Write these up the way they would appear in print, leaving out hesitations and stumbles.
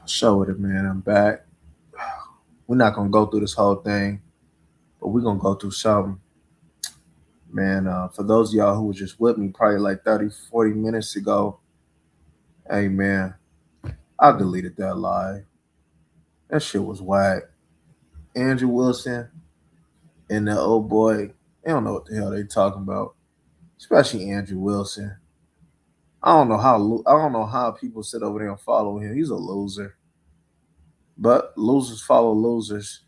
Show with it, man. I'm back. We're not gonna go through this whole thing, but we're gonna go through something. Man, for those of y'all who were just with me probably like 30, 40 minutes ago, hey man, I deleted that live. That shit was whack. Andrew Wilson and the old boy, they don't know what the hell they talking about. Especially Andrew Wilson. I don't know how people sit over there and follow him. He's a loser. But losers follow losers.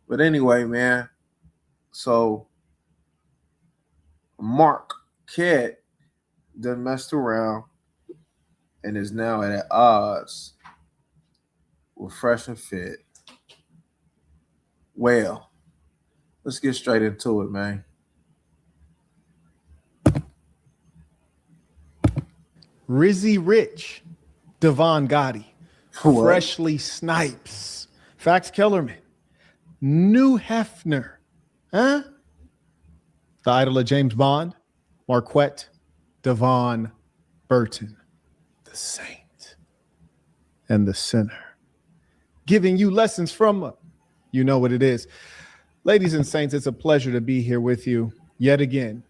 But anyway, man, so Markquett done messed around and is now at odds with Fresh and Fit. Well, let's get straight into it, man. Rizzy Rich, Devon Gotti, What? Freshly Snipes, Fax Kellerman, New Hefner, huh? The idol of James Bond, Markquett, Devon Burton, the saint and the sinner, giving you lessons from, you know what it is. Ladies and saints, it's a pleasure to be here with you yet again.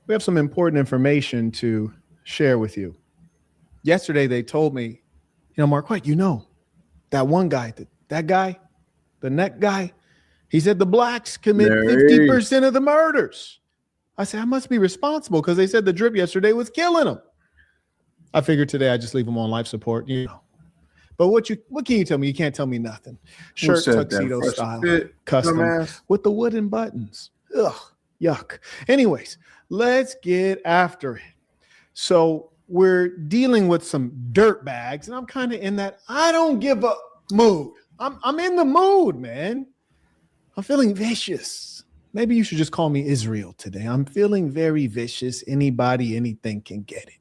We have some important information to share with you. Yesterday, they told me, Markquett, that one guy, that guy, the neck guy, he said the blacks commit 50% of the murders. I said, I must be responsible because they said the drip yesterday was killing them. I figured today I just leave them on life support, But what can you tell me? You can't tell me nothing. Shirt, tuxedo style, custom, with the wooden buttons. Ugh, yuck. Anyways, let's get after it. So we're dealing with some dirt bags, and I'm kind of in that I don't give a mood. I'm in the mood, man. I'm feeling vicious. Maybe you should just call me Israel today. I'm feeling very vicious. Anybody, anything can get it.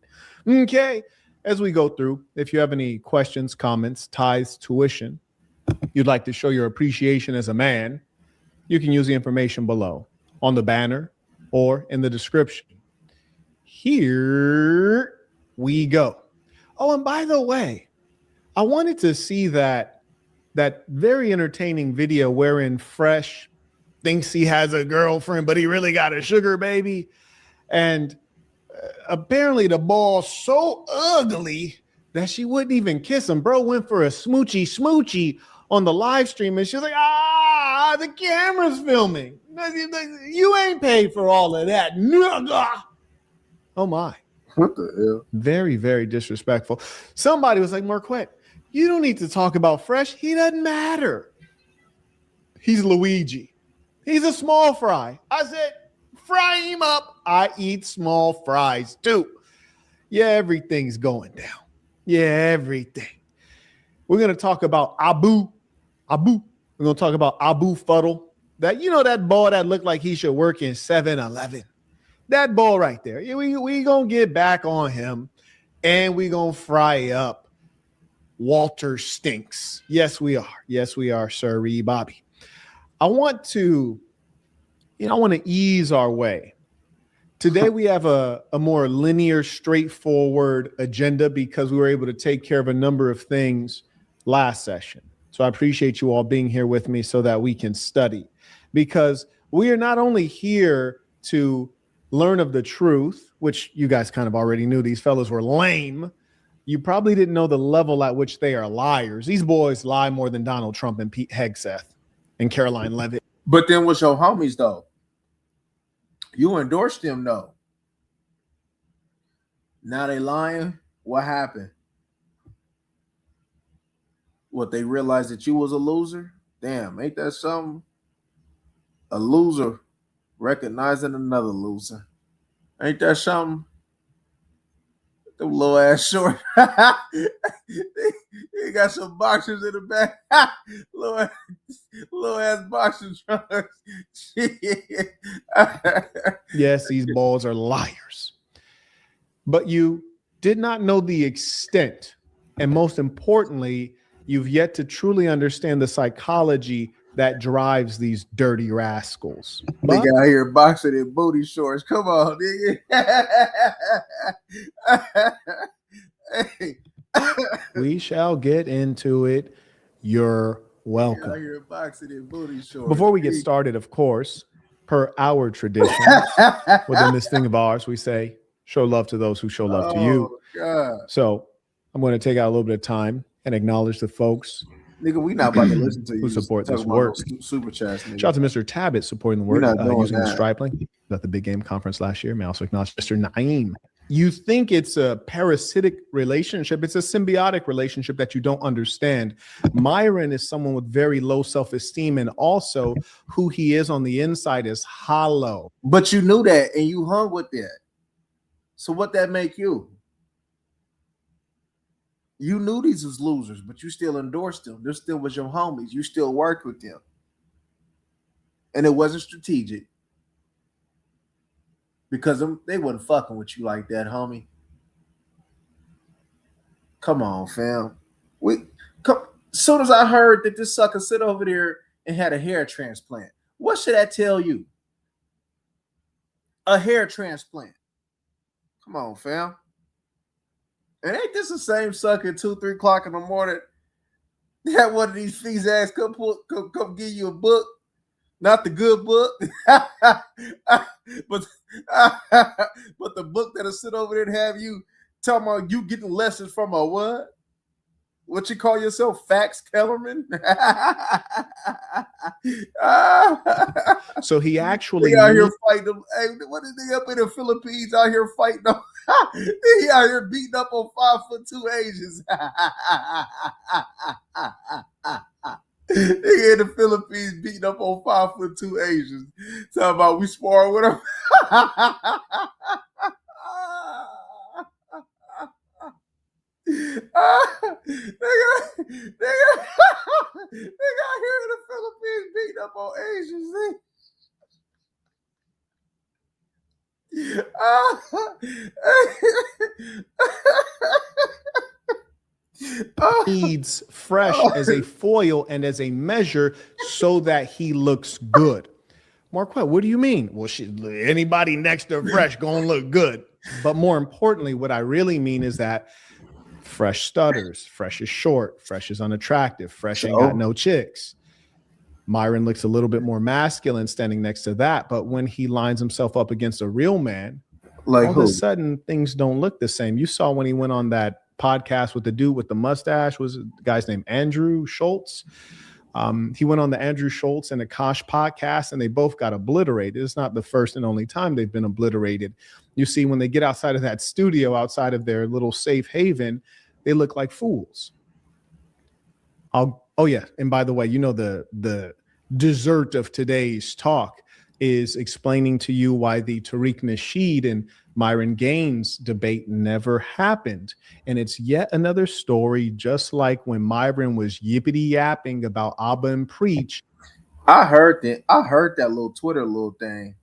Okay. As we go through, if you have any questions, comments, tithes, tuition, you'd like to show your appreciation as a man, you can use the information below on the banner or in the description. Here we go. Oh, and by the way, I wanted to see that very entertaining video wherein Fresh thinks he has a girlfriend, but he really got a sugar baby. And apparently the ball's so ugly that she wouldn't even kiss him. Bro went for a smoochy on the live stream, and she was like, the camera's filming. You ain't paid for all of that. Oh, my. What the hell? Very, very disrespectful. Somebody was like, Markquett, you don't need to talk about Fresh. He doesn't matter. He's Luigi. He's a small fry. I said, fry him up. I eat small fries too. Yeah, everything's going down. Yeah, everything. We're going to talk about Abu. We're going to talk about Abu Fuddle. That ball that looked like he should work in 7-Eleven. That ball right there. Yeah, we going to get back on him, and we going to fry up Walter Stinks. Yes, we are. Yes, we are, Sir Bobby. I want to ease our way. Today, we have a more linear, straightforward agenda because we were able to take care of a number of things last session. So I appreciate you all being here with me so that we can study, because we are not only here to learn of the truth, which you guys kind of already knew. These fellas were lame. You probably didn't know the level at which they are liars. These boys lie more than Donald Trump and Pete Hegseth and Caroline Levitt. But then with your homies, though, you endorsed them, though. Now they lying. What happened? What, they realized that you was a loser? Damn, ain't that something? A loser recognizing another loser. Ain't that something? Them little ass short. They got some boxers in the back. little ass boxing trunks. Yes, these balls are liars. But you did not know the extent. And most importantly, you've yet to truly understand the psychology that drives these dirty rascals. Nigga out here boxing in booty shorts. Come on, nigga. Hey. We shall get into it. You're welcome. Out here boxing in booty shorts. Before we get started, of course, per our tradition, within this thing of ours, we say, show love to those who show love to you. God. So I'm going to take out a little bit of time and acknowledge the folks Nigga, we not about to listen to you who support talk this about work. no super chats, nigga. Shout out to Mr. Tabbitt supporting the We're work not doing using the that. Stripe link at the Big Game Conference last year. May I also acknowledge Mr. Naeem. You think it's a parasitic relationship. It's a symbiotic relationship that you don't understand. Myron is someone with very low self-esteem, and also who he is on the inside is hollow. But you knew that and you hung with that. So what that make you? You knew these was losers, but you still endorsed them. They still was your homies. You still worked with them. And it wasn't strategic. Because they wasn't fucking with you like that, homie. Come on, fam. As soon as I heard that this sucker sit over there and had a hair transplant, what should that tell you? A hair transplant. Come on, fam. And ain't this the same sucker at 2, 3 o'clock in the morning that one of these fees ass come give you a book? Not the good book, but the book that'll sit over there and have you talking about you getting lessons from a what? What you call yourself, Fax Kellerman? So he actually they out here fighting them. Hey, what is they up in the Philippines out here fighting them? He out here beating up on 5'2" Asians. Nigga in the Philippines beating up on 5'2" Asians. Talking about we sparring with them. Nigga out here in the Philippines beating up on Asians. Needs fresh as a foil and as a measure so that he looks good. Markquett, what do you mean? Well, anybody next to fresh gonna look good. But more importantly, what I really mean is that fresh stutters, fresh is short, fresh is unattractive, fresh ain't got no chicks. Myron looks a little bit more masculine standing next to that, but when he lines himself up against a real man, like all of a sudden things don't look the same. You saw when he went on that podcast with the dude with the mustache, was the guy's name Andrew Schultz. He went on the Andrew Schultz and Akash podcast, and they both got obliterated. It's not the first and only time they've been obliterated. You see, when they get outside of that studio, outside of their little safe haven, they look like fools. Oh yeah, and by the way, you know the dessert of today's talk is explaining to you why the Tariq Nasheed and Myron Gaines debate never happened. And it's yet another story, just like when Myron was yippity yapping about Abba and Preach. I heard that little Twitter little thing.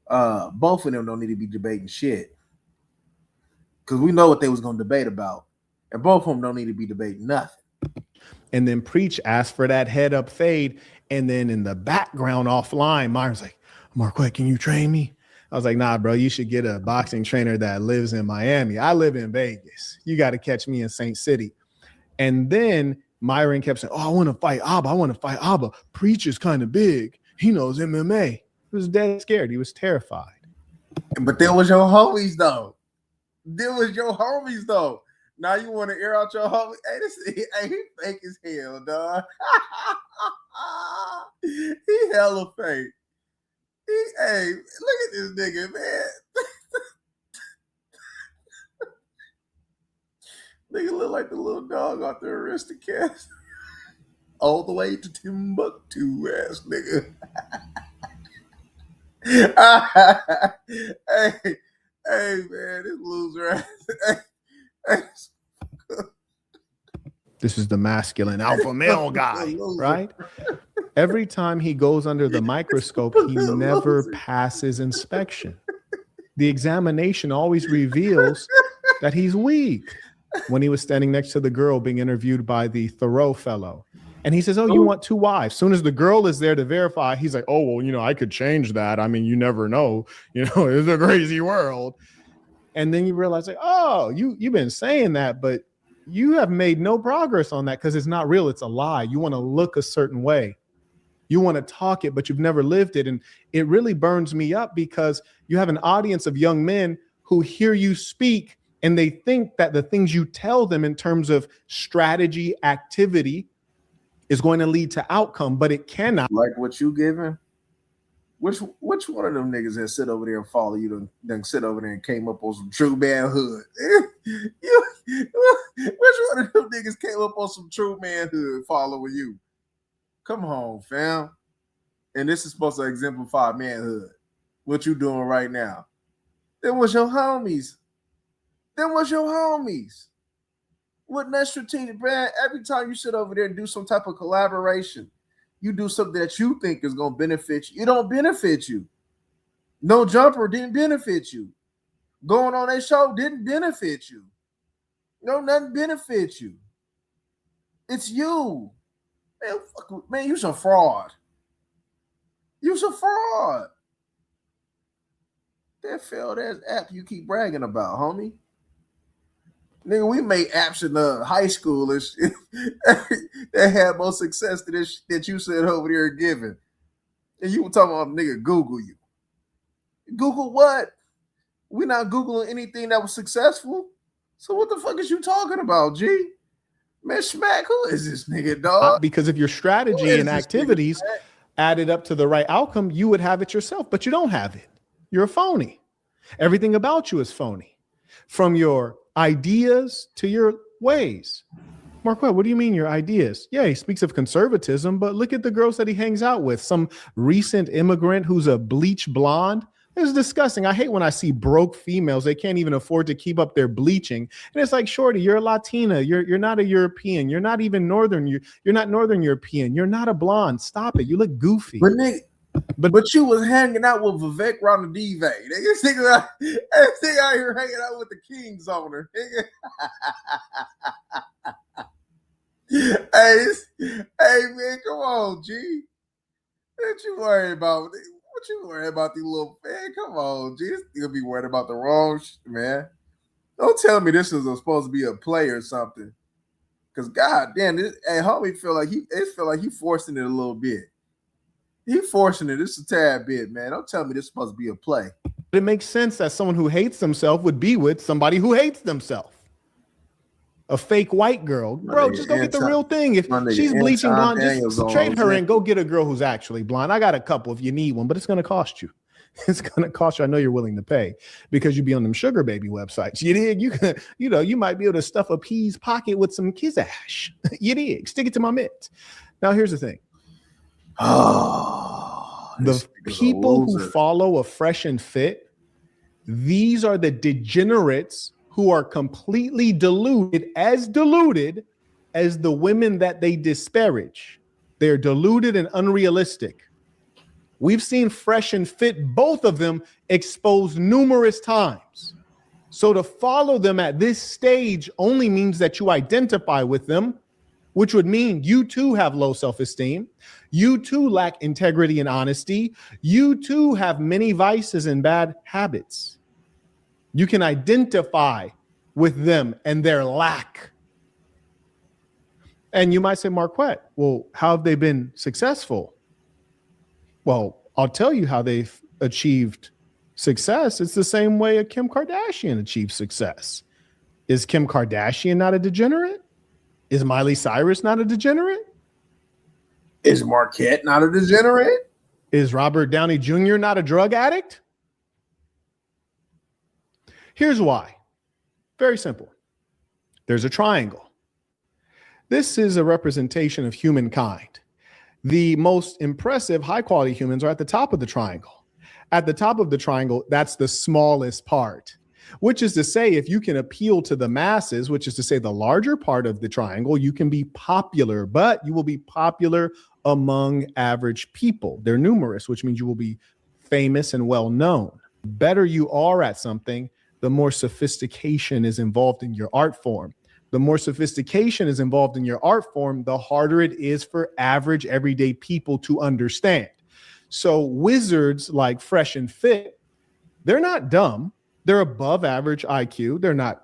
Both of them don't need to be debating shit. Because we know what they was going to debate about. And both of them don't need to be debating nothing. And then Preach asked for that head up fade. And then in the background offline, Myron's like, Markquett, can you train me? I was like, nah, bro, you should get a boxing trainer that lives in Miami. I live in Vegas. You got to catch me in St. City. And then Myron kept saying, oh, I want to fight Abba. Preach is kind of big. He knows MMA. He was dead scared. He was terrified. But there was your homies, though. Now you want to air out your homies? Hey, he fake as hell, dog. He hella fake. Hey, look at this nigga, man. Nigga look like the little dog out there, Aristocats. All the way to Timbuktu, ass nigga. hey, man, this loser ass. This is the masculine alpha male guy, right? Every time he goes under the microscope, he never passes inspection. The examination always reveals that he's weak. When he was standing next to the girl being interviewed by the Thoreau fellow, and he says, oh, you want 2 wives. Soon as the girl is there to verify, he's like, oh, well, I could change that. I mean, you never know. It's a crazy world. And then you realize, like, oh, you've been saying that, but you have made no progress on that because it's not real. It's a lie. You want to look a certain way. You want to talk it, but you've never lived it. And it really burns me up because you have an audience of young men who hear you speak and they think that the things you tell them in terms of strategy, activity is going to lead to outcome, but it cannot. Like what you giving? Which one of them niggas that sit over there and follow you then sit over there and came up on some true manhood? Which one of them niggas came up on some true manhood following you? Come on, fam. And this is supposed to exemplify manhood. What you doing right now? Them was your homies. Wasn't that strategic, man? Every time you sit over there and do some type of collaboration, you do something that you think is going to benefit you. It don't benefit you. No Jumper didn't benefit you. Going on that show didn't benefit you. No, nothing benefits you. It's you. Man, you's a fraud. You's a fraud. That failed ass app you keep bragging about, homie. Nigga, we made apps in high school and shit that had more success than this that you said over there giving. And you were talking about nigga Google you. Google what? We're not Googling anything that was successful. So what the fuck is you talking about, G? Man, Smack, who is this nigga, dog? Because if your strategy and activities added up to the right outcome, you would have it yourself, but you don't have it. You're a phony. Everything about you is phony. From your ideas to your ways. Markquett, what do you mean your ideas? Yeah, he speaks of conservatism, but look at the girls that he hangs out with. Some recent immigrant who's a bleach blonde. It's disgusting. I hate when I see broke females. They can't even afford to keep up their bleaching. And it's like, shorty, you're a Latina. You're not a European. You're not even Northern. You're not Northern European. You're not a blonde. Stop it. You look goofy. But nigga, but you was hanging out with Vivek Ranadive. This nigga out here hanging out with the King's owner. Hey man, come on, G. What you worry about? What you worry about these little man? Come on, G. You'll be worried about the wrong shit, man. Don't tell me this is supposed to be a play or something. Cause goddamn, homie feel like he forcing it a little bit. He forcing it. It's a tad bit, man. Don't tell me this is supposed to be a play. It makes sense that someone who hates themselves would be with somebody who hates themselves. A fake white girl. Bro, just go get the real thing. If she's bleaching blonde, just trade her and go get a girl who's actually blonde. I got a couple if you need one, but it's going to cost you. It's going to cost you. I know you're willing to pay because you be on them sugar baby websites. You dig? You can, you might be able to stuff a pea's pocket with some kiss ash. You dig? Stick it to my mitt. Now, here's the thing. The people who follow a Fresh and Fit, these are the degenerates who are completely deluded as the women that they disparage. They're deluded and unrealistic. We've seen Fresh and Fit, both of them, exposed numerous times. So to follow them at this stage only means that you identify with them, which would mean you too have low self-esteem. You too lack integrity and honesty. You too have many vices and bad habits. You can identify with them and their lack. And you might say, Markquett, well, how have they been successful? Well, I'll tell you how they've achieved success. It's the same way a Kim Kardashian achieved success. Is Kim Kardashian not a degenerate? Is Miley Cyrus not a degenerate? Is Markquett not a degenerate? Is Robert Downey Jr. not a drug addict? Here's why. Very simple. There's a triangle. This is a representation of humankind. The most impressive, high-quality humans are at the top of the triangle. At the top of the triangle, that's the smallest part, which is to say, if you can appeal to the masses, which is to say the larger part of the triangle, you can be popular, but you will be popular among average people. They're numerous, which means you will be famous and well-known. The better you are at something, the more sophistication is involved in your art form. The more sophistication is involved in your art form, the harder it is for average, everyday people to understand. So wizards like Fresh and Fit, they're not dumb. They're above average IQ. They're not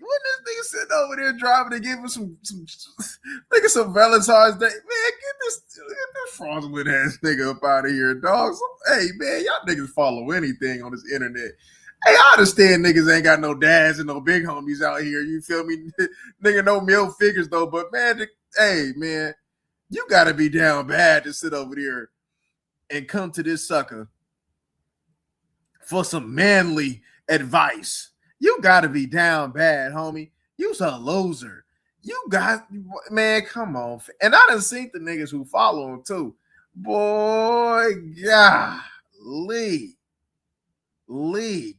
When this nigga sitting over there driving and giving some Valentine's Day, man, get this fraudulent ass nigga up out of here, dog. Hey, man, y'all niggas follow anything on this internet. Hey, I understand niggas ain't got no dads and no big homies out here. You feel me? Nigga, no male figures though. But man, hey, man, you gotta be down bad to sit over there and come to this sucker for some manly advice. You gotta be down bad, homie. You's a loser. You got, man, come on. And I done seen the niggas who follow him too. Boy, golly.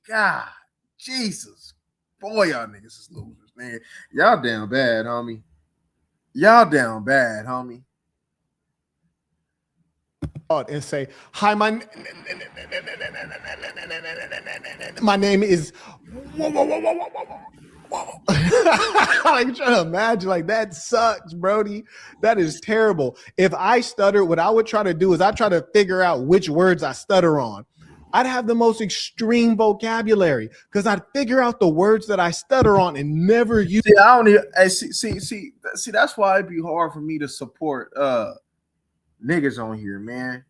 God, Jesus. Boy, y'all niggas is losers, man. Y'all down bad, homie. And say, hi, my name is like, trying to imagine, like, that sucks, Brody. That is terrible. If I stutter, what I would try to do is I try to figure out which words I stutter on. I'd have the most extreme vocabulary because I'd figure out the words that I stutter on and never use. See, I don't even see. That's why it'd be hard for me to support niggas on here, man.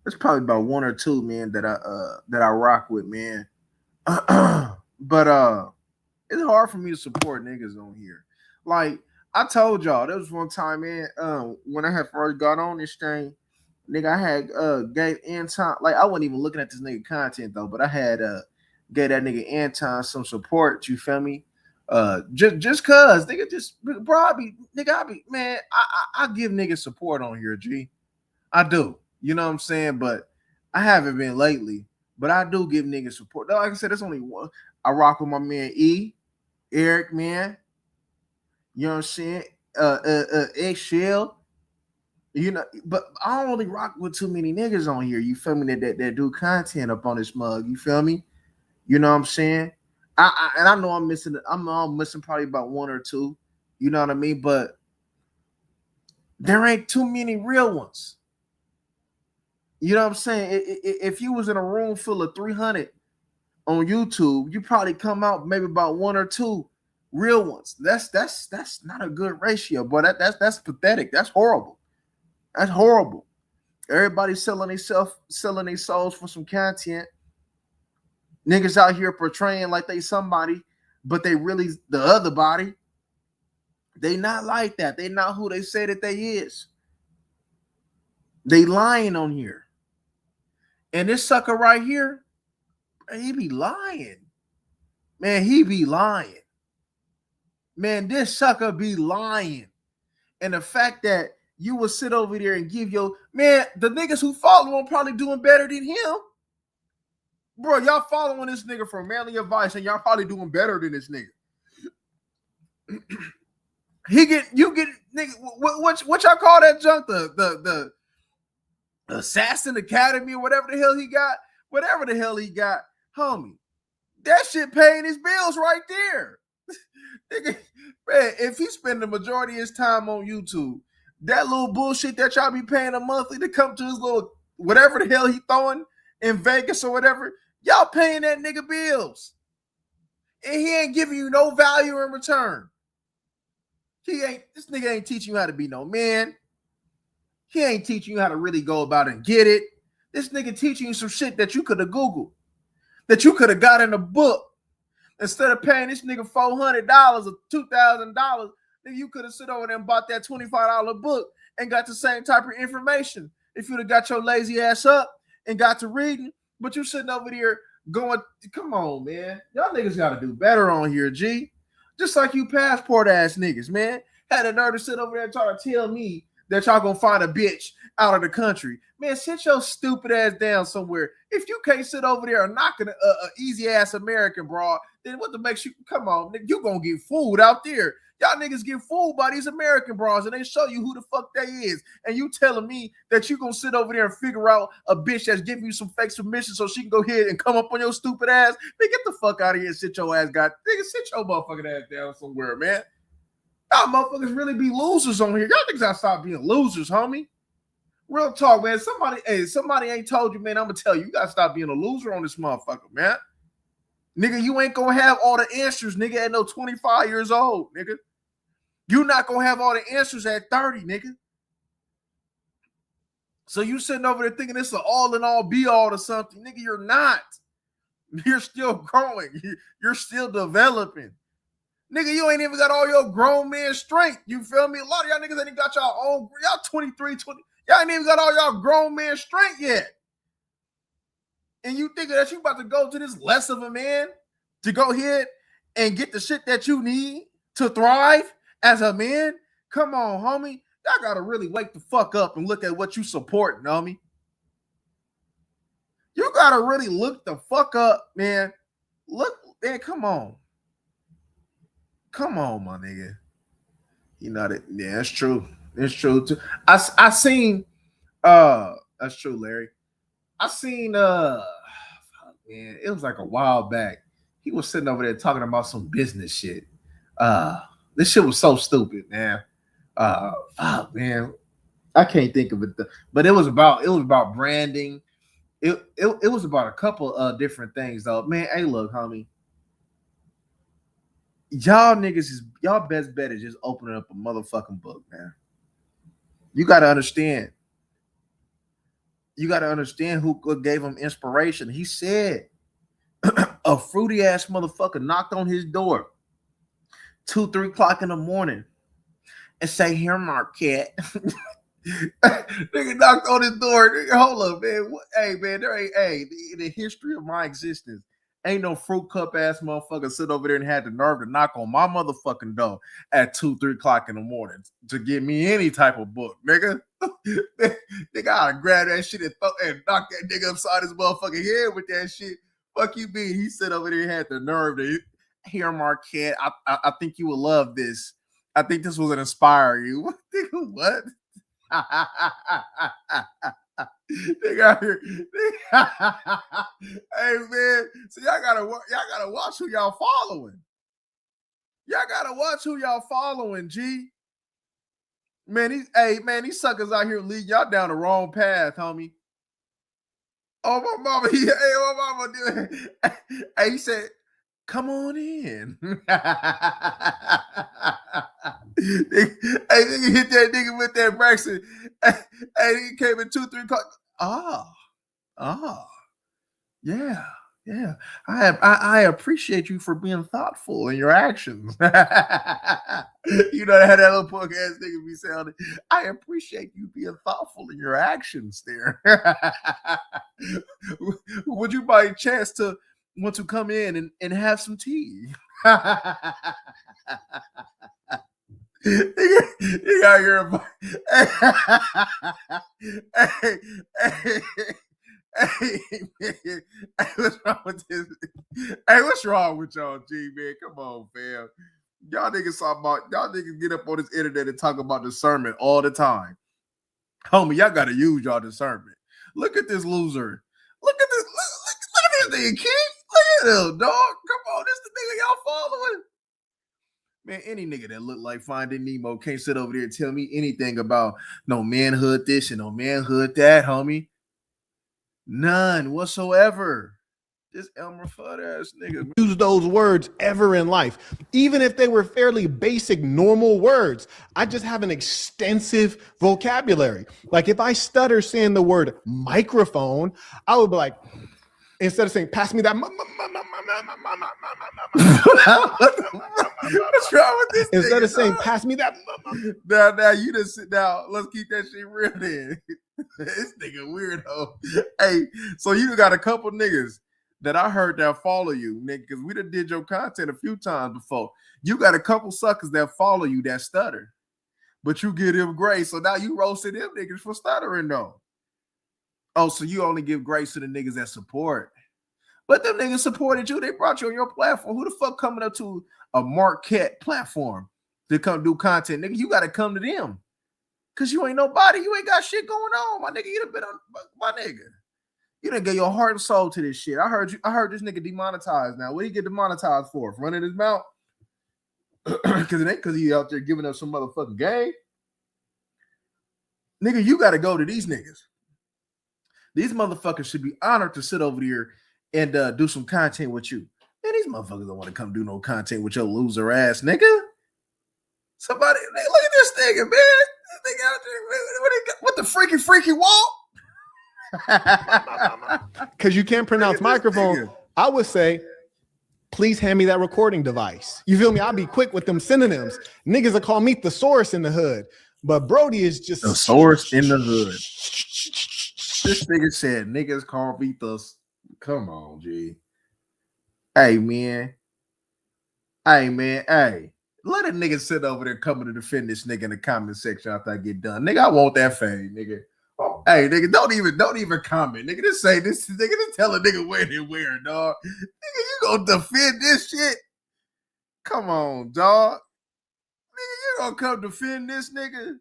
There's probably about one or two, man, that I rock with, man. But it's hard for me to support niggas on here. Like I told y'all, there was one time, man, when I had first got on this thing, nigga, I had gave Anton, like I wasn't even looking at this nigga content though, but I had gave that nigga Anton some support. You feel me? Just cause nigga, I give niggas support on here, G. I do. You know what I'm saying? But I haven't been lately. But I do give niggas support. Like I said, there's only one. I rock with my man Eric, man. You know what I'm saying? Eggshell. You know, but I don't really rock with too many niggas on here. You feel me? That do content up on this mug. You feel me? You know what I'm saying? I know I'm missing probably about one or two. You know what I mean? But there ain't too many real ones. You know what I'm saying? If you was in a room full of 300 on YouTube, you probably come out maybe about one or two real ones. That's not a good ratio, boy. That's pathetic. That's horrible. That's horrible. Everybody's selling their souls for some content. Niggas out here portraying like they somebody, but they really the other body. They not like that. They not who they say that they is. They lying on here. And this sucker right here, he be lying. Man, he be lying. Man, this sucker be lying. And the fact that you will sit over there and give your, man, the niggas who follow him probably doing better than him. Bro, y'all following this nigga for manly advice and y'all probably doing better than this nigga. Nigga, what y'all call that junk? The Assassin Academy or whatever the hell he got, homie. That shit paying his bills right there. Nigga, man, if he spend the majority of his time on YouTube, that little bullshit that y'all be paying a monthly to come to his little whatever the hell he throwing in Vegas or whatever, y'all paying that nigga bills. And he ain't giving you no value in return. This nigga ain't teaching you how to be no man. He ain't teaching you how to really go about and get it. This nigga teaching you some shit that you could have Googled, that you could have got in a book. Instead of paying this nigga $400 or $2,000, you could have sit over there and bought that $25 book and got the same type of information. If you'd have got your lazy ass up and got to reading, but you sitting over there going, come on, man. Y'all niggas got to do better on here, G. Just like you passport ass niggas, man. Had a nerve to sit over there and try to tell me that y'all gonna find a bitch out of the country. Man, sit your stupid ass down somewhere. If you can't sit over there and knocking a easy ass American broad, then what the makes you, come on, nigga, you gonna get fooled out there. Y'all niggas get fooled by these American bras and they show you who the fuck they is. And you telling me that you gonna sit over there and figure out a bitch that's giving you some fake submission so she can go ahead and come up on your stupid ass? Man, get the fuck out of here and sit your ass, nigga, sit your motherfucking ass down somewhere, man. Y'all motherfuckers really be losers on here. Y'all niggas gotta stop being losers, homie. Real talk, man. Somebody ain't told you, man. I'm gonna tell you, you gotta stop being a loser on this motherfucker, man. Nigga, you ain't gonna have all the answers, nigga, at no 25 years old, nigga. You not gonna have all the answers at 30, nigga. So you sitting over there thinking it's an all in all be all or something, nigga. You're not. You're still growing. You're still developing. Nigga, you ain't even got all your grown man strength. You feel me? A lot of y'all niggas ain't got y'all own. Y'all 23, 20. Y'all ain't even got all y'all grown man strength yet. And you think that you about to go to this less of a man to go ahead and get the shit that you need to thrive as a man? Come on, homie. Y'all gotta really wake the fuck up and look at what you supporting, homie. You gotta really look the fuck up, man. Look, man, come on. Come on, my nigga. You know that, yeah, that's true. It's true too. I seen that's true, Larry. I seen man, it was like a while back. He was sitting over there talking about some business shit. This shit was so stupid, man. Man, I can't think of it, but it was about branding. It was about a couple of different things though. Man, hey, look, homie. Y'all best bet is just opening up a motherfucking book, man. You gotta understand. You gotta understand who gave him inspiration. He said a fruity ass motherfucker knocked on his door 2-3 o'clock in the morning and say, "Here, Markquett." Nigga knocked on his door. Nigga, hold up, man. Hey, man, there ain't in the history of my existence, ain't no fruit cup ass motherfucker sit over there and had the nerve to knock on my motherfucking door at 2-3 o'clock in the morning to give me any type of book, nigga. Nigga, I'd grab that shit and knock that nigga upside his motherfucking head with that shit. Fuck you, mean? He sit over there and had the nerve to hear Markquett. I think you will love this. I think this will inspire you. What? They got here. Hey, man, so y'all gotta watch who y'all following. Y'all gotta watch who y'all following, G. Man, these suckers out here lead y'all down the wrong path, homie. Oh, my mama, my mama did. Hey, he said, "Come on in." Hey, nigga hit that nigga with that Braxton. Hey, he came in 2-3 o'clock. Yeah. I appreciate you for being thoughtful in your actions. You know how that little punk ass nigga be sounding. I appreciate you being thoughtful in your actions there. Would you by chance to want to come in and have some tea? You got your hey, what's wrong with this? Hey, what's wrong with y'all, G, man? Come on, fam. Y'all niggas get up on this internet and talk about discernment all the time. Homie, y'all gotta use y'all discernment. Look at this loser. Look at this nigga, kid. Look at him, dog. Come on, this the nigga y'all following. Man, any nigga that look like Finding Nemo can't sit over there and tell me anything about no manhood this and no manhood that, homie. None whatsoever. This Elmer Fudd ass nigga. Use those words ever in life, even if they were fairly basic, normal words. I just have an extensive vocabulary. Like if I stutter saying the word microphone, I would be like, instead of saying, "Pass me that," what's wrong with this? Instead nigga, of saying, dog? "Pass me that." Now you just sit down. Let's keep that shit real then. This nigga weirdo. Hey, so you got a couple niggas that I heard that follow you, nigga, because we done did your content a few times before. You got a couple suckers that follow you that stutter, but you give them grace. So now you roasted them niggas for stuttering though. Oh, so you only give grace to the niggas that support. But them niggas supported you. They brought you on your platform. Who the fuck coming up to a Markquett platform to come do content? Nigga, you got to come to them. Because you ain't nobody. You ain't got shit going on. My nigga, you done been on my nigga. You done get your heart and soul to this shit. I heard this nigga demonetized now. What did he get demonetized for? For running his mouth? Because it ain't because he out there giving us some motherfucking game. Nigga, you got to go to these niggas. These motherfuckers should be honored to sit over here and do some content with you. And these motherfuckers don't want to come do no content with your loser ass nigga. Somebody, look at this nigga, man. This nigga out there, what the freaky walk? Because you can't pronounce microphone. I would say, please hand me that recording device. You feel me? I'll be quick with them synonyms. Niggas will call me thesaurus in the hood. But Brody is just thesaurus in the hood. This nigga said niggas call me Come on, G. Hey, man. Hey. Let a nigga sit over there coming to defend this nigga in the comment section after I get done. Nigga, I want that fame, nigga. Oh, hey, nigga, don't even comment. Nigga, just say this. Nigga, just tell a nigga where they wear, dog. Nigga, you gonna defend this shit? Come on, dog. Nigga, you gonna come defend this nigga?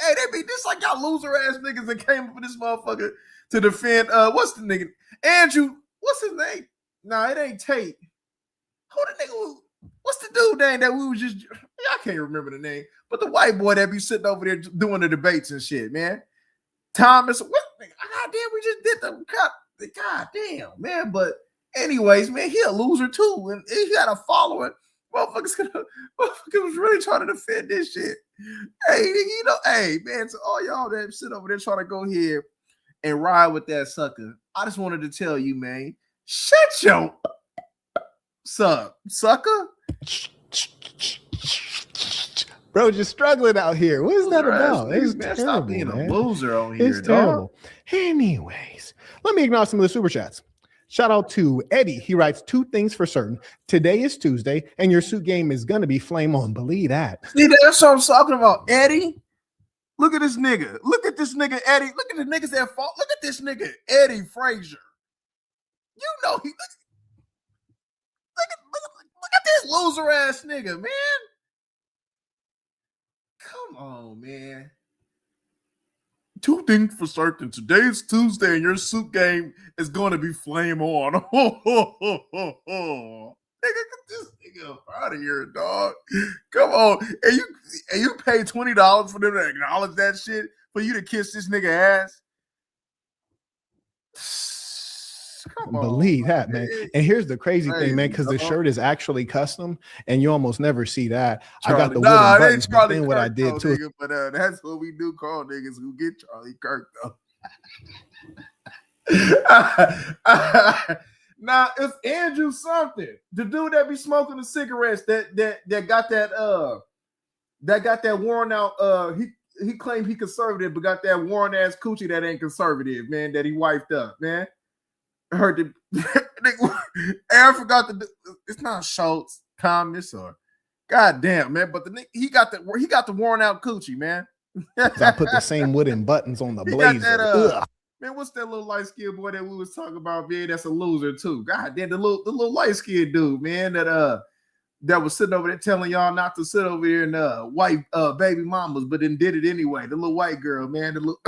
Hey, they be just like y'all loser ass niggas that came up with this motherfucker to defend. What's the nigga? Andrew. What's his name? Nah, it ain't Tate. Who the nigga? What's the dude name that we was just? I can't remember the name, but the white boy that be sitting over there doing the debates and shit, man. Thomas. What? God damn, we just did the cut. God damn, man. But anyways, man, he a loser too, and he got a following. Motherfuckers was really trying to defend this shit. Hey, you know, hey, man, to all y'all that sit over there trying to go here and ride with that sucker, I just wanted to tell you, man, shut your sucker. Bro, just struggling out here. What is that about? It's man, terrible, stop being a loser on here. It's terrible. Anyways, let me acknowledge some of the super chats. Shout out to Eddie. He writes 2 things for certain. Today is Tuesday, and your suit game is going to be flame on. Believe that. See, that's what I'm talking about, Eddie. Look at this nigga. Look at this nigga, Eddie. Look at the niggas that fall. Look at this nigga, Eddie Frazier. You know he. Look at this loser ass nigga, man. Come on, man. 2 things for certain. Today is Tuesday, and your suit game is going to be flame on. Nigga, get this nigga up out of here, dog. Come on. And you pay $20 for them to acknowledge that shit for you to kiss this nigga ass? Come on, believe that, man. And here's the crazy thing, man, because the shirt is actually custom, and you almost never see that. Charlie, I got the wooden buttons. Charlie Kirk, what I did too, nigga, but that's what we do call niggas who get Charlie Kirk though. Now it's Andrew something, the dude that be smoking the cigarettes that got that worn out. He claimed he conservative, but got that worn ass coochie that ain't conservative, man. That he wiped up, man. I heard the I forgot it's not Schultz, Thomas, or goddamn, man. But he got the worn out coochie, man. I put the same wooden buttons on the blazer. Man, what's that little light skinned boy that we was talking about, man? That's a loser too. God damn, the little light skinned dude, man, that was sitting over there telling y'all not to sit over here and white baby mamas, but then did it anyway. The little white girl, man, the little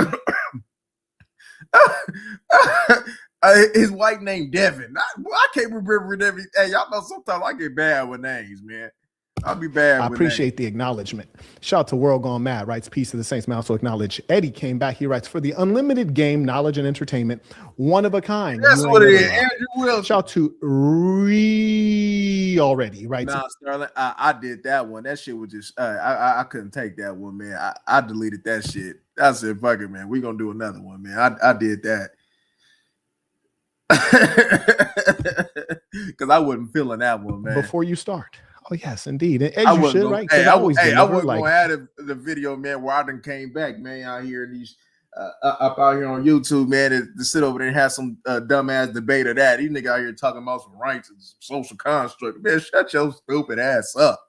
his white name Devin. I can't remember it every. Hey, y'all know sometimes I get bad with names, man. I'll be bad. I appreciate the acknowledgement. Shout out to World Gone Mad, writes Peace to the Saints. May also acknowledge Eddie came back. He writes, for the unlimited game, knowledge, and entertainment, one of a kind. That's what it is. Andrew Wilson. Shout out to already, right? Nah, Sterling, I did that one. That shit was just I couldn't take that one, man. I deleted that shit. I said, fuck it, man. We gonna do another one, man. I did that. Because I wasn't feeling that one, man. Before you start. Oh, yes, indeed. And as you should, right? I wasn't going to add the video, man, where I done came back, man, out here in these up out here on YouTube, man, to sit over there and have some dumbass debate of that. These niggas out here talking about some rights and some social construct. Man, shut your stupid ass up.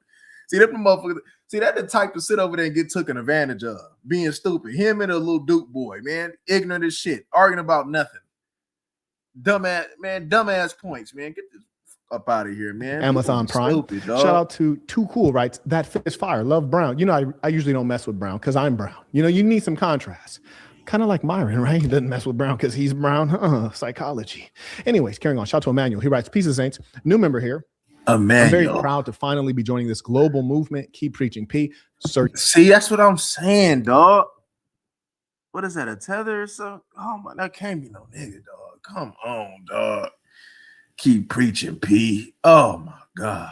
See, that motherfucker. See, that the type to sit over there and get taken advantage of, being stupid. Him and a little Duke boy, man, ignorant as shit, arguing about nothing. Dumbass points, man. Get this up out of here, man. Amazon Prime. Stupid, shout out to Too Cool writes, that fits fire. Love Brown. You know, I usually don't mess with Brown because I'm brown. You know, you need some contrast. Kind of like Myron, right? He doesn't mess with Brown because he's brown. Psychology. Anyways, carrying on. Shout out to Emmanuel. He writes, Peace of Saints. New member here. Emmanuel. I'm very proud to finally be joining this global movement. Keep preaching P. See, that's what I'm saying, dog. What is that, a tether or something? Oh, my, that can't be no nigga, dog. Come on, dog. Keep preaching, P. Oh my God.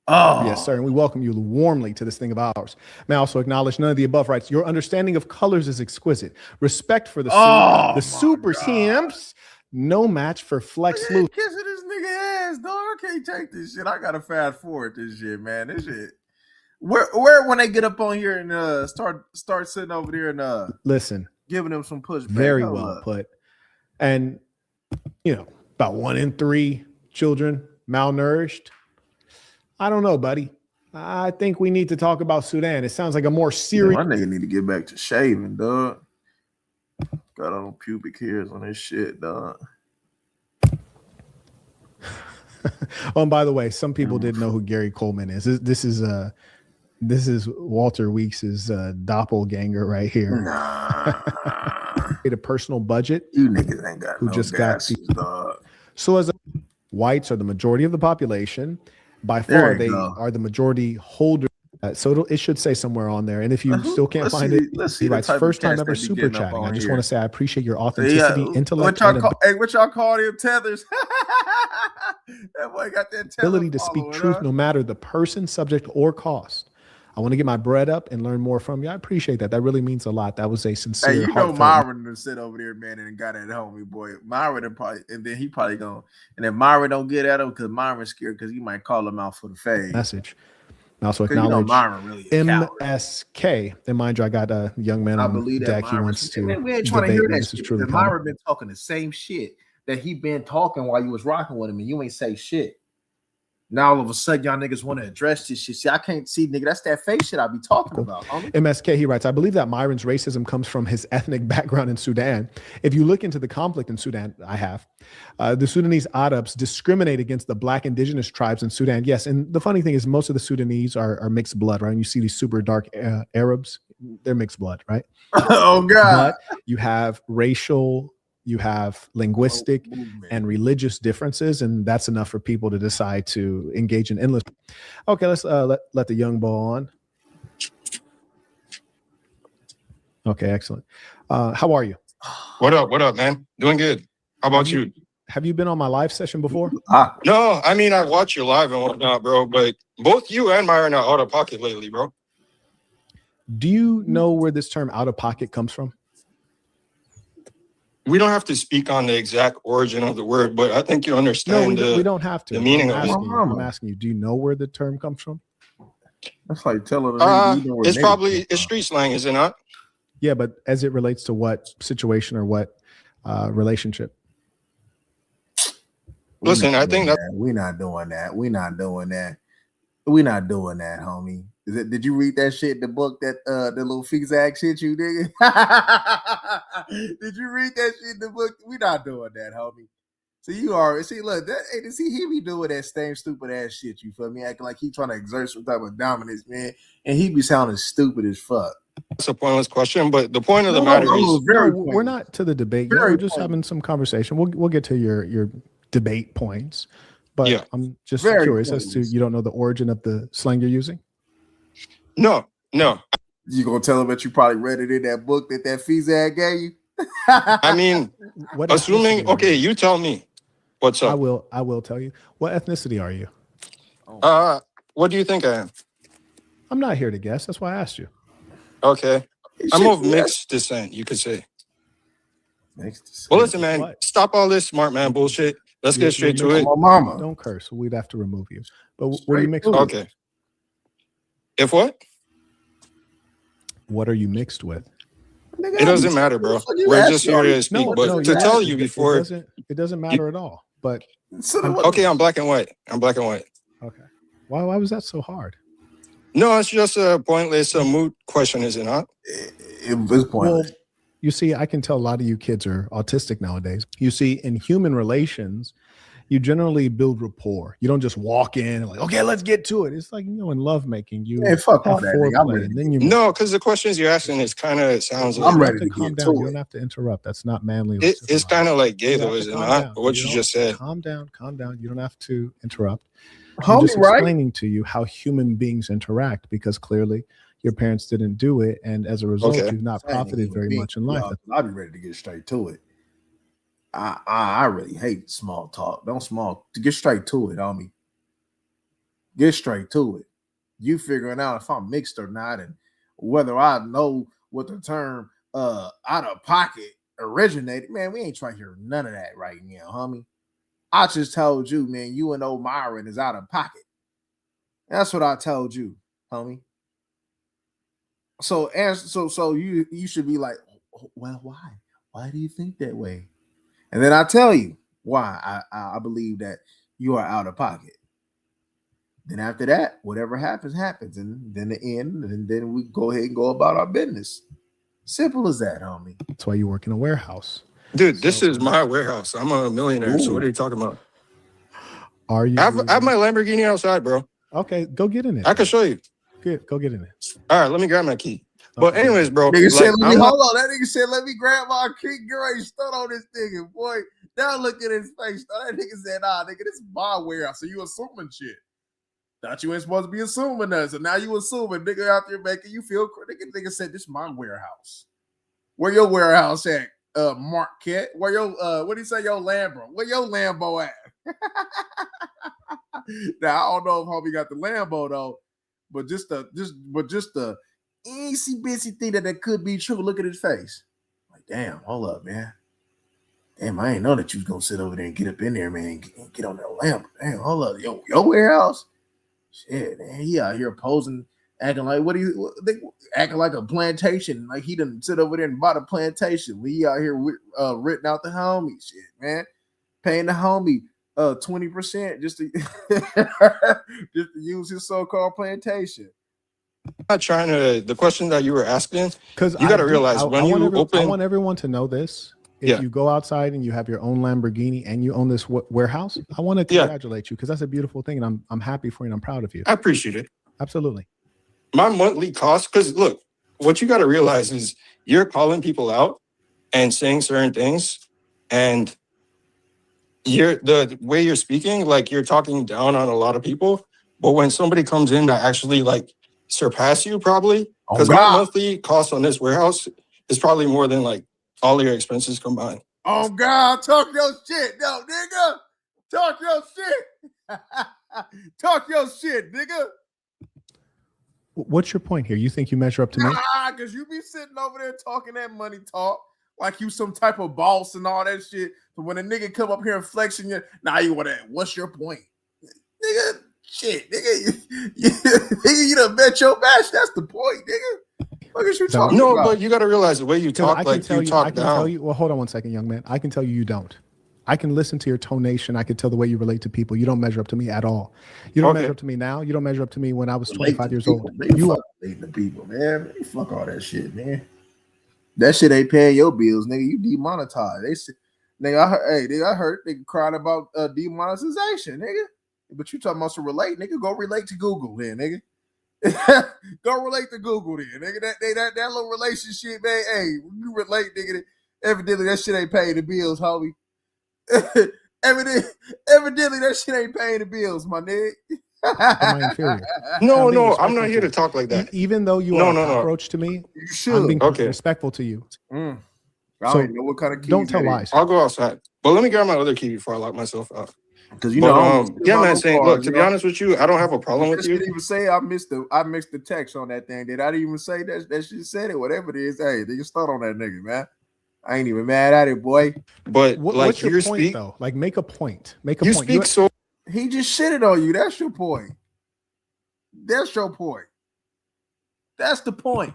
Oh yes, sir. And we welcome you warmly to this thing of ours. May I also acknowledge none of the above rights. Your understanding of colors is exquisite. Respect for the the super simps. No match for Flex Luthor. Kissing this nigga ass, dog. I can't take this shit. I gotta fast forward this shit, man. This shit. Where when they get up on here and start sitting over there and listen, giving them some pushback. Very well put. And about 1 in 3 children malnourished. I don't know, buddy. I think we need to talk about Sudan. It sounds like a more serious. My nigga need to get back to shaving, dog. Got on pubic hairs on this shit, dog. Oh, and by the way, some people didn't know who Gary Coleman is. This is Walter Weeks's doppelganger right here. Nah. A personal budget. You niggas ain't got who no just gases, dog. So as whites are the majority of the population. By far, they are the majority holder. So it should say somewhere on there. And if you still can't find it, he writes, first time ever super chatting. I just want to say I appreciate your authenticity, intellect, what y'all call them tethers? That boy got that ability to speak truth no matter the person, subject, or cost. I want to get my bread up and learn more from you. I appreciate that. That really means a lot. That was a sincere. Hey, you know, Myron to sit over there, man, and got at homie boy. Myron probably, and then he probably gonna, and if Myron don't get at him because Myron's scared because he might call him out for the fade. Message. I also acknowledge Myron really MSK. And mind you, I got a young man on deck. He wants to. We ain't trying to hear that. This is truly Myron been talking the same shit that he been talking while you was rocking with him, and you ain't say shit. Now all of a sudden, y'all niggas want to address this shit. See, I can't see, nigga. That's that fake shit I be talking about. Homie. MSK, he writes, I believe that Myron's racism comes from his ethnic background in Sudan. If you look into the conflict in Sudan, I have, the Sudanese Arabs discriminate against the black indigenous tribes in Sudan. Yes, and the funny thing is most of the Sudanese are mixed blood, right? And you see these super dark Arabs, they're mixed blood, right? Oh, God. But you have racial, you have linguistic and religious differences, and that's enough for people to decide to engage in endless. Okay, let's let the young boy on. Okay, excellent. How are you? What up, man? Doing good. How about you? Have you been on my live session before? No, I mean, I watch you live and whatnot, bro, but both you and Myron are out of pocket lately, bro. Do you know where this term out of pocket comes from? We don't have to speak on the exact origin of the word, but I think you understand we don't have to. The meaning I'm of it. I'm asking you, do you know where the term comes from? That's like telling it's probably street slang, is it not? Yeah, but as it relates to what situation or what relationship? Listen, I think that we're not doing that. We're not doing that. We're not doing that, homie. Did you read that shit in the book that the little zigzag shit you nigga? Did you read that shit in the book? We're not doing that, homie. So you are look that he be doing that same stupid ass shit, you feel me? Acting like he trying to exert some type of dominance, man, and he be sounding stupid as fuck. That's a pointless question, but the point of the matter is we're not to the debate. We're just having some conversation. We'll get to your debate points. But yeah. I'm just curious as to you don't know the origin of the slang you're using? No. You gonna tell him that you probably read it in that book that Fizag gave you? I mean, assuming you tell me what's up. I will tell you. What ethnicity are you? What do you think I am? I'm not here to guess. That's why I asked you. Okay. I'm of mixed descent, you could say. Mixed descent. Well, listen, man, stop all this smart man bullshit. Let's get straight to it. My mama. Don't curse. We'd have to remove you. But what are you mixed with? Okay. If what? What are you mixed with? It doesn't matter, bro. We're just here to speak. But to tell you before, it doesn't matter at all. But okay, I'm black and white. Okay. Why was that so hard? No, it's just a pointless, moot question, is it not? It was pointless. Well, you see, I can tell a lot of you kids are autistic nowadays. You see, in human relations, you generally build rapport. You don't just walk in and like, okay, let's get to it. It's like, in lovemaking, you fuck all that. Foreplay, and then you no, because the questions you're asking is kind of sounds like I'm ready to calm get down. to You it. don't have to interrupt. That's not manly. It's kind of like gay, though, is it not? What you just said. Calm down. You don't have to interrupt. I'm just explaining to you how human beings interact because clearly your parents didn't do it, and as a result, you've not profited very much in life. I'll be ready to get straight to it. I really hate small talk. Don't small to get straight to it, homie. Get straight to it. You figuring out if I'm mixed or not, and whether I know what the term out of pocket originated. Man, we ain't trying to hear none of that right now, homie. I just told you, man, you and old Myron is out of pocket. That's what I told you, homie. So you should be like, well, why? Why do you think that way? And then I tell you why I believe that you are out of pocket. Then after that, whatever happens, happens. And then the end, and then we go ahead and go about our business. Simple as that, homie. That's why you work in a warehouse. Dude, this is my warehouse. I'm a millionaire. Ooh. So what are you talking about? Are you? I have my Lamborghini outside, bro. Okay, go get in it. I can show you. Good, go get in it. All right, let me grab my key. But anyways, bro. Nigga said, like, hold on. That nigga said, let me grab my key. Girl, he stood on this nigga, boy. Now look at his face. That nigga said, nah, nigga, this is my warehouse. So you assuming shit. Thought you ain't supposed to be assuming that. So now you assuming, nigga, out there making you feel crazy. Nigga said, this is my warehouse. Where your warehouse at, Markquett? Where your, what do you say, your Lambo? Where your Lambo at? Now, I don't know if homie got the Lambo, though. But just the easy busy thing that could be true. Look at his face. Like, damn, hold up, man. Damn, I ain't know that you was gonna sit over there and get up in there, man, and get on that lamp. Damn, hold up, your warehouse. Shit, man, he out here posing, acting like acting like a plantation, like he done sit over there and bought a plantation. We out here written out the homie, shit, man, paying the homie 20% just to just to use his so-called plantation. I'm not trying to. The question that you were asking, because you got to realize when you open. I want everyone to know this. If you go outside and you have your own Lamborghini and you own this warehouse, I want to congratulate you because that's a beautiful thing, and I'm happy for you and I'm proud of you. I appreciate it. Absolutely. My monthly cost, because look, what you got to realize is you're calling people out and saying certain things, and the way you're speaking, like you're talking down on a lot of people. But when somebody comes in that actually like surpass you, probably because my monthly cost on this warehouse is probably more than like all your expenses combined. Oh God, talk your shit, no nigga. Talk your shit. Talk your shit, nigga. What's your point here? You think you measure up to me? Because you be sitting over there talking that money talk like you some type of boss and all that shit. But when a nigga come up here and flexing you, now you want that. What's your point? Nigga, shit, nigga. Nigga, you done bet your match. That's the point, nigga. What is you talking about? No, but you got to realize the way you talk, like you talk down. Well, hold on one second, young man. I can tell you don't. I can listen to your tonation. I can tell the way you relate to people. You don't measure up to me at all. You don't measure up to me now. You don't measure up to me when I was 25 years old. You are relating to people, man. Fuck all that shit, man. That shit ain't paying your bills, nigga. You demonetized. They said, nigga, I heard nigga crying about demonetization, nigga. But you talking about some relate, nigga? Go relate to Google then, nigga. Go relate to Google then, nigga. That little relationship, man. Hey, you relate, nigga. Evidently, that shit ain't paying the bills, homie. Evidently, that shit ain't paying the bills, my nigga. Am I inferior? No, I'm not here to talk like that. Even though you are a cockroach to me, you should. I'm being respectful to you. I don't even know what kind of keys. Don't tell lies. I'll go outside, but let me grab my other key before I lock myself out. Because you know, man, saying, look, to be honest with you, I don't have a problem with you. Didn't even say I missed the text on that thing. Did I even say that shit said it? Whatever it is, hey, they can start on that nigga, man. I ain't even mad at it, boy. But what's your point, though? Like, make a point. Make a point. You speak so. He just shitted on you. That's your point. That's your point. That's the point.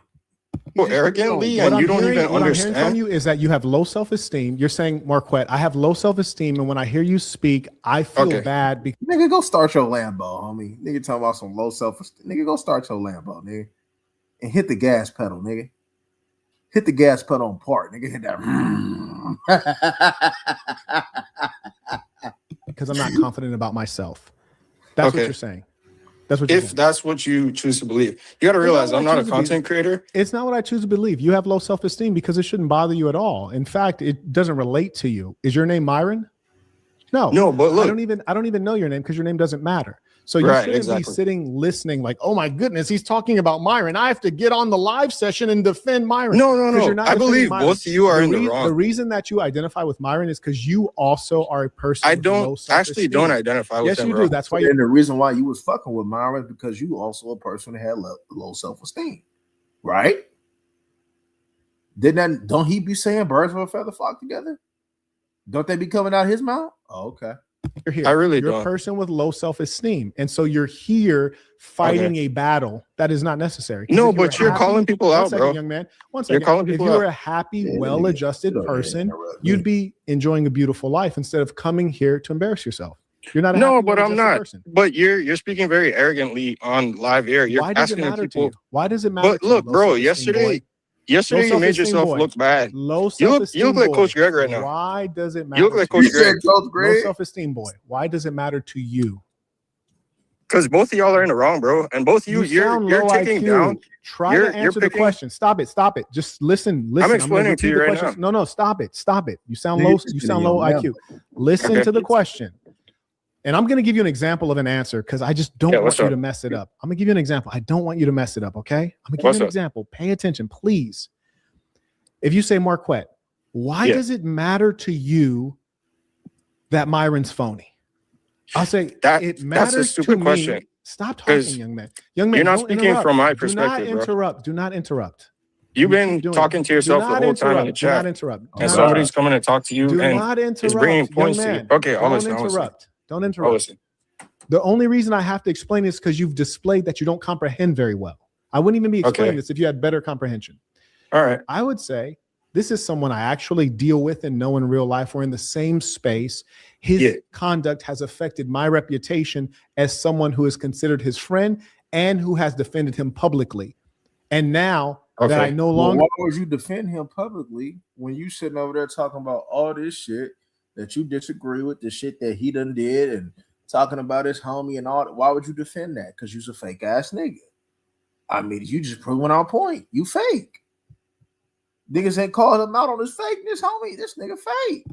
Well, arrogantly, and you don't even understand. What I'm hearing from you is that you have low self-esteem. You're saying, Markquett, I have low self-esteem, and when I hear you speak, I feel bad. Nigga, go start your Lambo, homie. Nigga talking about some low self-esteem. Nigga, go start your Lambo, nigga. And hit the gas pedal, nigga. Hit the gas pedal on part, nigga. Hit that. Because I'm not confident about myself. That's what you're saying. That's what. If that's what you choose to believe, you got to realize I'm not a content creator. It's not what I choose to believe. You have low self-esteem because it shouldn't bother you at all. In fact, it doesn't relate to you. Is your name Myron? No, but look, I don't even know your name because your name doesn't matter. So you Right, shouldn't exactly. be sitting listening like, oh my goodness, he's talking about Myron. I have to get on the live session and defend Myron. No. You're not I defending believe Myron. both of you are in the The wrong. reason that you identify with Myron is because you also are a person. I with low don't self-esteem. don't identify with Yes, him, you bro. do. That's why you. And the reason why you was fucking with Myra is because you also a person that had low self-esteem, right? Don't he be saying birds of a feather flock together? Don't they be coming out his mouth? Oh, okay. You're here. I really you're don't. a person with low self-esteem, and so you're here fighting a battle that is not necessary. No, If you were but you're happy- calling people one out, second, bro. young man. One second. You're calling If people you were out. a happy, Yeah, well-adjusted you don't person, interrupt me. you'd be enjoying a beautiful life instead of coming here to embarrass yourself. You're not a No, happy, but I'm well-adjusted not. person. But you're speaking very arrogantly on live air. You're Why does it asking matter to people. you? Why does it matter? But to you? look, Low bro. self-esteem boy. Yesterday Low you made self-esteem yourself boy. look bad. Low You look self-esteem like boy. Coach Greg right now. Why does it matter? You look like to you? Coach Greg. Coach Low Greg. self-esteem boy. Why does it matter to you? Because both of y'all are in the wrong, bro. And both of you're sound low taking IQ. down. Try you're to answer the picking- question. Stop it. Just listen. I'm gonna explaining repeat to you the right questions. now. No, stop it. You sound You're low. just You getting sound low young IQ. Listen Okay. to the question. And I'm going to give you an example of an answer because I just don't want what's you up? to mess it up. I'm going to give you an example. I don't want you to mess it up, okay? I'm going to give What's you an up? example. Pay attention, please. If you say, Markquett, why does it matter to you that Myron's phony? I'll say, it matters that's a stupid to question. me. Stop talking, 'Cause young man. Young man, you're not don't speaking interrupt. from my Do not perspective, bro. interrupt. Do not interrupt. You've You been keep doing talking it. to yourself the whole time in the Do not chat. interrupt. Do And not somebody's interrupt. coming to talk to you Do and not is bringing interrupt, young points to you. man. Okay, I'll Don't listen. I'll listen. interrupt. Don't I'll interrupt. listen. The only reason I have to explain is because you've displayed that you don't comprehend very well. I wouldn't even be explaining Okay. this if you had better comprehension. All right. I would say this is someone I actually deal with and know in real life. We're in the same space. His conduct has affected my reputation as someone who is considered his friend and who has defended him publicly. And now that I no longer. Why would you defend him publicly when you sitting over there talking about all this shit that you disagree with, the shit that he done did, and talking about his homie and all that? Why would you defend that? Because you's a fake ass nigga. I mean, you just proving our point. You fake. Niggas ain't called him out on his fakeness, homie. This nigga fake.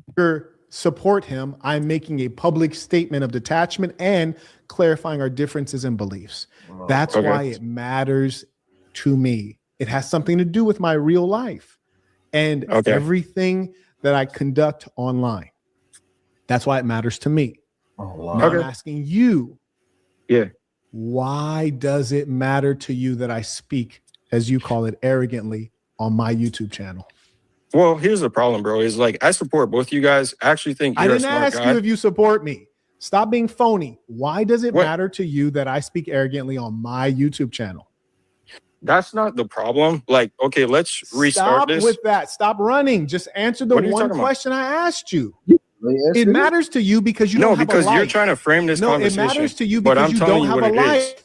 Support him. I'm making a public statement of detachment and clarifying our differences and beliefs. That's why it matters to me. It has something to do with my real life and everything that I conduct online. That's why it matters to me. Now I'm asking you, why does it matter to you that I speak, as you call it, arrogantly on my YouTube channel? Well, here's the problem, bro. Is like I support both you guys. I actually think I you're didn't a smart ask guy. you if you support me. Stop being phony. Why does it matter to you that I speak arrogantly on my YouTube channel? That's not the problem. Like, okay, let's restart this. Stop with that. Stop running. Just answer the one question I asked you. It matters to you because you don't have a life. No, because you're trying to frame this conversation. It matters to you because you don't have a life.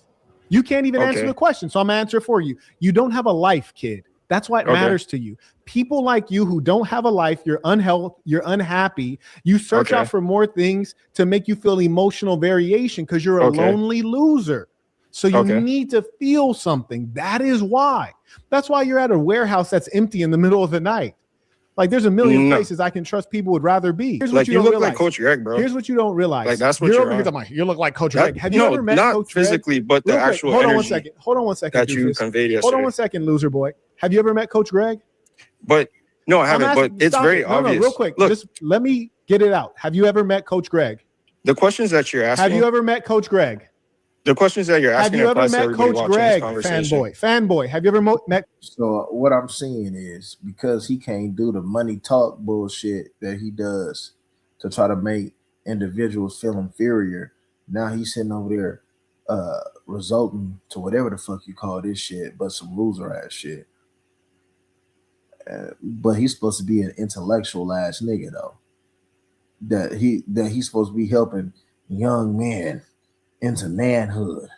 You can't even answer the question, so I'm going to answer it for you. You don't have a life, kid. That's why it matters to you. People like you who don't have a life, you're unhappy. You search out for more things to make you feel emotional variation because you're a lonely loser. So you need to feel something. That is why. That's why you're at a warehouse that's empty in the middle of the night. Like there's a million places I can trust people would rather be. Here's what like you you don't look realize. like Coach Greg, bro. Here's what you don't realize. Like that's what you're you're over on. here. You look like Coach Greg. Have you ever met not Coach Greg? physically, but the actual Hold on energy one second. Hold on one second. that you conveyed yesterday. Hold on one second, loser boy. Have you ever met Coach Greg? But no, I haven't. But it's very obvious. No, real quick. Look, just let me get it out. Have you ever met Coach Greg? The questions that you're asking. Have you ever met Coach Greg? The questions that you're asking. Have you ever met Coach Greg? Fanboy. Have you ever met? So what I'm saying is because he can't do the money talk bullshit that he does to try to make individuals feel inferior. Now he's sitting over there resulting to whatever the fuck you call this shit, but some loser ass shit. But he's supposed to be an intellectual ass nigga though. That he's supposed to be helping young men into manhood.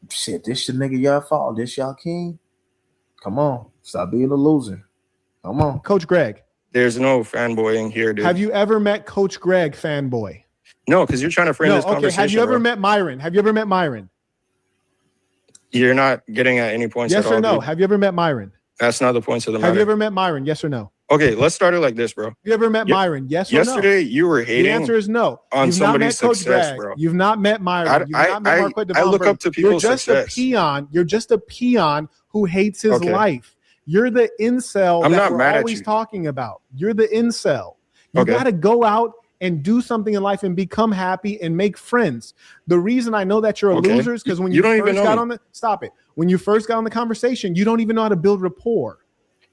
Shit, this the nigga y'all fault. This y'all king. Come on, stop being a loser. Come on, Coach Greg. There's no fanboying here, dude. Have you ever met Coach Greg, fanboy? No, because you're trying to frame this conversation. Have you ever met Myron? Have you ever met Myron? You're not getting at any points. Yes at or all, no? dude. Have you ever met Myron? That's not the points of the matter. Have you ever met Myron? Yes or no? Okay, let's start it like this, bro. You ever met Myron? Yes or no? Yesterday, you were The hating answer is no. on You've not met somebody's Coach success, Bragg. bro. You've not met Myron. You've not met Markquett. I look up to people's You're just success. a peon. You're just a peon who hates his Okay. life. You're the incel I'm that not we're mad at always you. talking about. You're the incel. You Okay. got to go out and do something in life and become happy and make friends. The reason I know that you're a Okay. loser is because when You you don't even first know got me. on the stop it. When you first got on the conversation, you don't even know how to build rapport.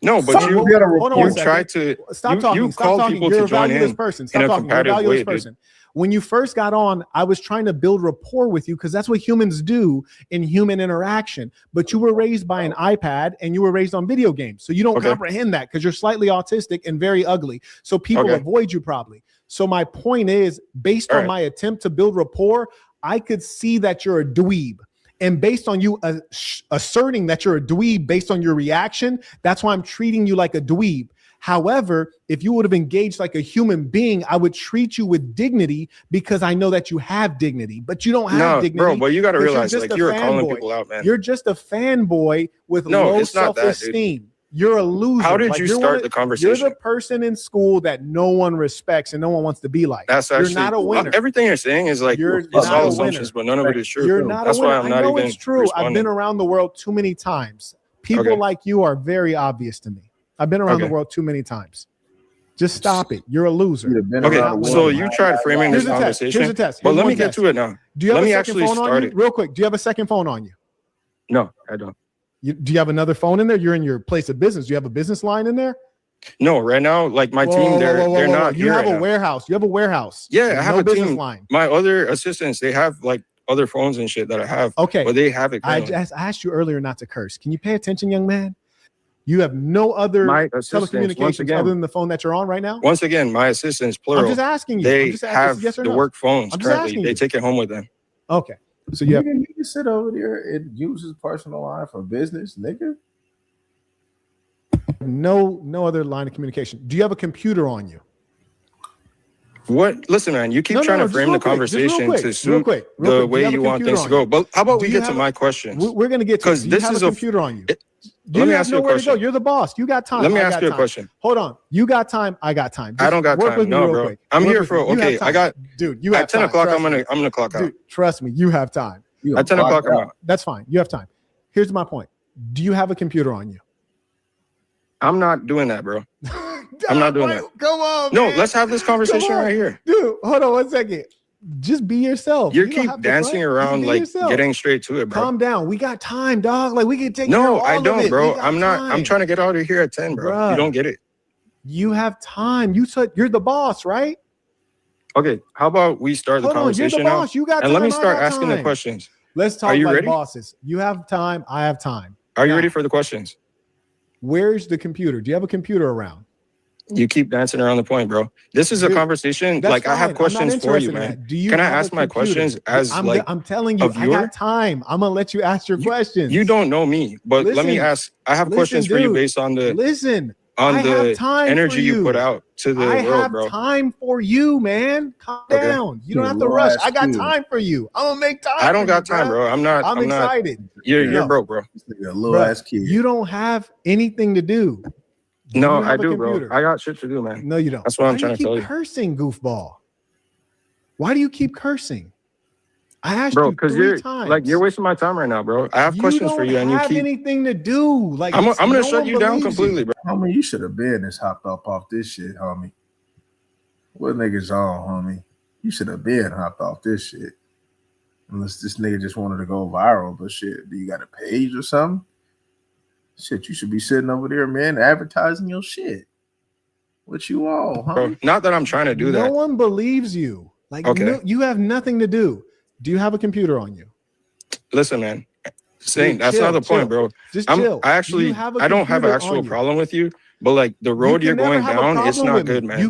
No, but Fuck, you you gotta Hold on you one second. try to Stop talking. you Stop call talking. people You're to a join valueless in person. in Stop a talking. You're a competitive valueless way, dude. person. When you first got on, I was trying to build rapport with you because that's what humans do in human interaction. But you were raised by an iPad and you were raised on video games. So you don't Okay. comprehend that because you're slightly autistic and very ugly. So people Okay. avoid you probably. So my point is, based All on right. my attempt to build rapport, I could see that you're a dweeb. And based on you asserting that you're a dweeb based on your reaction, that's why I'm treating you like a dweeb. However, if you would have engaged like a human being, I would treat you with dignity because I know that you have dignity, but you don't have No, dignity. bro, but you got to because you're realize, just like, a you're calling fanboy. people out, man. You're just a fanboy with No, low it's not that, dude. self-esteem. You're a loser. How did Like, you you're start one of- the conversation? You're the person in school that no one respects and no one wants to be like. That's You're actually not a winner. everything you're saying is like You're it's not all a assumptions, winner. but none of it is true. You're not That's a winner. why I'm not I know even it's true. I've been responding. around the world too many times. People Okay. like you are very obvious to me. I've been around the Okay. world too many times. Just stop it. You're a loser. You've been Okay, around the so world. you tried framing Here's this a test. conversation. Here's a test. But Here's let one me get test. to it now. Do you have Let a me second actually phone on start you? it. Real quick. Do you have a second phone on you? No, I don't. Do you have another phone in there? You're in your place of business. Do you have a business line in there? No, right now, like my Whoa, team, whoa, they're whoa, whoa, they're whoa. not You here have right a now. warehouse. You have a warehouse. Yeah, I There's have no a business team. line. My other assistants, they have like other phones and shit that I have. Okay. But they have it. I currently. asked you earlier not to curse. Can you pay attention, young man? You have no other My assistants, once telecommunications again, other than the phone that you're on right now? once again, my assistants, I'm plural, just asking you. they I'm just asking, have yes or the no? work phones I'm just currently. asking They you. take it home with them. Okay. So you have Nigga, you can sit over there and use his personal line for business, nigga. no other line of communication. Do you have a computer on you? What? Listen, man, you keep trying to just frame real the quick, just conversation real to quick, suit real quick. the Do way have a you want computer things to on go. you? But how about Do we you get to have my questions? We're going to get to it. 'Cause Do you this have is a a- computer on you? Let You me have ask you a nowhere to go. question. You're the boss. You got time. Let me I ask got you a time. question. Hold on. You got time. I got time. I don't got work time. with me No, real bro. quick. I'm Work here with for me. You have okay. I time. got dude. You have at 10 time. o'clock. Trust I'm me. gonna clock out. Dude, trust me. You have time. You At 10 gonna o'clock, clock I'm out. out. That's fine. You have time. Here's my point. Do you have a computer on you? I'm not doing that, bro. I'm not doing that. Come on, No, man. let's have this conversation Come on. right here. Dude, hold on 1 second. Just be yourself. You don't keep have to dancing front. around Just be like yourself. getting straight to it, bro. Calm down. We got time, dog. Like we can take care of No, all I of don't, it. bro. We got I'm not. I'm time. trying to get out of here at 10, bro. Bruh. You don't get it. You have time. You said you're the boss, right? Okay, how about we start the Hold on. You're the conversation now? boss. You got time. And let me I start got asking the time. questions. Let's talk Are you like ready? bosses. You have time. I have time. Are you Now, ready for the questions? Where's the computer? Do you have a computer around? You keep dancing around the point, bro. This is a Dude, conversation. That's Like fine. I have I'm not questions for interested you, in man. that. Do you Can I have a ask my computer? questions as I'm telling you, a I viewer? got time. I'm gonna let you ask your questions. You don't know me, but let me Listen, ask. I have questions for you dude, based on the Listen, I have the time energy for you put out to the I world, have bro. time for you, man. Calm Okay. down. You don't Yeah, have to low rush. ass I got kid. time for you. I'm gonna make time. I don't for got you, time, bro. I'm not. I'm not. excited. You're No. broke, bro. This nigga a little Bruh, ass kid. You don't have anything to do. Do No, you I have a do, bro. computer? I got shit to do, man. No, you don't. That's what I'm Why trying do to you tell keep you. cursing, goofball? Why do you keep cursing? I asked Bro, you because 3 you're times. like you're wasting my time right now, bro. I have questions for you, and you don't have keep. anything to do. Like I'm it's- gonna no shut one you down believes completely, bro. Homie, you should have been this hopped up off this shit, homie. What niggas on, homie? You should have been hopped off this shit. Unless this nigga just wanted to go viral, but shit, do you got a page or something? Shit, you should be sitting over there, man, advertising your shit. What you on, Bro, homie? not that I'm trying to do no that. one believes you. Like Okay. you have nothing to do. Do you have a computer on you? Listen, man. Saying Dude, that's chill, not the chill. point, bro. Just I chill. actually, You have a I don't have an computer actual on you. problem with you, but like the road You you're can never going have a down, it's problem not with good, me. man.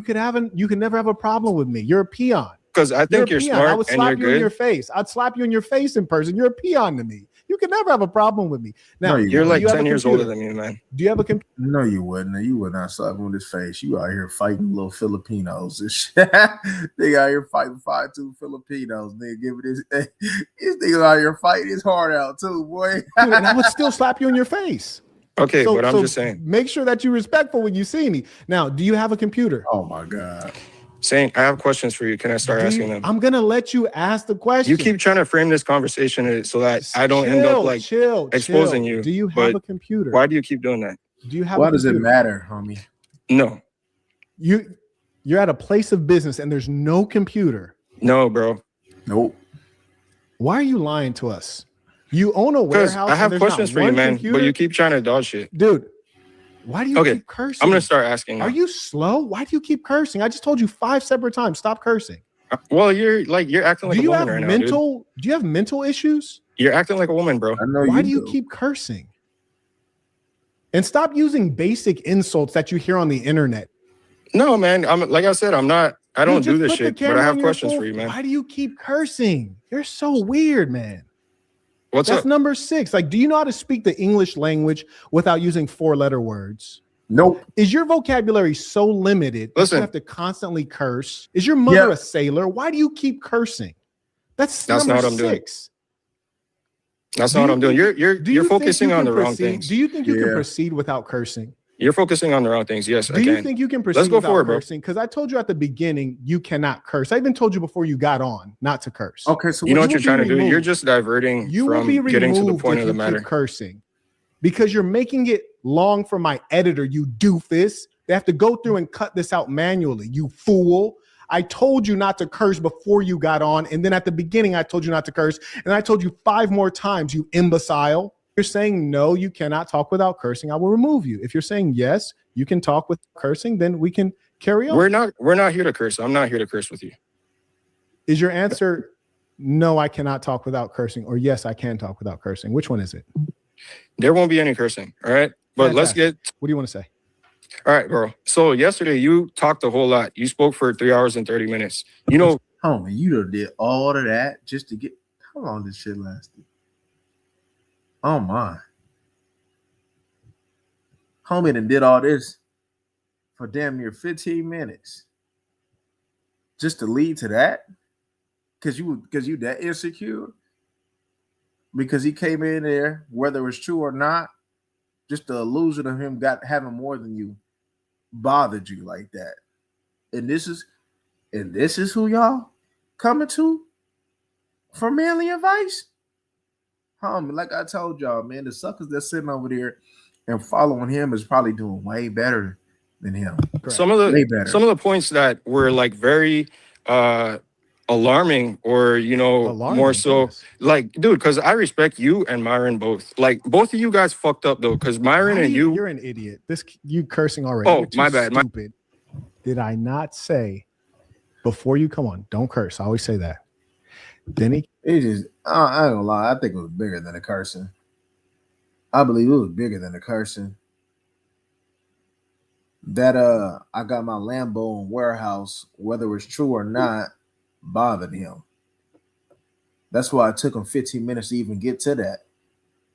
You can never have a problem with me. You're a peon. Because I think you're a peon. I would smart and you're slap you in your good. face. I'd slap you in your face in person. You're a peon to me. You can never have a problem with me. Now, No, You're Do like you have 10 a years computer? older than me, man. Do you have a computer? No, you wouldn't. You would not slap him with his face. You out here fighting little Filipinos and shit. Nigga out here fighting 5'2" Filipinos. Nigga giving this nigga out here fighting his heart out too, boy. And I would still slap you in your face. Okay, but I'm just saying. Make sure that you're respectful when you see me. Now, do you have a computer? Oh my God. Saying I have questions for you. Can I start asking them? I'm gonna let you ask the question. You keep trying to frame this conversation so that I don't end up like exposing you. Do you have a computer? Why do you keep doing that? Do you have? Why does it matter, homie? No. You're at a place of business and there's no computer. No, bro. Nope. Why are you lying to us? You own a warehouse. I have questions for you, man, but you keep trying to dodge shit. Dude, why do you keep cursing? I'm going to start asking now. Are you slow? Why do you keep cursing? I just told you 5 separate times, stop cursing. Well, you're acting like a woman right now, dude. Do you have mental issues? You're acting like a woman, bro. I know. Why do you keep cursing? And stop using basic insults that you hear on the internet. No, man. Like I said, I don't do this shit, but I have questions for you, man. Why do you keep cursing? You're so weird, man. That's up? Number 6. Like, do you know how to speak the English language without using 4-letter words? Nope. Is your vocabulary so limited that you have to constantly curse? Is your mother a sailor? Why do you keep cursing? That's not number what I'm doing. 6. That's not what I'm doing. You're focusing on the wrong things. Do you think you can proceed without cursing? You're focusing on the wrong things. Yes, I can. Do you think you can proceed without cursing? Because I told you at the beginning you cannot curse. I even told you before you got on not to curse. Okay, so you know what you're trying to do? You're just diverting from getting to the point of the matter. Cursing, because you're making it long for my editor. You doofus. They have to go through and cut this out manually. You fool. I told you not to curse before you got on, and then at the beginning I told you not to curse, and I told you 5 more times. You imbecile. You're saying no, you cannot talk without cursing. I will remove you. If you're saying yes, you can talk with cursing, then we can carry on. We're not here to curse. I'm not here to curse with you. Is your answer no, I cannot talk without cursing, or yes, I can talk without cursing? Which one is it? There won't be any cursing. All right. But Fantastic. Let's get. What do you want to say? All right, bro. So yesterday you talked a whole lot. You spoke for 3 hours and 30 minutes. You know, homie, you done did all of that just to get. How long this shit lasted? Oh my. Homie done did all this for damn near 15 minutes. Just to lead to that? Because you that insecure? Because he came in there, whether it's true or not, just the illusion of him having more than you bothered you like that. And this is who y'all coming to for manly advice? Like I told y'all, man, the suckers that's sitting over there and following him is probably doing way better than him. Some of the points that were like very alarming, or more so, like, dude, because I respect you and Myron both. Like, both of you guys fucked up though, because Myron and you're an idiot. You cursing already. Oh, my bad. Stupid. Did I not say before you come on? Don't curse. I always say that. Denny, it just I ain't gonna lie. I think it was bigger than the cursing. I believe it was bigger than the cursing. That I got my Lambo in warehouse, whether it's true or not, bothered him. That's why it took him 15 minutes to even get to that.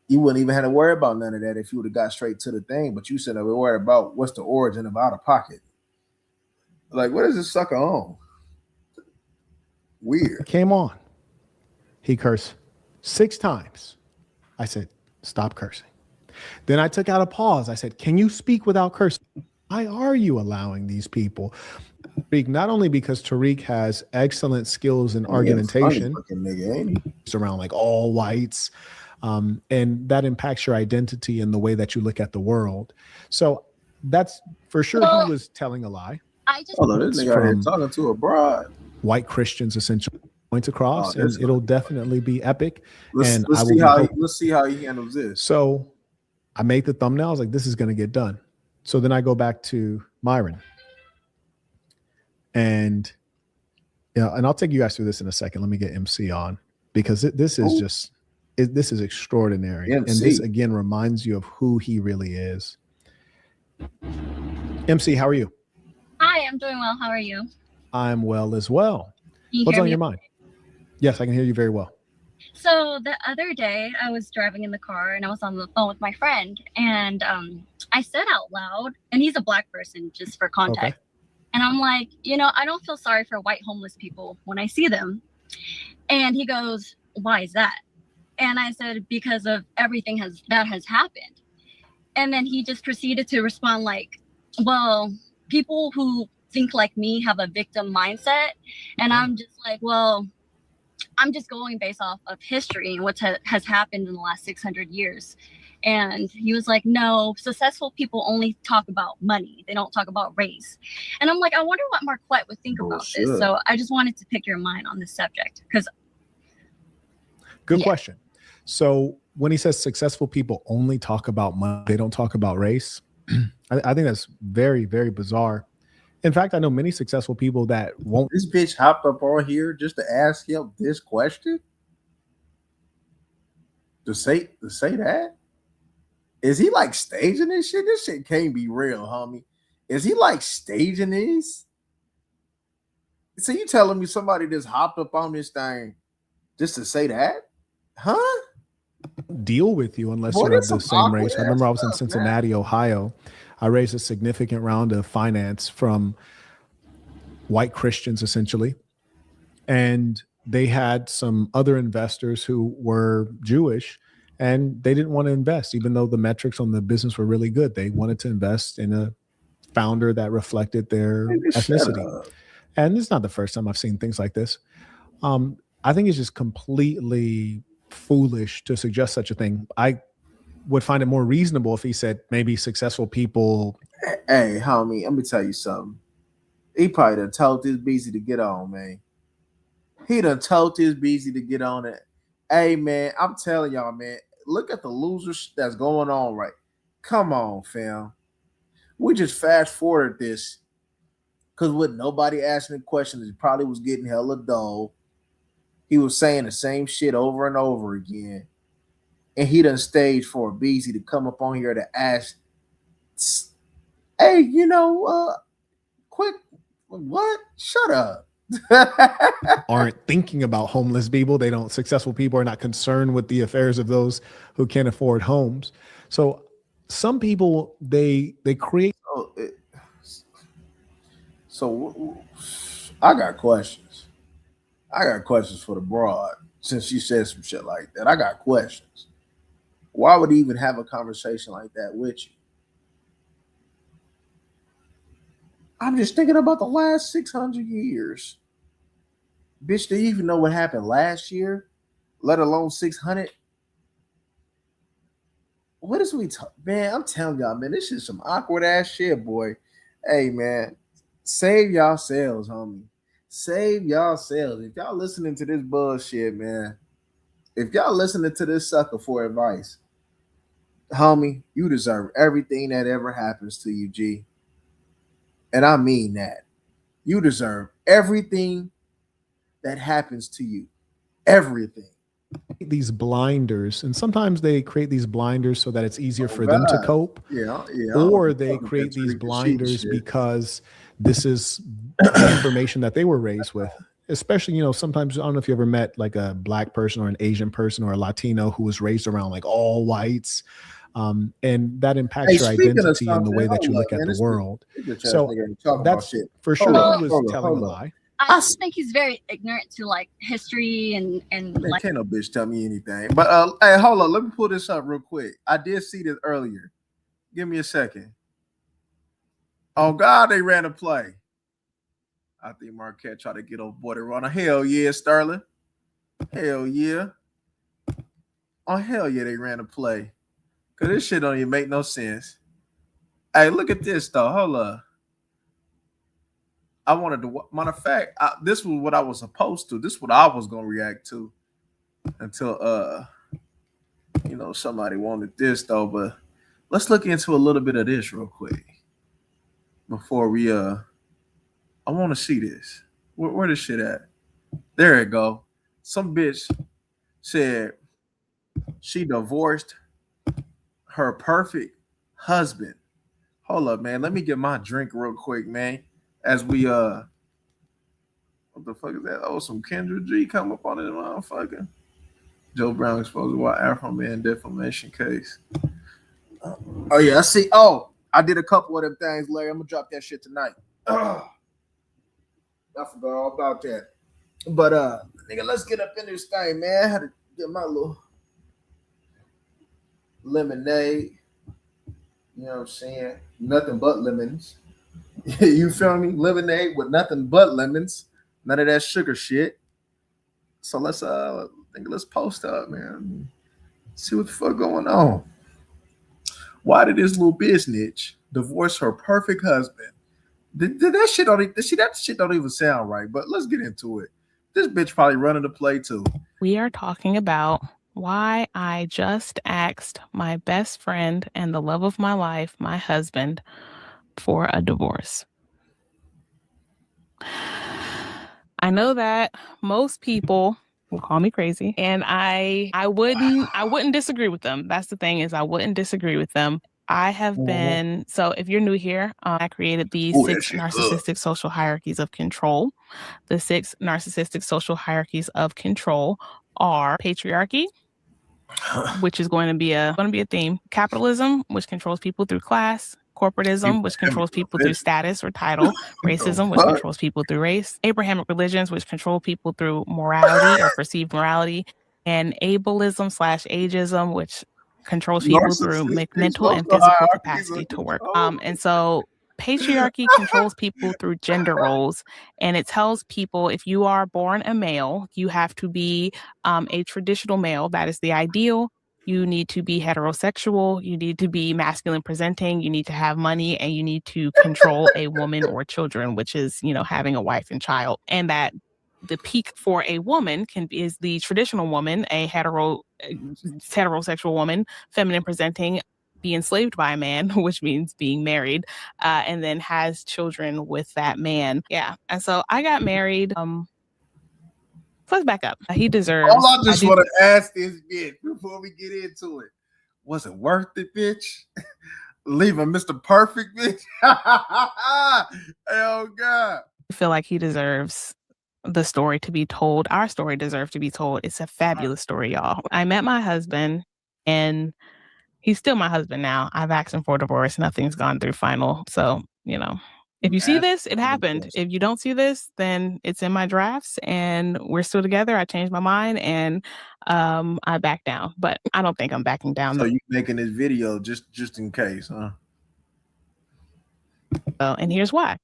You wouldn't even have to worry about none of that if you would have got straight to the thing. But you said I would worry about what's the origin of out of pocket. Like, what is this sucker on? Weird. Came on. He cursed 6 times. I said, stop cursing. Then I took out a pause. I said, can you speak without cursing? Why are you allowing these people? Not only because Tariq has excellent skills in argumentation, it's around like all whites, and that impacts your identity and the way that you look at the world. So that's for sure. He was telling a lie. This nigga out here talking to a broad. White Christians essentially points across, and it'll definitely be epic. Let's see how he handles this. So I made the thumbnail. I was like, this is going to get done. So then I go back to Myron. And and I'll take you guys through this in a second. Let me get MC on, because this is this is extraordinary. MC. And this again reminds you of who he really is. MC, how are you? Hi, I'm doing well. How are you? I'm well as well. What's on your mind? Yes, I can hear you very well. So the other day I was driving in the car and I was on the phone with my friend, and I said out loud, and he's a black person, just for context. Okay. And I'm like, I don't feel sorry for white homeless people when I see them. And he goes, why is that? And I said, because of everything that has happened. And then he just proceeded to respond like, well, people who think like me have a victim mindset. And I'm just like, well, I'm just going based off of history and what has happened in the last 600 years. And he was like, no, successful people only talk about money. They don't talk about race. And I'm like, I wonder what Markquett would think about this. So I just wanted to pick your mind on this subject. Good question. So when he says successful people only talk about money, they don't talk about race. I think that's very, very bizarre. In fact, I know many successful people that won't. This bitch hopped up on here just to ask him this question. To say that? Is he like staging this shit? This shit can't be real, homie. Is he like staging this? So you telling me somebody just hopped up on this thing just to say that? Huh? Deal with you unless you're of the same race. I remember I was in Cincinnati, Ohio. I raised a significant round of finance from white Christians, essentially. And they had some other investors who were Jewish, and they didn't want to invest, even though the metrics on the business were really good. They wanted to invest in a founder that reflected their ethnicity. And it's not the first time I've seen things like this. I think it's just completely foolish to suggest such a thing. I would find it more reasonable if he said maybe successful people. Hey, homie, let me tell you something. He probably done told this busy to get on, man. He done told this busy to get on it. Hey, man, I'm telling y'all, man, look at the losers that's going on right. Come on, fam. We just fast forwarded this because with nobody asking the questions, he probably was getting hella dull. He was saying the same shit over and over again. And he done staged for a busy to come up on here to ask, hey, quick, what? Shut up. Aren't thinking about homeless people. They don't. Successful people are not concerned with the affairs of those who can't afford homes. So some people they create. So I got questions. I got questions for the broad. Since you said some shit like that, I got questions. Why would he even have a conversation like that with you? I'm just thinking about the last 600 years. Bitch, do you even know what happened last year? Let alone 600? What is we talking? Man, I'm telling y'all, man, this is some awkward ass shit, boy. Hey, man, save yourselves, homie. Save yourselves. If y'all listening to this bullshit, man, if y'all listening to this sucker for advice, homie, you deserve everything that ever happens to you, G. And I mean that. You deserve everything that happens to you. Everything. These blinders, and sometimes they create these blinders so that it's easier for them to cope. Yeah. Or they create these blinders because this is the information that they were raised with. Especially, sometimes I don't know if you ever met like a black person or an Asian person or a Latino who was raised around like all whites. And that impacts your identity and the way that you look at the world. So that's for sure he was telling a lie. I just think he's very ignorant to like history and man, can't no bitch tell me anything. But hey, hold on, let me pull this up real quick. I did see this earlier. Give me a second. Oh God, they ran a play. I think Markquett tried to get on board and run a hell yeah, Sterling. Hell yeah. Oh hell yeah, they ran a play. Cause this shit don't even make no sense. Hey, look at this though. Hold up. I wanted to, matter of fact, this was what I was supposed to. This is what I was gonna react to until somebody wanted this though. But let's look into a little bit of this real quick before we I want to see this. Where this shit at? There it go. Some bitch said she divorced her perfect husband. Hold up, man. Let me get my drink real quick, man. As we what the fuck is that? Oh, some Kendra G come up on it, motherfucker. Joe Brown exposed why Afro Man defamation case. Oh yeah, I see. Oh, I did a couple of them things, Larry. I'm gonna drop that shit tonight. I forgot all about that. But nigga, let's get up in this thing, man. I had to get my little lemonade. You know what I'm saying? Nothing but lemons. You feel me? Lemonade with nothing but lemons. None of that sugar shit. So let's post up, man. See what the fuck going on. Why did this little bitch divorce her perfect husband? Did that shit don't even, see that shit don't even sound right, but let's get into it. This bitch probably running the play too. We are talking about why I just asked my best friend and the love of my life, my husband, for a divorce. I know that most people will call me crazy, and I wouldn't disagree with them. That's the thing, is I wouldn't disagree with them. I have been, so if you're new here, I created the 6 narcissistic social hierarchies of control. The 6 narcissistic social hierarchies of control are patriarchy, which is going to be a theme. Capitalism, which controls people through class. Corporatism, which controls people through status or title. Racism, which controls people through race. Abrahamic religions, which control people through morality or perceived morality. And ableism/ageism, which controls people through mental and physical capacity to work. And so patriarchy controls people through gender roles, and it tells people if you are born a male, you have to be a traditional male. That is the ideal. You need to be heterosexual. You need to be masculine presenting. You need to have money, and you need to control a woman or children, which is, having a wife and child. And that the peak for a woman is the traditional woman, a heterosexual woman, feminine presenting, be enslaved by a man, which means being married, and then has children with that man. Yeah. And so I got married. Let's back up. He deserves. All I just want to ask this bitch before we get into it. Was it worth it, bitch? Leaving Mr. Perfect, bitch? Oh, God. I feel like he deserves the story to be told. Our story deserves to be told. It's a fabulous story, y'all. I met my husband, and he's still my husband now. I've asked him for a divorce. Nothing's gone through final. So, if you see this, it happened. If you don't see this, then it's in my drafts, and we're still together. I changed my mind, and I backed down. But I don't think I'm backing down. So you making this video just in case, huh? And here's why.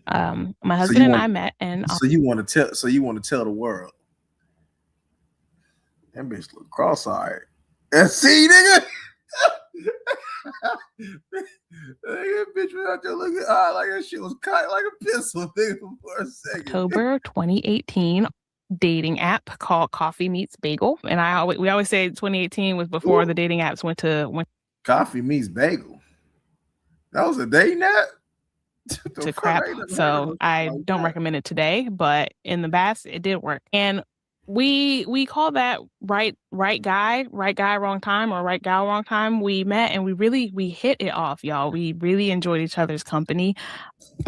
My husband and I met, and so you want to tell the world. That bitch look cross-eyed. And see, nigga. That bitch was out there looking like that shit was cut like a pencil, nigga, for a second. October 2018 dating app called Coffee Meets Bagel. And we always say 2018 was before the dating apps went to Coffee Meets Bagel. That was a dating app? To crap. So I don't recommend it today, but in the past it did work. And we call that right guy, wrong time, or right gal, wrong time. We met and we hit it off, y'all. We really enjoyed each other's company.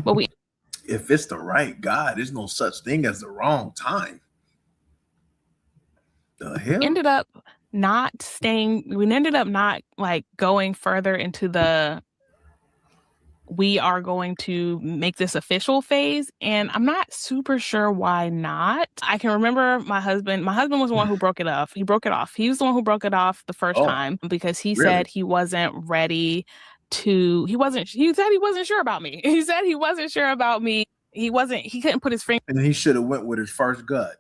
But if it's the right guy, there's no such thing as the wrong time. The hell? Ended up not like going further into the we are going to make this official phase. And I'm not super sure why not. I can remember my husband was the one who broke it off. He broke it off. He was the one who broke it off the first time because he said he wasn't ready to, he said he wasn't sure about me. He said he wasn't sure about me. He couldn't put his finger. And he should have went with his first gut.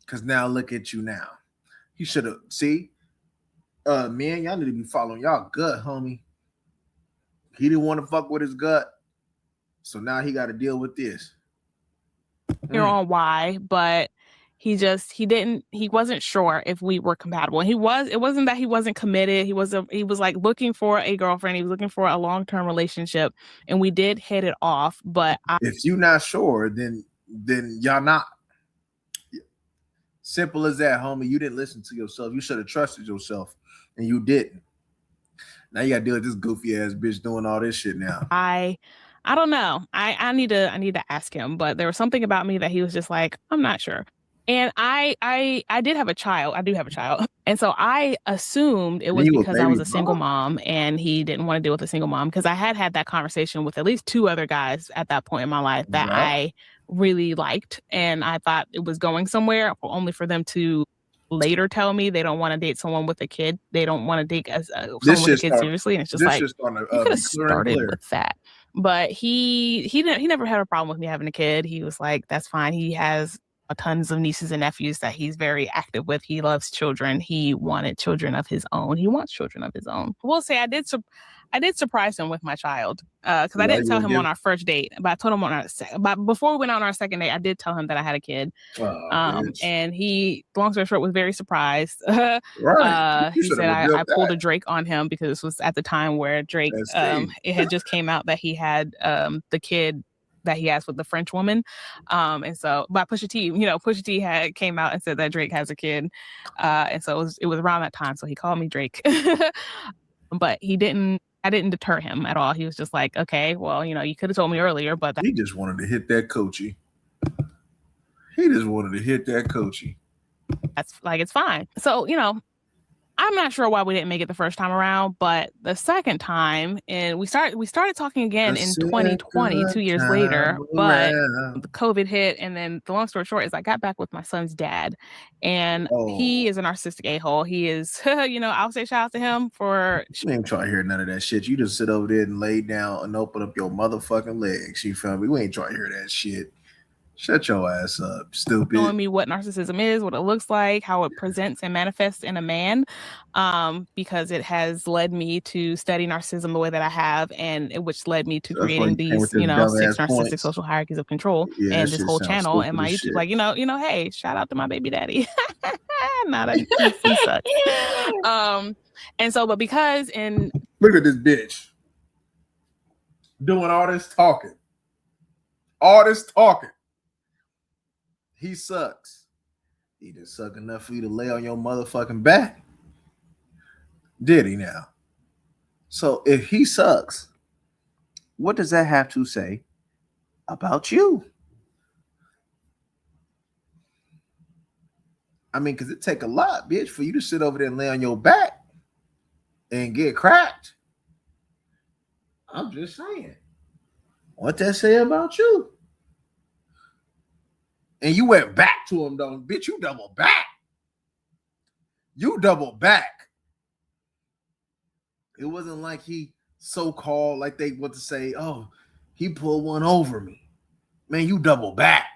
Cause now look at you now. He should have, man, y'all need to be following y'all gut, homie. He didn't want to fuck with his gut. So now he got to deal with this. On why, but he wasn't sure if we were compatible. It wasn't that he wasn't committed. He was like looking for a girlfriend. He was looking for a long-term relationship, and we did hit it off. But if you're not sure, then y'all not. Simple as that, homie. You didn't listen to yourself. You should have trusted yourself, and you didn't. Now you gotta deal with this goofy ass bitch doing all this shit now. I don't know. I need to ask him, but there was something about me that he was just like, I'm not sure. And I did have a child. I do have a child. And so I assumed it was because I was a single mom and he didn't want to deal with a single mom, because I had that conversation with at least 2 other guys at that point in my life that I really liked. And I thought it was going somewhere, only for them to later tell me they don't want to date someone with a kid. They don't want to date someone This with a shit's kid starting- seriously. And it's just This like, shit's starting you to could be have clear and started clear. with that. But he never had a problem with me having a kid. He was like, that's fine. He has tons of nieces and nephews that he's very active with. He loves children. He wanted children of his own. He wants children of his own. I will say I did surprise him with my child because I didn't tell him on our first date, but I told him but before we went on our second date, I did tell him that I had a kid. And he, long story short, was very surprised. Right. He said I pulled a Drake on him because this was at the time where Drake, it had just came out that he had the kid that he has with the French woman. And so by Pusha T, Pusha T had came out and said that Drake has a kid. And so it was around that time. So he called me Drake. But I didn't deter him at all. He was just like, okay, well, you could have told me earlier, but he just wanted to hit that coochie. He just wanted to hit that coochie. That's like, it's fine. So, I'm not sure why we didn't make it the first time around, but the second time, and we started talking again in 2020, 2 years later, but the COVID hit. And then the long story short is I got back with my son's dad, and he is a narcissistic a-hole. He is, I'll say shout out to him for. You ain't trying to hear none of that shit. You just sit over there and lay down and open up your motherfucking legs. You feel me? We ain't trying to hear that shit. Shut your ass up, stupid. Showing me what narcissism is, what it looks like, how it presents and manifests in a man, because it has led me to study narcissism the way that I have, and which led me to creating these, 6 narcissistic social hierarchies of control, and this whole channel and my YouTube. Like, hey, shout out to my baby daddy. He sucks. And so, but because look at this bitch doing all this talking. He sucks. He just suck enough for you to lay on your motherfucking back. Did he now? So if he sucks, what does that have to say about you? I mean, because it take a lot, bitch, for you to sit over there and lay on your back and get cracked. I'm just saying. What that say about you? And you went back to him, though. Bitch, you double back. It wasn't like he so-called, like they want to say, oh, he pulled one over me. Man, you double back.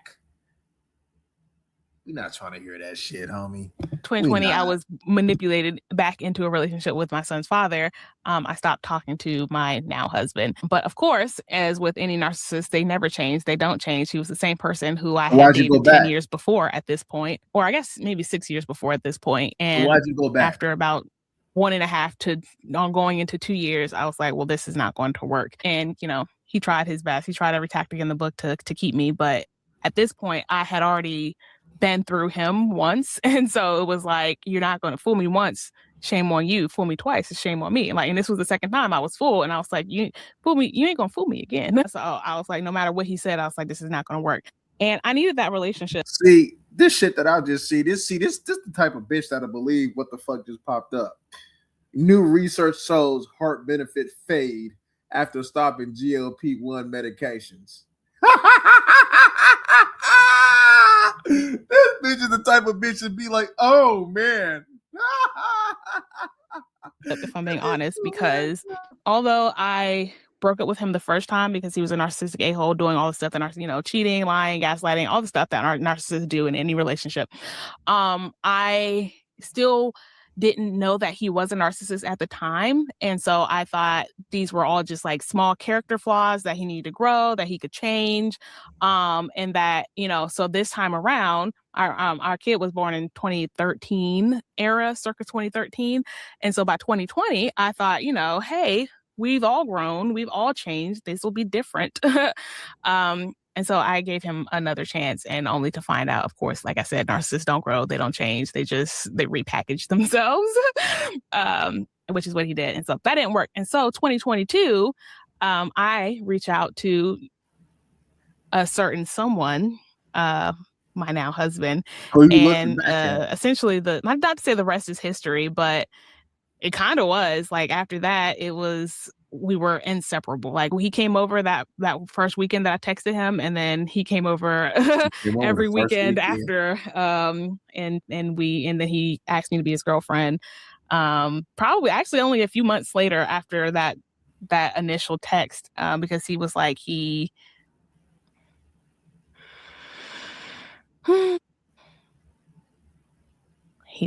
We're not trying to hear that shit, homie. 2020, I was manipulated back into a relationship with my son's father. I stopped talking to my now husband. But of course, as with any narcissist, they never change. They don't change. He was the same person who I had dated 10 years before at this point, or I guess maybe 6 years before at this point. And why'd you go back? After about 1.5 to going into 2 years, I was like, well, this is not going to work. And, he tried his best. He tried every tactic in the book to keep me. But at this point, I had already been through him once. And so it was like, you're not going to fool me once. Shame on you. Fool me twice. It's shame on me. And this was the second time I was fooled. And I was like, you fool me. You ain't going to fool me again. So I was like, no matter what he said, I was like, this is not going to work. And I needed that relationship. See, this shit that I just see, this the type of bitch that'll believe what the fuck just popped up. New research shows heart benefit fade after stopping GLP-1 medications. This bitch is the type of bitch to be like, oh man. If I'm being honest, because although I broke up with him the first time because he was a narcissistic a-hole doing all the stuff that cheating, lying, gaslighting, all the stuff that narcissists do in any relationship, I still didn't know that he was a narcissist at the time. And so I thought these were all just like small character flaws that he needed to grow, that he could change. And that, so this time around, our kid was born in 2013 era, circa 2013. And so by 2020, I thought, hey, we've all grown, we've all changed. This will be different. And so I gave him another chance, and only to find out, of course, like I said, narcissists don't grow, they don't change, they repackage themselves, which is what he did. And so that didn't work. And so 2022, I reach out to a certain someone, my now husband, and essentially not to say the rest is history, but it kind of was. Like after that, it was we were inseparable. Like he came over that first weekend that I texted him, and then he came over every weekend after. And then he asked me to be his girlfriend. Probably actually only a few months later after that initial text, because he was like he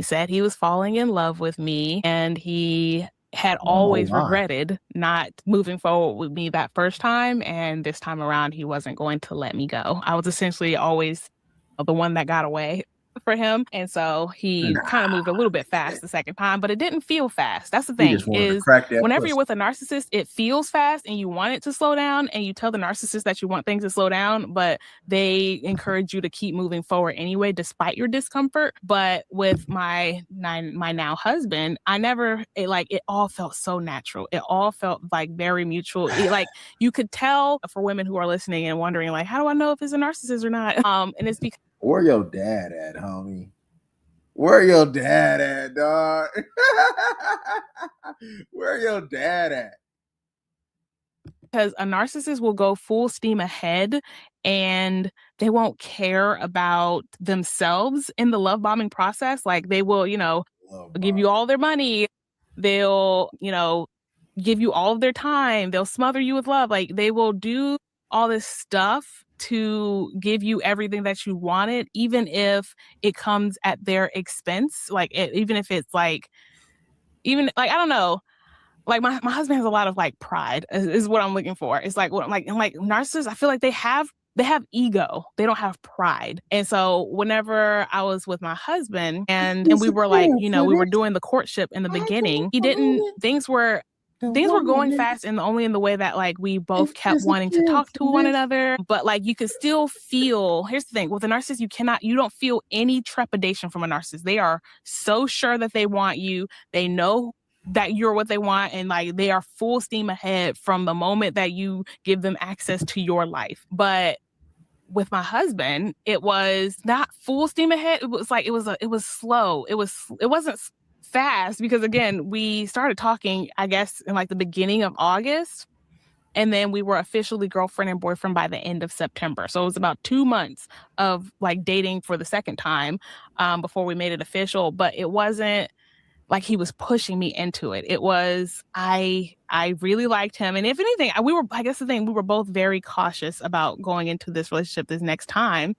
said he was falling in love with me, and he had always regretted not moving forward with me that first time, and this time around he wasn't going to let me go. I was essentially always the one that got away for him, and so he kind of moved a little bit fast the second time, but it didn't feel fast. That's the thing, is whenever you're with a narcissist, it feels fast and you want it to slow down, and you tell the narcissist that you want things to slow down, but they encourage you to keep moving forward anyway despite your discomfort. But with my now husband, it all felt so natural. It all felt like very mutual. Like you could tell, for women who are listening and wondering like, how do I know if it's a narcissist or not? And it's because where your dad at, homie? Where your dad at, dog? Where your dad at? Because a narcissist will go full steam ahead and they won't care about themselves in the love bombing process. Like they will, give you all their money. They'll, give you all of their time. They'll smother you with love. Like they will do all this stuff to give you everything that you wanted, even if it comes at their expense. Like even if it's I don't know. Like my husband has a lot of like pride is what I'm looking for. It's like narcissists, I feel like they have ego. They don't have pride. And so whenever I was with my husband and we were like, we were doing the courtship in the beginning, things were going fast and only in the way that like we both kept wanting to talk to one another. But like you could still feel, here's the thing, with a narcissist, you don't feel any trepidation from a narcissist. They are so sure that they want you. They know that you're what they want, and like they are full steam ahead from the moment that you give them access to your life. But with my husband, it was not full steam ahead. It was like it was slow. It wasn't fast, because again, we started talking, I guess, in like the beginning of August, and then we were officially girlfriend and boyfriend by the end of September. So it was about 2 months of like dating for the second time before we made it official. But it wasn't like he was pushing me into it. It was, I really liked him. And if anything, I guess the thing, we were both very cautious about going into this relationship this next time,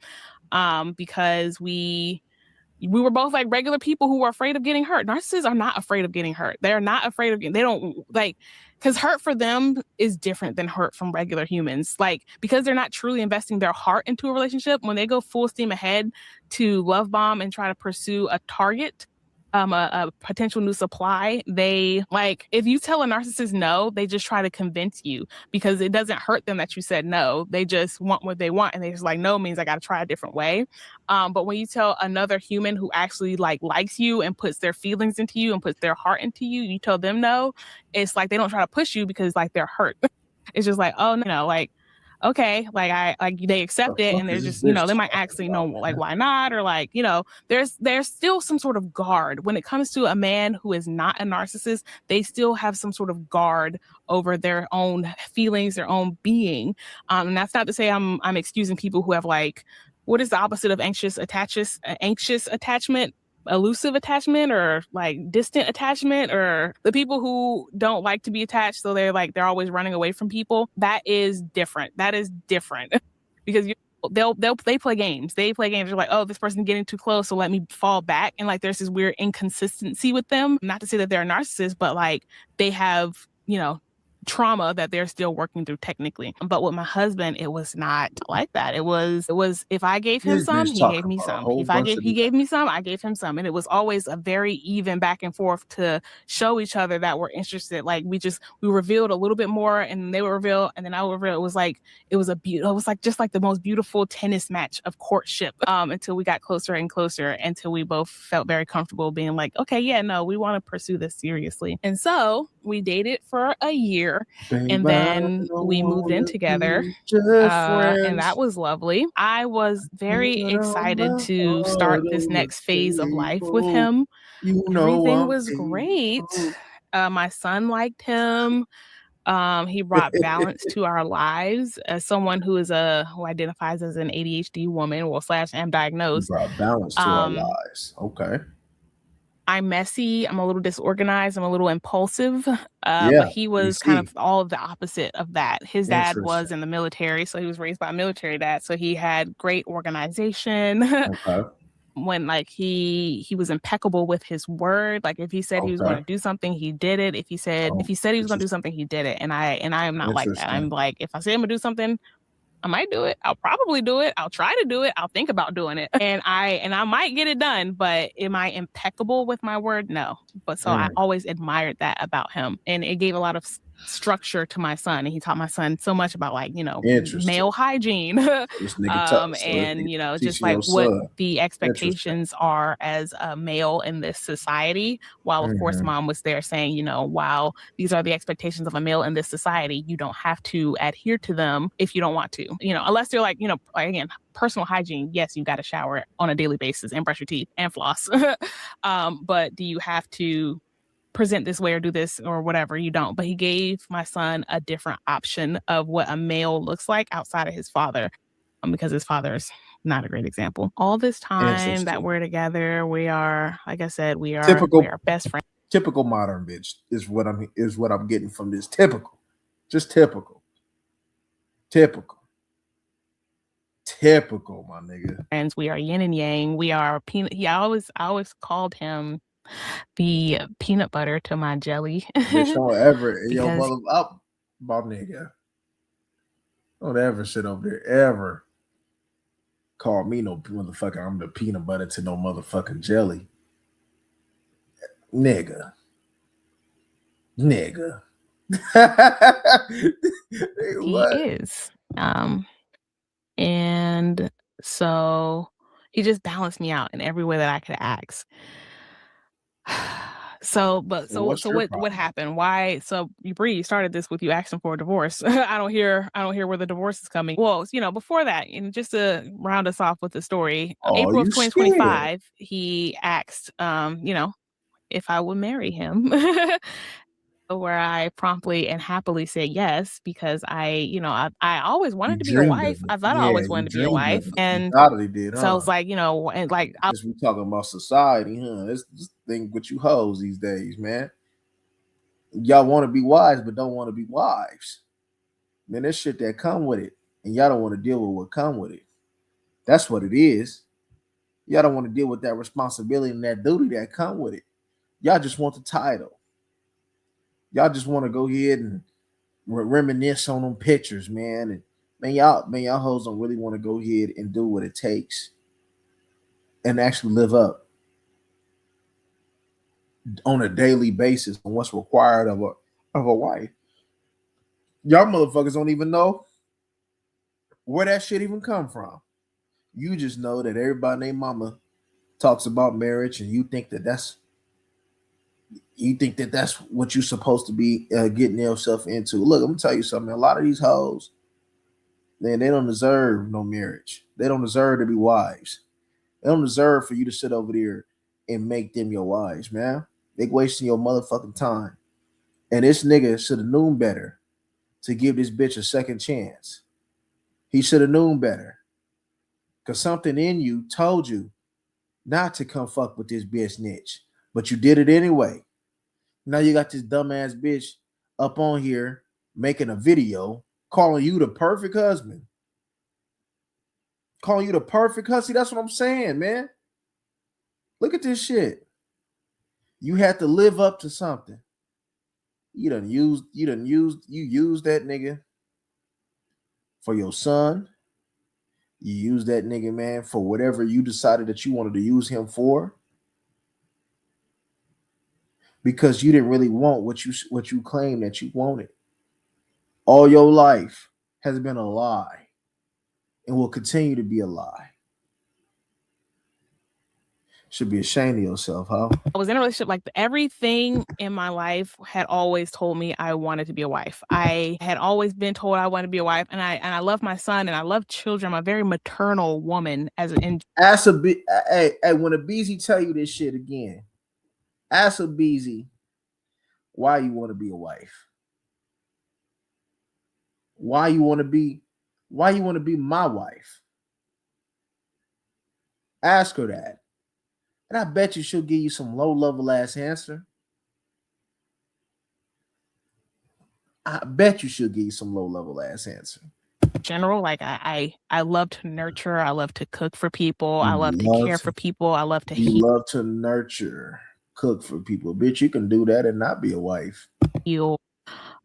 because we were both like regular people who were afraid of getting hurt. Narcissists are not afraid of getting hurt. They're not afraid of they don't like, because hurt for them is different than hurt from regular humans. Like, because they're not truly investing their heart into a relationship, when they go full steam ahead to love bomb and try to pursue a target, a potential new supply, they like, if you tell a narcissist no, they just try to convince you, because it doesn't hurt them that you said no. They just want what they want, and they just like, no means I got to try a different way. But when you tell another human who actually like likes you and puts their feelings into you and puts their heart into you, you tell them no, it's like they don't try to push you because like they're hurt. It's just like, oh no, like, okay, like they accept it, and they're just, they might actually know like why not, or like, there's still some sort of guard when it comes to a man who is not a narcissist. They still have some sort of guard over their own feelings, their own being. And that's not to say I'm excusing people who have like, what is the opposite of anxious attachment? Elusive attachment, or like distant attachment, or the people who don't like to be attached, so they're always running away from people. That is different. Because they play games. They're like, oh, this person's getting too close, so let me fall back. And like there's this weird inconsistency with them. Not to say that they're a narcissist, but like they have, trauma that they're still working through technically. But with my husband, it was not like that. It was if I gave him some, he gave me some. He gave me some, I gave him some. And it was always a very even back and forth to show each other that we're interested. Like we revealed a little bit more, and they would reveal, and then I would reveal. It was like just like the most beautiful tennis match of courtship, until we got closer and closer, until we both felt very comfortable being like, okay, yeah, no, we want to pursue this seriously. And so we dated for a year, and then we moved in together, and that was lovely. I was very excited to start this next phase of life with him. Everything was great. My son liked him. He brought balance to our lives as someone who identifies as an ADHD woman, / am He diagnosed. brought balance to our lives. Okay. I'm messy. I'm a little disorganized. I'm a little impulsive. Yeah, But he was kind of all of the opposite of that. His dad was Interesting. in the military, so he was raised by a military dad. So he had great organization. Okay. When like he was impeccable with his word. Like if he said he was going Okay. to do something, he did it. If he said he was going to do something, he did it. And I am not like that. I'm Interesting. like, if I say I'm gonna do something, I might do it. I'll probably do it. I'll try to do it. I'll think about doing it. And I might get it done, but am I impeccable with my word? No. But so I always admired that about him. And it gave a lot of structure to my son. And he taught my son so much about like, male hygiene. This nigga tough. So And just teaching like your what son. the expectations are as a male in this society. While of course mom was there saying, while these are the expectations of a male in this society, you don't have to adhere to them if you don't want to, unless they're like, again, personal hygiene. Yes, you got to shower on a daily basis and brush your teeth and floss. But do you have to present this way or do this or whatever? You don't. But he gave my son a different option of what a male looks like outside of his father, because his father is not a great example. All this time that we're together, we are, like I said, we are best friends. Typical modern bitch is what I'm getting from this. Typical. Just typical. Typical, my nigga. Friends, we are yin and yang. We are peanut. I always called him the peanut butter to my jelly. Bitch, don't ever, yo, mother up, my nigga. Don't ever sit over there, ever call me no motherfucker. I'm the peanut butter to no motherfucking jelly. Nigga. He is. And so he just balanced me out in every way that I could ask. So what happened? Why? So you started this with you asking for a divorce. I don't hear where the divorce is coming. Well, before that, and just to round us off with the story, April of 2025, he asked, if I would marry him. Where I promptly and happily said yes, because I always wanted to be a wife. I thought I always wanted to be a wife. And so I was like, and like we talking about society, huh? This thing with you hoes these days, man. Y'all want to be wives, but don't want to be wives. Man, there's shit that come with it, and y'all don't want to deal with what come with it. That's what it is. Y'all don't want to deal with that responsibility and that duty that come with it. Y'all just want the title. Y'all just want to go ahead and reminisce on them pictures, man. And y'all hoes don't really want to go ahead and do what it takes and actually live up on a daily basis on what's required of a wife. Y'all motherfuckers don't even know where that shit even come from. You just know that everybody named mama talks about marriage, and you think that that's what you're supposed to be getting yourself into. Look, I'm gonna tell you something. A lot of these hoes, man, they don't deserve no marriage. They don't deserve to be wives. They don't deserve for you to sit over there and make them your wives, man. They wasting your motherfucking time. And this nigga should have known better to give this bitch a second chance. He should have known better. Because something in you told you not to come fuck with this bitch niche. But you did it anyway. Now you got this dumbass bitch up on here making a video calling you the perfect husband. Calling you the perfect husband. That's what I'm saying, man. Look at this shit. You had to live up to something. You used that nigga for your son. You used that nigga, man, for whatever you decided that you wanted to use him for. Because you didn't really want what you claimed that you wanted. All your life has been a lie and will continue to be a lie. Should be ashamed of yourself, huh? I was in a relationship, like everything in my life had always told me I wanted to be a wife. I had always been told I wanted to be a wife, and I love my son and I love children. I'm a very maternal woman. When a Beezy tell you this shit again, ask a Beezy why you want to be a wife. why you want to be my wife? Ask her that. And I bet you she'll give you some low-level ass answer. I bet you she'll give you some low-level ass answer. General, like I love to nurture. I love to cook for people. I love to care for people. I love to You love to nurture, cook for people. Bitch, you can do that and not be a wife. heal.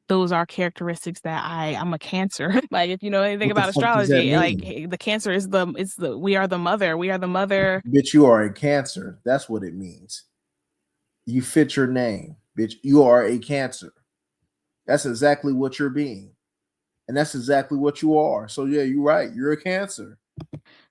Those are characteristics that I'm a Cancer. Like if you know anything What the about fuck does that astrology, like mean? the Cancer is we are the mother. We are the mother. Bitch, you are a Cancer. That's what it means. You fit your name, bitch. You are a Cancer. That's exactly what you're being. And that's exactly what you are. So yeah, you're right. You're a Cancer.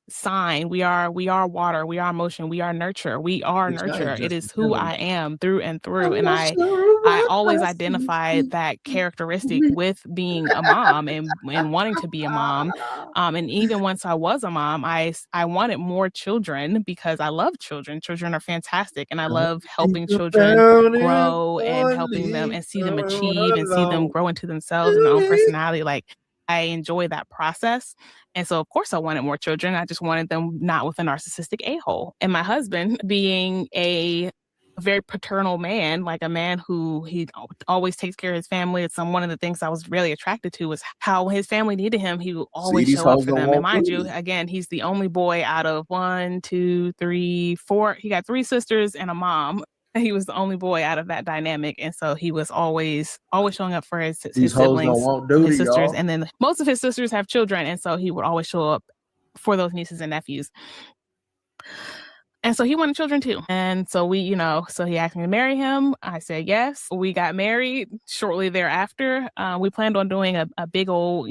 Sign. We are water. We are emotion. We are nurture. We are Bitch, I nurture. ain't It just is who I am through and through. And not I sure what always I identified that characteristic see. with being a mom and wanting to be a mom. And even once I was a mom, I wanted more children because I love children. Children are fantastic. And I love helping children grow and helping them and see them achieve and see them grow into themselves and their own personality. Like I enjoy that process. And so, of course, I wanted more children. I just wanted them not with a narcissistic a-hole. And my husband being a very paternal man, like a man who he always takes care of his family. It's one of the things I was really attracted to was how his family needed him. He would always show up for them. And mind you, again, he's the only boy out of 1, 2, 3, 4. He got 3 sisters and a mom. He was the only boy out of that dynamic. And so he was always showing up for his siblings, his sisters. Y'all. And then most of his sisters have children. And so he would always show up for those nieces and nephews. And so he wanted children too. And so so he asked me to marry him. I said yes. We got married shortly thereafter. We planned on doing a big old,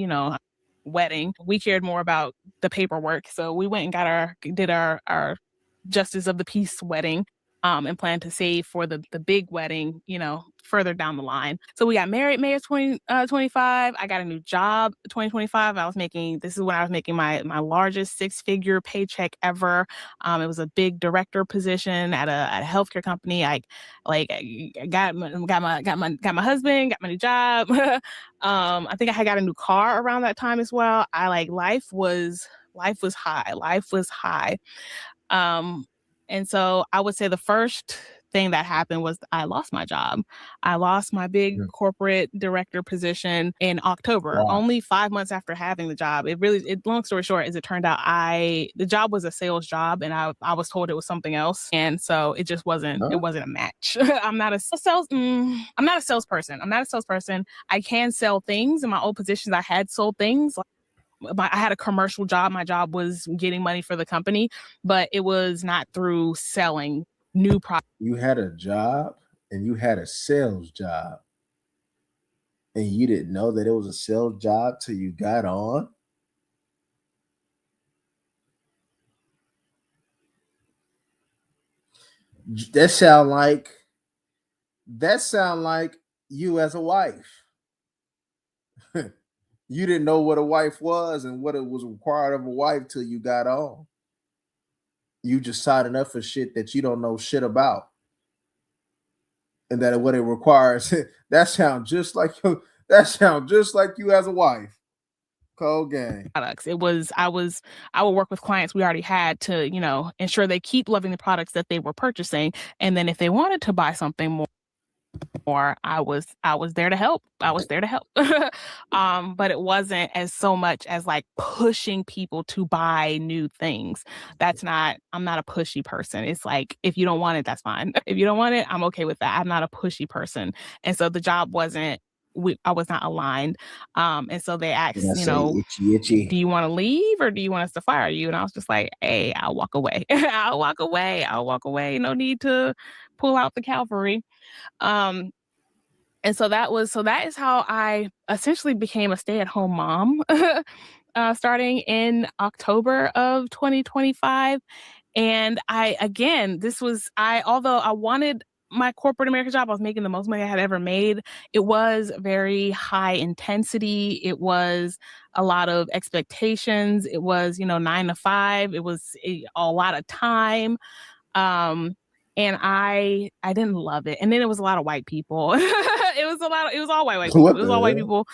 wedding. We cared more about the paperwork. So we went and did our Justice of the Peace wedding. And plan to save for the big wedding, further down the line. So we got married May of 2025. I got a new job 2025. This is when I was making my largest 6-figure paycheck ever. It was a big director position at a healthcare company. I got my husband, got my new job. I think I had got a new car around that time as well. Life was high. Life was high. And so I would say the first thing that happened was I lost my job. I lost my big corporate director position in October, only 5 months after having the job. Long story short, as it turned out, the job was a sales job and I was told it was something else. And so it just wasn't, it wasn't a match. I'm not a salesperson. I'm not a salesperson. I can sell things. In my old positions, I had sold things. I had a commercial job. My job was getting money for the company, but it was not through selling new products. You had a job and you had a sales job and you didn't know that it was a sales job till you got on? That sound like you as a wife. You didn't know what a wife was and what it was required of a wife till you got on. You just signing up for shit that you don't know shit about. And that what it requires, that sounds just like you as a wife. Cold game. Products. I would work with clients we already had to, ensure they keep loving the products that they were purchasing. And then if they wanted to buy something more, I was there to help. But it wasn't as so much as like pushing people to buy new things. I'm not a pushy person. It's like, if you don't want it, that's fine. If you don't want it, I'm okay with that. I'm not a pushy person. And so the job I was not aligned. And so they asked, itchy. Do you want to leave or do you want us to fire you? And I was just like, hey, I'll walk away. I'll walk away. No need to pull out the cavalry. And so that is how I essentially became a stay-at-home mom, starting in October of 2025. And although I wanted my corporate America job, I was making the most money I had ever made. It was very high intensity. It was a lot of expectations. It was, 9 to 5. It was a lot of time. And I didn't love it. And then it was a lot of white people. It It was all white people. What It was the all white hell? people.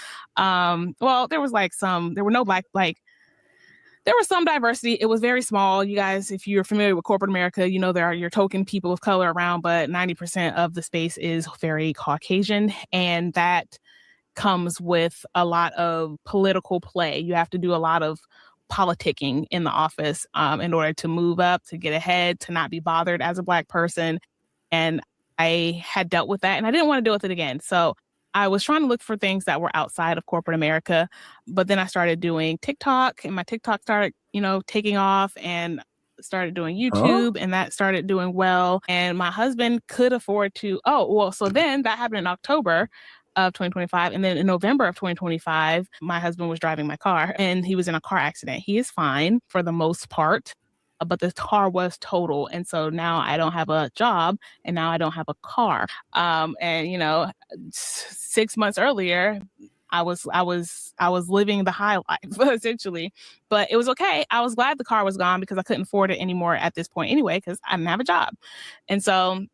Well, there was like there were no black, there was some diversity. It was very small. You guys, if you're familiar with corporate America, you know there are your token people of color around, but 90% of the space is very Caucasian, and that comes with a lot of political play. You have to do a lot of politicking in the office in order to move up, to get ahead, to not be bothered as a Black person. And I had dealt with that, and I didn't want to deal with it again. So I was trying to look for things that were outside of corporate America, but then I started doing TikTok, and my TikTok started, taking off, and started doing YouTube, and that started doing well. And my husband could afford to, so then that happened in October of 2025. And then in November of 2025, my husband was driving my car and he was in a car accident. He is fine for the most part, but the car was total. And so now I don't have a job and now I don't have a car. And 6 months earlier, I was living the high life essentially, but it was okay. I was glad the car was gone because I couldn't afford it anymore at this point anyway, because I didn't have a job. And so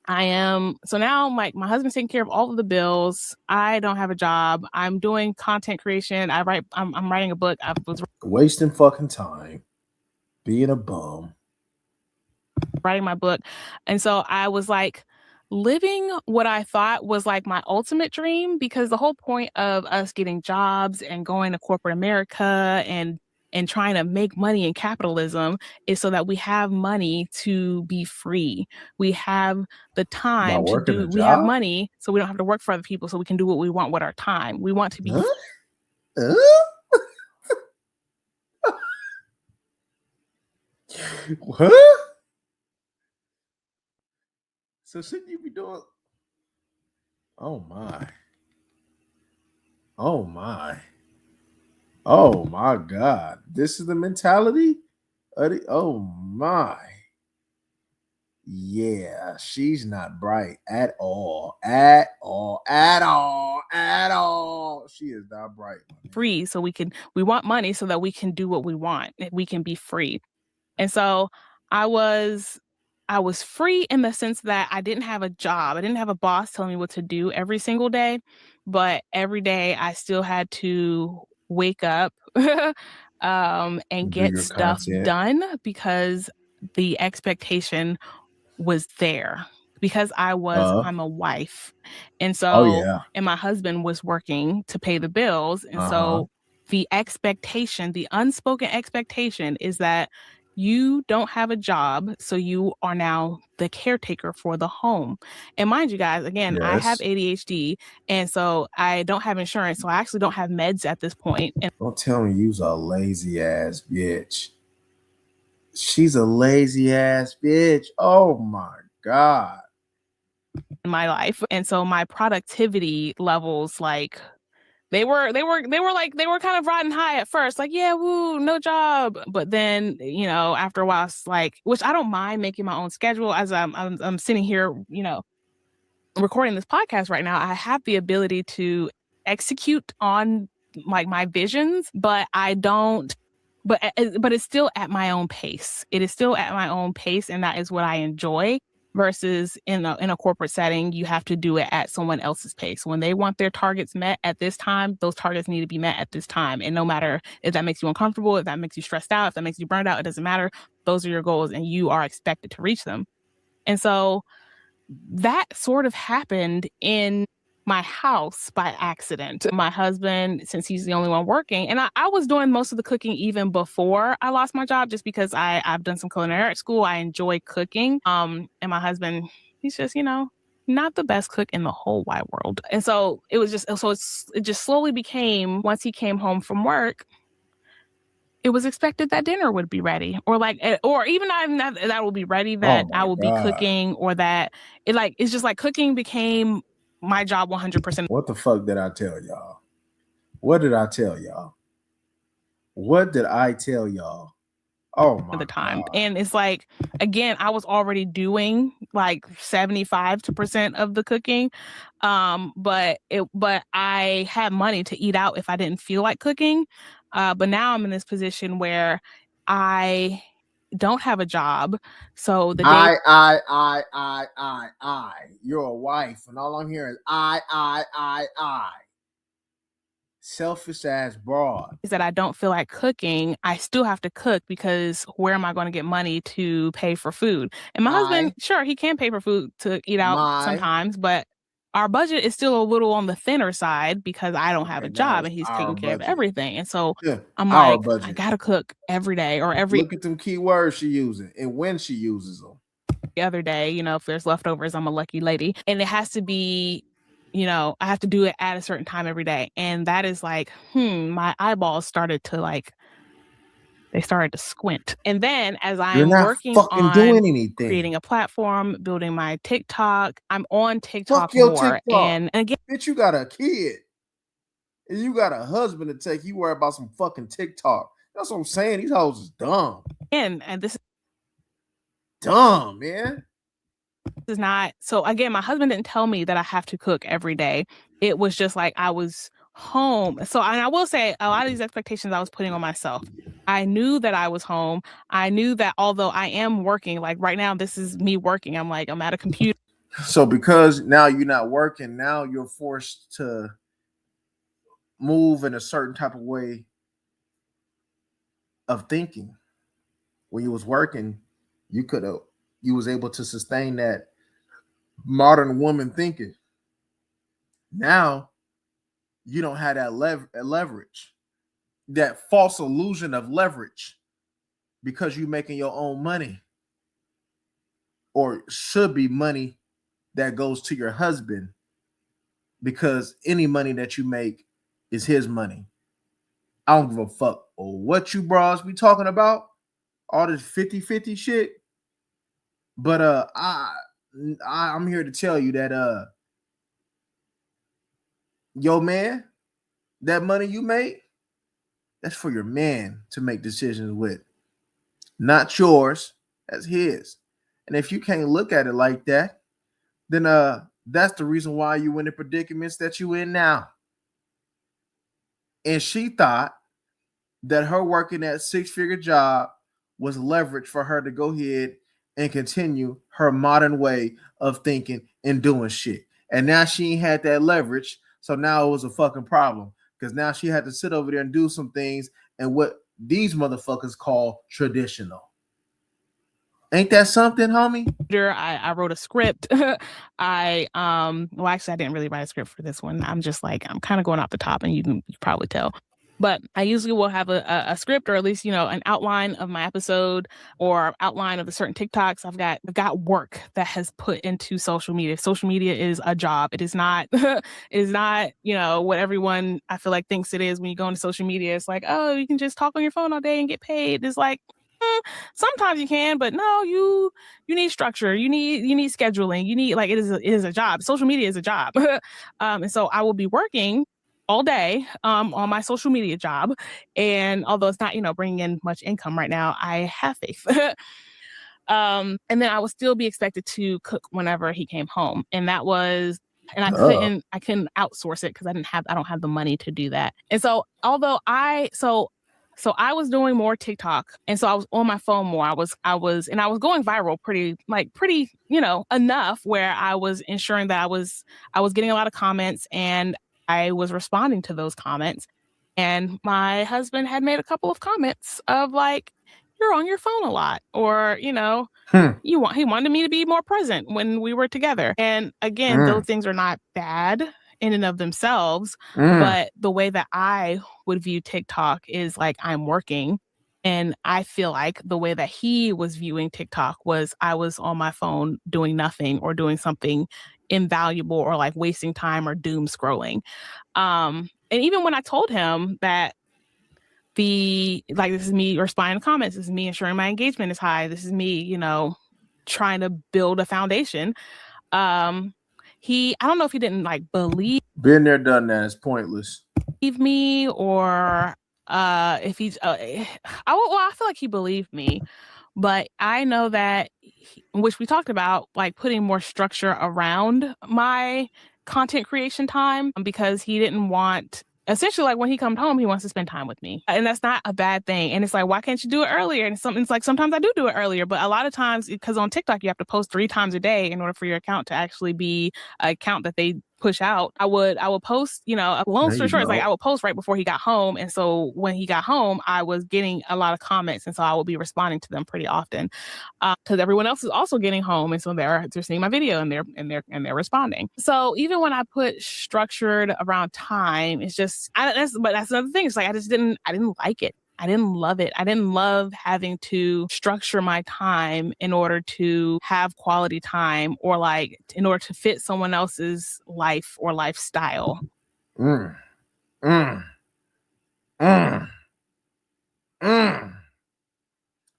now my husband's taking care of all of the bills. I don't have a job. I'm doing content creation. I'm writing a book. I was Wasting fucking time, being a bum. writing my book. And so I was like living what I thought was like my ultimate dream, because the whole point of us getting jobs and going to corporate America and trying to make money in capitalism is so that we have money to be free. We have the time to do, we have money so we don't have to work for other people, so we can do what we want with our time. We want to be What? So shouldn't you be doing? Oh my. Oh my. Oh my God. This is the mentality? Oh my. Yeah, she's not bright at all. At all. At all. At all. She is not bright. free, so we want money so that we can do what we want. We can be free. And so I was free in the sense that I didn't have a job. I didn't have a boss telling me what to do every single day, but every day I still had to wake up and get stuff done because the expectation was there, because I'm a wife. And so, and my husband was working to pay the bills. And so the expectation, the unspoken expectation is that you don't have a job, so you are now the caretaker for the home. And mind you guys, again, I have ADHD, and so I don't have insurance, so I actually don't have meds at this point. And don't tell me you's a lazy ass bitch. She's a lazy ass bitch. Oh my God. In my life. And so my productivity levels, like, they were kind of riding high at first, like, yeah, woo, no job. But then, after a while, it's like, which I don't mind making my own schedule. As I'm sitting here, recording this podcast right now, I have the ability to execute on like my visions, but I don't. But it's still at my own pace. It is still at my own pace, and that is what I enjoy. Versus in a corporate setting, you have to do it at someone else's pace. When they want their targets met at this time, those targets need to be met at this time. And no matter if that makes you uncomfortable, if that makes you stressed out, if that makes you burned out, it doesn't matter. Those are your goals and you are expected to reach them. And so that sort of happened in my house by accident. My husband, since he's the only one working, and I was doing most of the cooking even before I lost my job, just because I've done some culinary art school. I enjoy cooking. And my husband, he's just, not the best cook in the whole wide world. And so it just slowly became, once he came home from work, it was expected that dinner would be ready, or even not that will be ready, that I will be cooking, or that it's just like cooking became my job 100%. What the fuck did I tell y'all? What did I tell y'all? What did I tell y'all? Oh my the time. God. And it's like, again, I was already doing like 75% of the cooking. But I had money to eat out if I didn't feel like cooking. But now I'm in this position where I don't have a job. So the day I. You're a wife, and all I'm hearing is I. Selfish ass broad. that I don't feel like cooking, I still have to cook because where am I going to get money to pay for food? And my husband, sure, he can pay for food to eat out sometimes, but our budget is still a little on the thinner side because I don't have a job and he's taking care of everything. And so I'm like, I gotta cook every day or every Look at them keywords she using and when she uses them. other day, you know, if there's leftovers, I'm a lucky lady. And it has to be, you know, I have to do it at a certain time every day. And that is like, my eyeballs started to they started to squint. And then as I'm working on creating a platform, building my TikTok, I'm on TikTok more. TikTok. And again, bitch, you got a kid and you got a husband to take. You worry about some fucking TikTok. That's what I'm saying. These hoes is dumb. And this is dumb, man. This is not so. Again, my husband didn't tell me that I have to cook every day. It was just like I was home. So, and I will say a lot of these expectations I was putting on myself. I knew that I was home. I knew that although I am working, like right now, this is me working. I'm at a computer. So because now you're not working, now you're forced to move in a certain type of way of thinking. When you was working, you was able to sustain that modern woman thinking. Now you don't have that leverage, that false illusion of leverage, because you're making your own money, or should be money that goes to your husband, because any money that you make is his money. I don't give a fuck what you bras be talking about, all this 50-50 shit. But I'm here to tell you that yo man, that money you make, that's for your man to make decisions with, not yours. That's his. And if you can't look at it like that, then that's the reason why you in the predicaments that you in now. And she thought that her working that 6-figure job was leverage for her to go ahead and continue her modern way of thinking and doing shit. And now she ain't had that leverage. So now it was a fucking problem, because now she had to sit over there and do some things and what these motherfuckers call traditional. Ain't that something, homie? I wrote a script. Actually, I didn't really write a script for this one. I'm kind of going off the top, and you can probably tell. But I usually will have a script, or at least, you know, an outline of my episode or outline of the certain TikToks. I've got work that has put into social media. Social media is a job. It is not, you know, what everyone I feel like thinks it is when you go into social media. It's like, oh, you can just talk on your phone all day and get paid. It's like, sometimes you can, but no, you need structure. You need scheduling. You need, like, it is a job. Social media is a job. And so I will be working all day on my social media job. And although it's not, you know, bringing in much income right now, I have faith. And then I would still be expected to cook whenever he came home. And that was, and I couldn't outsource it because I don't have the money to do that. And so although so I was doing more TikTok, and so I was on my phone more. I was going viral pretty, you know, enough where I was ensuring that I was getting a lot of comments, and I was responding to those comments. And my husband had made a couple of comments of like, you're on your phone a lot, or, you know, he wanted me to be more present when we were together. And again, those things are not bad in and of themselves, but the way that I would view TikTok is like I'm working. And I feel like the way that he was viewing TikTok was I was on my phone doing nothing or doing something invaluable or like wasting time or doom scrolling. And even when I told him that this is me responding to comments, this is me ensuring my engagement is high, this is me, you know, trying to build a foundation. I don't know if he didn't like believe. Been there, done that. It's pointless. Believe me, or if he's, I feel like he believed me, but I know that, which we talked about, like putting more structure around my content creation time, because he didn't want essentially like when he comes home, he wants to spend time with me. And that's not a bad thing. And it's like, why can't you do it earlier? And it's like, sometimes I do it earlier, but a lot of times, because on TikTok, you have to post 3 times a day in order for your account to actually be an account that they push out. I would post, a long story short, it's like I would post right before he got home. And so when he got home, I was getting a lot of comments. And so I would be responding to them pretty often because everyone else is also getting home. And so they're seeing my video and they're responding. So even when I put structured around time, it's just, that's another thing. It's like, I didn't like it. I didn't love it. I didn't love having to structure my time in order to have quality time or like in order to fit someone else's life or lifestyle.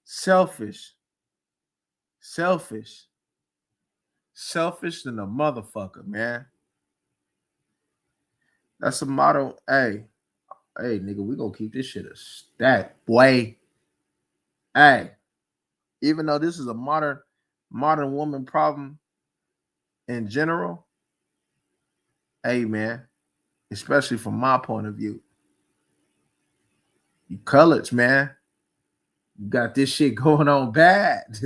Selfish than a motherfucker, man. That's a motto. Hey, nigga, we gonna keep this shit a stack, boy. Hey, even though this is a modern woman problem in general, hey, man, especially from my point of view, you coloreds, man, you got this shit going on bad.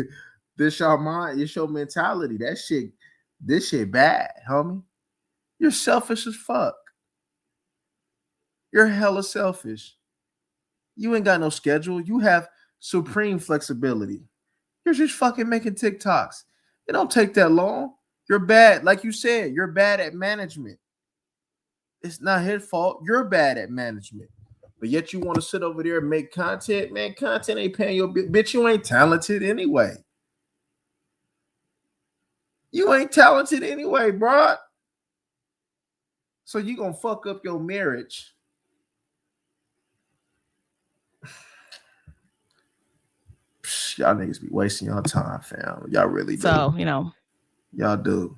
This your mind, it's your mentality. This shit bad, homie. You're selfish as fuck. You're hella selfish. You ain't got no schedule. You have supreme flexibility. You're just fucking making TikToks. It don't take that long. You're bad. Like you said, you're bad at management. It's not his fault. You're bad at management. But yet you want to sit over there and make content. Man, content ain't paying your bitch. You ain't talented anyway. You ain't talented anyway, bro. So you gonna fuck up your marriage. Y'all niggas be wasting y'all time, fam. Y'all really do. So, y'all do.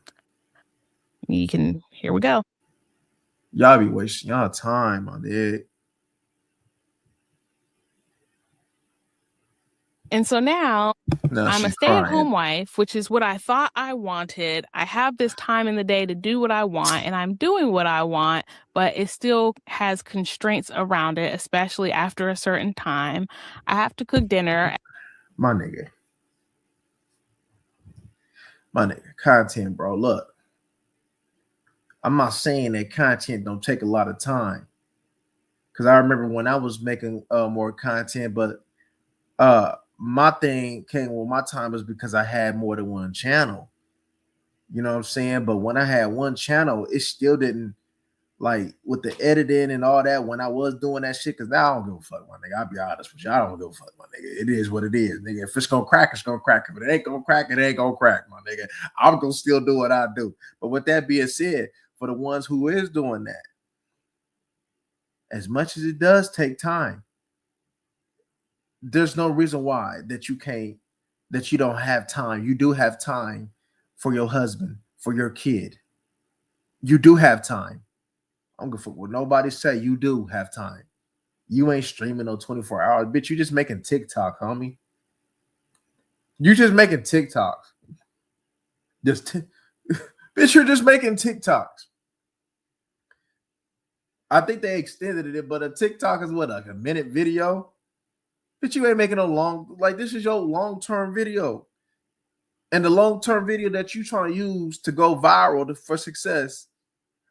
Here we go. Y'all be wasting y'all time, my nigga. And so now I'm a stay-at-home wife, which is what I thought I wanted. I have this time in the day to do what I want, and I'm doing what I want, but it still has constraints around it, especially after a certain time. I have to cook dinner. My nigga, content, bro. Look, I'm not saying that content don't take a lot of time, because I remember when I was making more content, but my thing came with my time is because I had more than one channel. You know what I'm saying? But when I had one channel, it still didn't, like, with the editing and all that, when I was doing that shit, because now I don't give a fuck, my nigga. I'll be honest with you. I don't give a fuck, my nigga. It is what it is, nigga. If it's gonna crack, it's gonna crack. If it ain't gonna crack, it ain't gonna crack, my nigga. I'm gonna still do what I do. But with that being said, for the ones who is doing that, as much as it does take time, there's no reason why that you don't have time. You do have time for your husband, for your kid. You do have time. I don't give a fuck what nobody say. You do have time. You ain't streaming no 24 hours. Bitch, you just making TikTok, homie. You just making TikToks. Bitch, you're just making TikToks. I think they extended it, but a TikTok is what, like a minute video? But you ain't making a long, like, this is your long-term video. And the long-term video that you trying to use to go viral for success,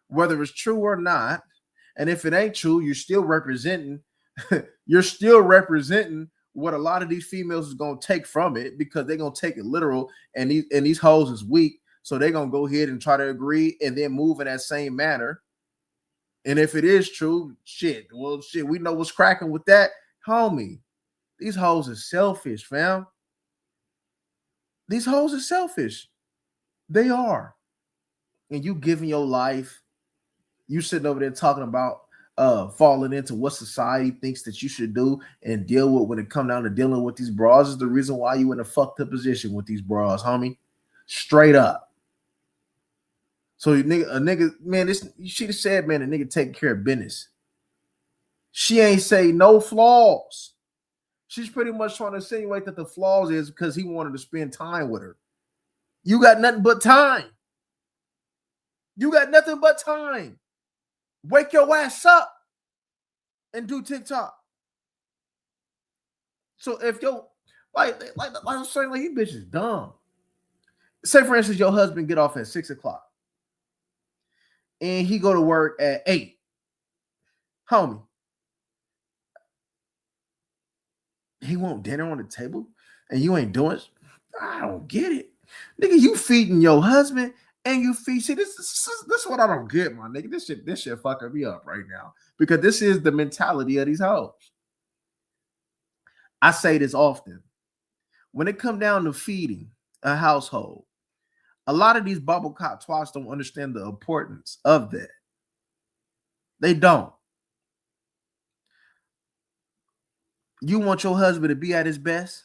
whether it's true or not, and if it ain't true, you're still representing what a lot of these females is gonna take from it, because they're gonna take it literal, and these hoes is weak, so they're gonna go ahead and try to agree and then move in that same manner. And if it is true, shit, we know what's cracking with that, homie. These hoes are selfish, fam. These hoes are selfish. They are. And you giving your life, you sitting over there talking about falling into what society thinks that you should do and deal with when it come down to dealing with these bras is the reason why you in a fucked up position with these bras, homie. Straight up. So a nigga, man, you should have said, man, a nigga taking care of business. She ain't say no flaws. She's pretty much trying to insinuate that the flaws is because he wanted to spend time with her. You got nothing but time. You got nothing but time. Wake your ass up. and do TikTok. So if yo like I'm saying, like, you bitch is dumb. Say for instance, your husband get off at 6:00 and he go to work at 8. Homie, he want dinner on the table and you ain't doing it. I don't get it. Nigga, you feeding your husband and you feed. See, this is what I don't get, my nigga. This shit fucking me up right now. Because this is the mentality of these hoes. I say this often. When it come down to feeding a household, a lot of these bubble cop twats don't understand the importance of that. They don't. You want your husband to be at his best?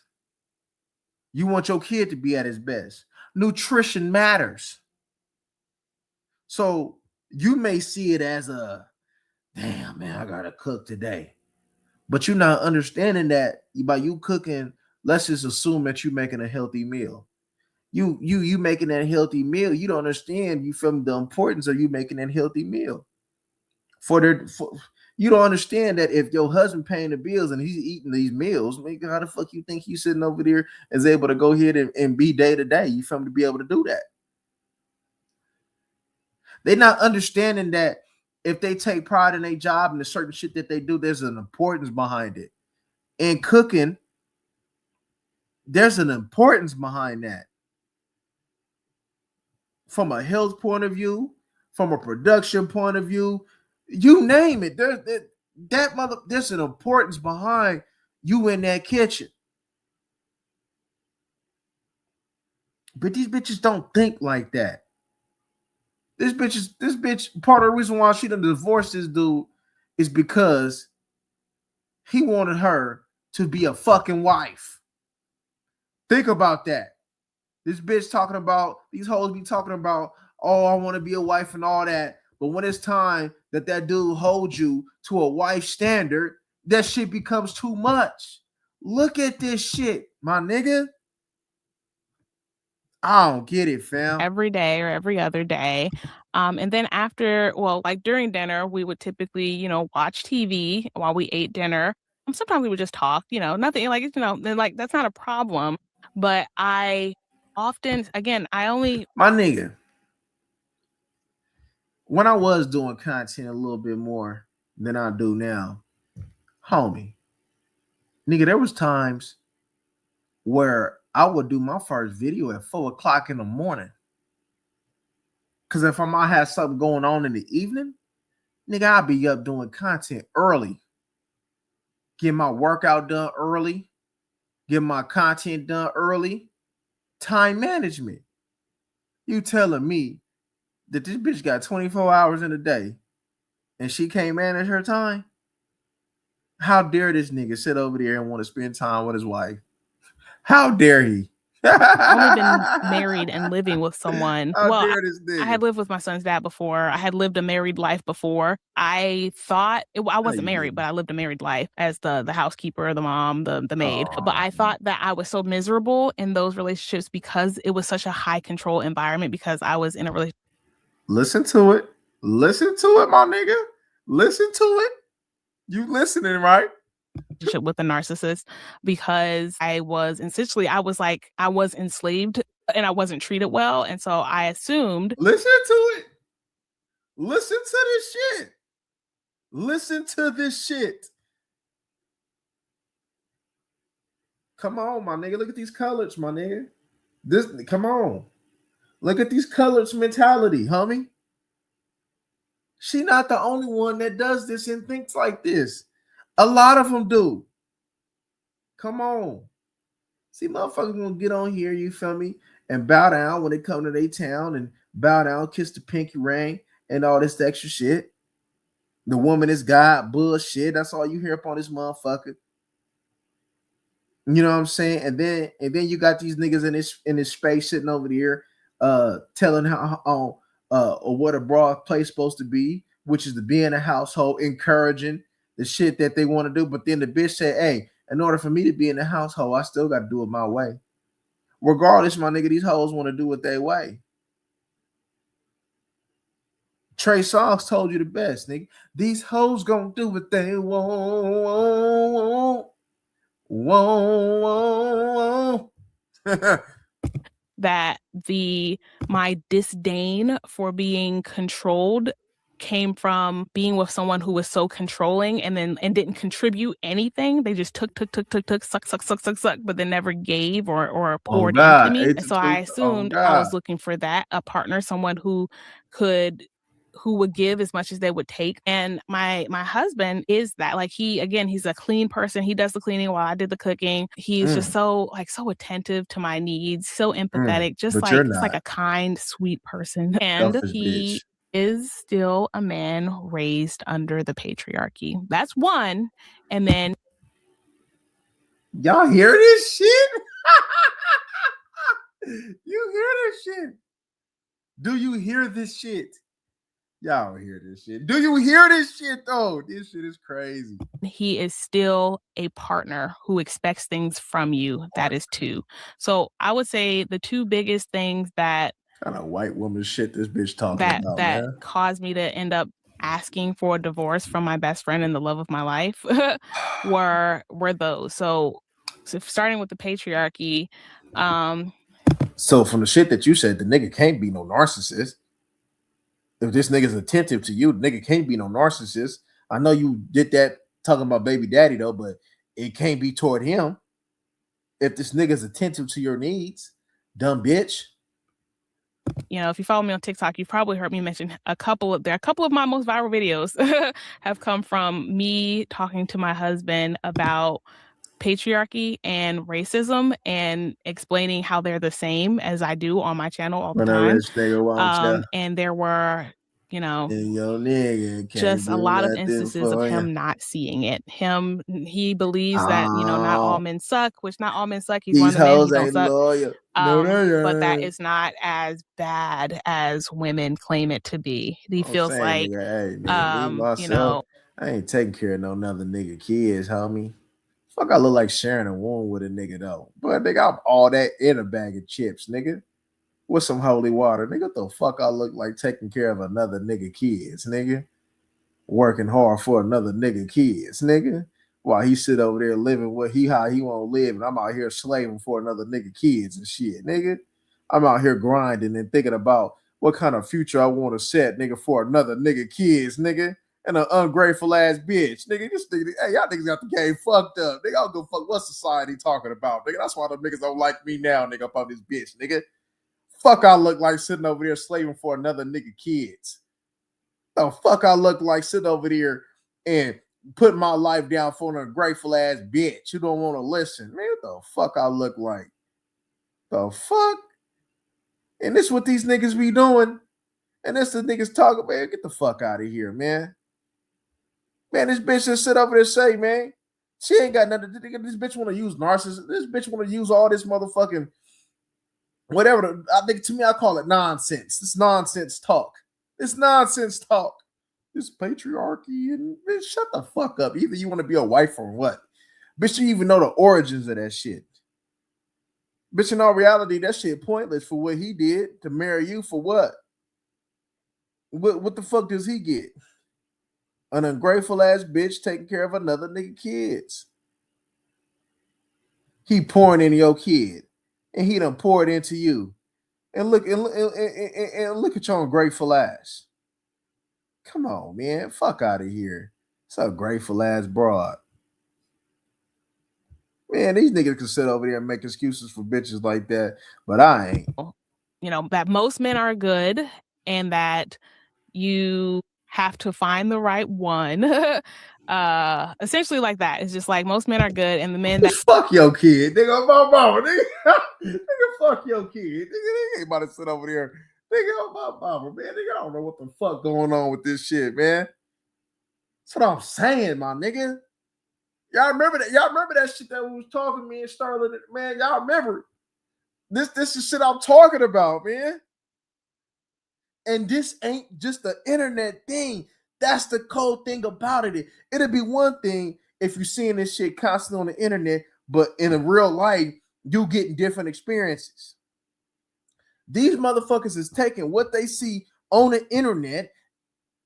You want your kid to be at his best? Nutrition matters. So you may see it as a, damn, man, I gotta cook today. But you're not understanding that by you cooking, let's just assume that you're making a healthy meal. You making that healthy meal, you don't understand, you feel the importance of you making that healthy meal. You don't understand that if your husband paying the bills and he's eating these meals, nigga, how the fuck you think he's sitting over there is able to go ahead and be day to day? You feel me, to be able to do that? They're not understanding that if they take pride in their job and the certain shit that they do, there's an importance behind it. In cooking, there's an importance behind that. From a health point of view, from a production point of view, you name it. There's an importance behind you in that kitchen. But these bitches don't think like that. This bitch, part of the reason why she done divorced this dude is because he wanted her to be a fucking wife. Think about that. This bitch talking about, these hoes be talking about, oh, I want to be a wife and all that. But when it's time that dude holds you to a wife standard, that shit becomes too much. Look at this shit, my nigga. I don't get it, fam. Every day or every other day. And then after, well, like during dinner, we would typically, watch TV while we ate dinner. Sometimes we would just talk, nothing like, like that's not a problem. But I often, again, my nigga, when I was doing content a little bit more than I do now, homie, nigga, there was times where I would do my first video at 4:00 in the morning. Cause if I might have something going on in the evening, nigga, I'll be up doing content early. Get my workout done early. Get my content done early. Time management. You telling me that this bitch got 24 hours in a day and she can't manage her time? How dare this nigga sit over there and want to spend time with his wife? How dare he? I've only been married and living with someone. How dare this nigga? I had lived with my son's dad before. I had lived a married life before. I thought I wasn't married, but I lived a married life as the housekeeper, the mom, the maid. But I thought that I was so miserable in those relationships because it was such a high control environment, because I was in a relationship. Listen to it. Listen to it, my nigga. Listen to it. You listening, right? With a narcissist, because I was enslaved and I wasn't treated well. And so I assumed. Listen to it. Listen to this shit. Listen to this shit. Come on, my nigga. Look at these colors, my nigga. Come on. Look at these colors mentality, homie. She not the only one that does this and thinks like this. A lot of them do. Come on. See, motherfuckers gonna get on here, you feel me, and bow down when they come to their town and bow down, kiss the pinky ring and all this extra shit. The woman is God bullshit. That's all you hear up on this motherfucker. You know what I'm saying? And then you got these niggas in this space sitting over there telling how or what a broad place supposed to be, which is to be in a household, encouraging the shit that they want to do. But then the bitch said, hey, in order for me to be in the household, I still got to do it my way. Regardless, my nigga, these hoes want to do it their way. Trey Songz told you the best, nigga. These hoes gonna do what they want. That my disdain for being controlled came from being with someone who was so controlling and didn't contribute anything. They just took, suck, but then never gave or poured into me. So I assumed I was looking for that, a partner, someone who would give as much as they would take. And my husband is that. Like, he's a clean person. He does the cleaning while I did the cooking. He's just so attentive to my needs, so empathetic, just like a kind, sweet person. And Selfish he bitch. is still a man raised under the patriarchy. That's one. And then y'all hear this shit? You hear this shit? Do you hear this shit? Y'all hear this shit. Do you hear this shit though? This shit is crazy. He is still a partner who expects things from you. That is two. So I would say the two biggest things that kind of white woman shit this bitch talking about, that man. caused me to end up asking for a divorce from my best friend and the love of my life were those. So starting with the patriarchy. So from the shit that you said, the nigga can't be no narcissist. If this nigga's attentive to you, the nigga can't be no narcissist. I know you did that talking about baby daddy though, but it can't be toward him. If this nigga's attentive to your needs, dumb bitch. If you follow me on TikTok, you've probably heard me mention a couple of my most viral videos have come from me talking to my husband about patriarchy and racism and explaining how they're the same as I do on my channel all the time. And there were, just a lot of instances of him not seeing it. He believes that, not all men suck, which not all men suck. He's one of the men who don't suck. But that is not as bad as women claim it to be. He feels like, I ain't taking care of no another nigga kids, homie. Fuck, I look like sharing a womb with a nigga though. But nigga, I'm all that in a bag of chips, nigga. With some holy water. Nigga, what the fuck I look like taking care of another nigga kids, nigga? Working hard for another nigga kids, nigga. While he sit over there living how he want to live, and I'm out here slaving for another nigga kids and shit, nigga. I'm out here grinding and thinking about what kind of future I want to set, nigga, for another nigga kids, nigga. And an ungrateful ass bitch, nigga. This nigga, hey, y'all niggas got the game fucked up, nigga. I don't give a fuck what society talking about, nigga. That's why the niggas don't like me now, nigga. Up on this bitch, nigga. Fuck, I look like sitting over there slaving for another nigga kids. The fuck, I look like sitting over there and putting my life down for an ungrateful ass bitch. You don't want to listen, man. What the fuck I look like? The fuck? And this what these niggas be doing. And this the niggas talking, man. Get the fuck out of here, man. Man, this bitch just sit over there and say, man, she ain't got nothing to do. This bitch want to use narcissism. This bitch want to use all this motherfucking whatever. I think to me, I call it nonsense. This nonsense talk. This nonsense talk. This patriarchy and bitch, shut the fuck up. Either you want to be a wife or what? Bitch, you even know the origins of that shit. Bitch, in all reality, that shit pointless for what he did to marry you for what? What the fuck does he get? An ungrateful ass bitch taking care of another nigga kids. He pouring into your kid, and he done poured into you. And look at your ungrateful ass. Come on, man. Fuck out of here. It's a grateful ass broad. Man, these niggas can sit over there and make excuses for bitches like that, but I ain't. That most men are good and that you have to find the right one. Essentially like that. It's just like most men are good and the men that fuck your kid. Nigga, my mama, nigga. Nigga, fuck your kid. Nigga, they ain't about to sit over there. Nigga, my mama, man. Nigga, I don't know what the fuck going on with this shit, man. That's what I'm saying, my nigga. Y'all remember that? Y'all remember that shit that we was talking to me and Starlin, man? Y'all remember this is shit I'm talking about, man. And this ain't just the internet thing. That's the cold thing about it. It'll be one thing if you're seeing this shit constantly on the internet, but in a real life, you getting different experiences. These motherfuckers is taking what they see on the internet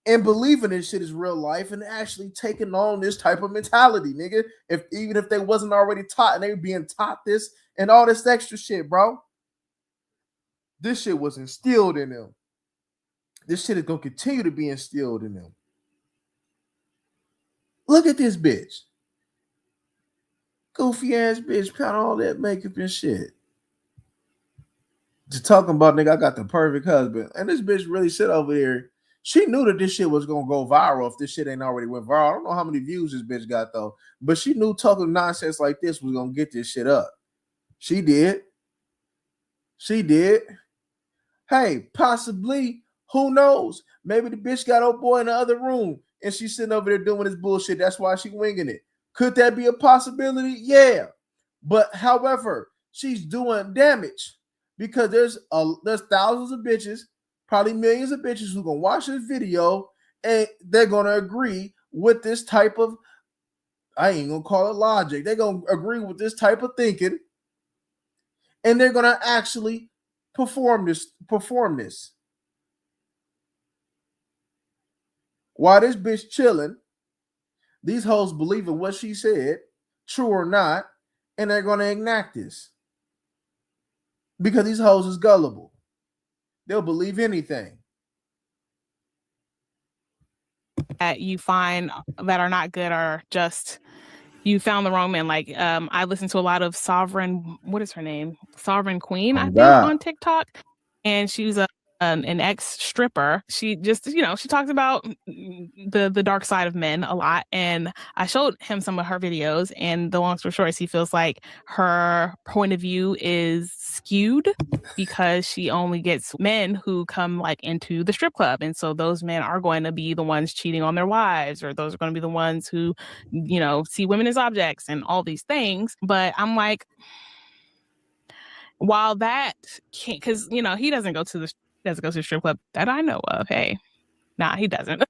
and believing this shit is real life and actually taking on this type of mentality, nigga. Even if they wasn't already taught and they were being taught this and all this extra shit, bro. This shit was instilled in them. This shit is gonna continue to be instilled in them. Look at this bitch. Goofy ass bitch, kind of all that makeup and shit. Just talking about, nigga, I got the perfect husband. And this bitch really sit over there. She knew that this shit was gonna go viral if this shit ain't already went viral. I don't know how many views this bitch got though, but she knew talking nonsense like this was gonna get this shit up. She did. She did. Hey, possibly, who knows? Maybe the bitch got old boy in the other room and she's sitting over there doing this bullshit. That's why she winging it. Could that be a possibility? Yeah. But however, she's doing damage because there's thousands of bitches, probably millions of bitches who gonna watch this video and they're gonna agree with this type of, I ain't gonna call it logic. They're gonna agree with this type of thinking, and they're gonna actually perform this. While this bitch chilling, these hoes believe in what she said, true or not, and they're gonna enact this. Because these hoes is gullible. They'll believe anything. That you find that are not good are just you found the wrong man. Like I listen to a lot of Sovereign, what is her name? Sovereign Queen, I think, on TikTok. And she's an ex-stripper. She just, she talks about the dark side of men a lot. And I showed him some of her videos, and the long story short is he feels like her point of view is skewed because she only gets men who come like into the strip club. And so those men are going to be the ones cheating on their wives, or those are going to be the ones who, see women as objects and all these things. But I'm like, while that can't, because he doesn't go to the strip club that I know of. Hey, nah, he doesn't.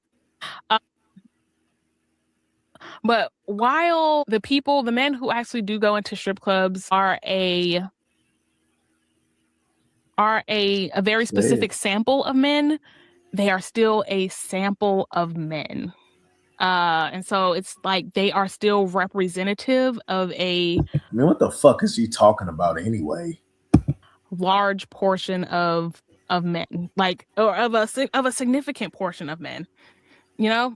But while the men who actually do go into strip clubs are a very specific sample of men, they are still a sample of men. And so it's like they are still representative of a. I mean, what the fuck is he talking about anyway? Large portion of men, like, or of a significant portion of men.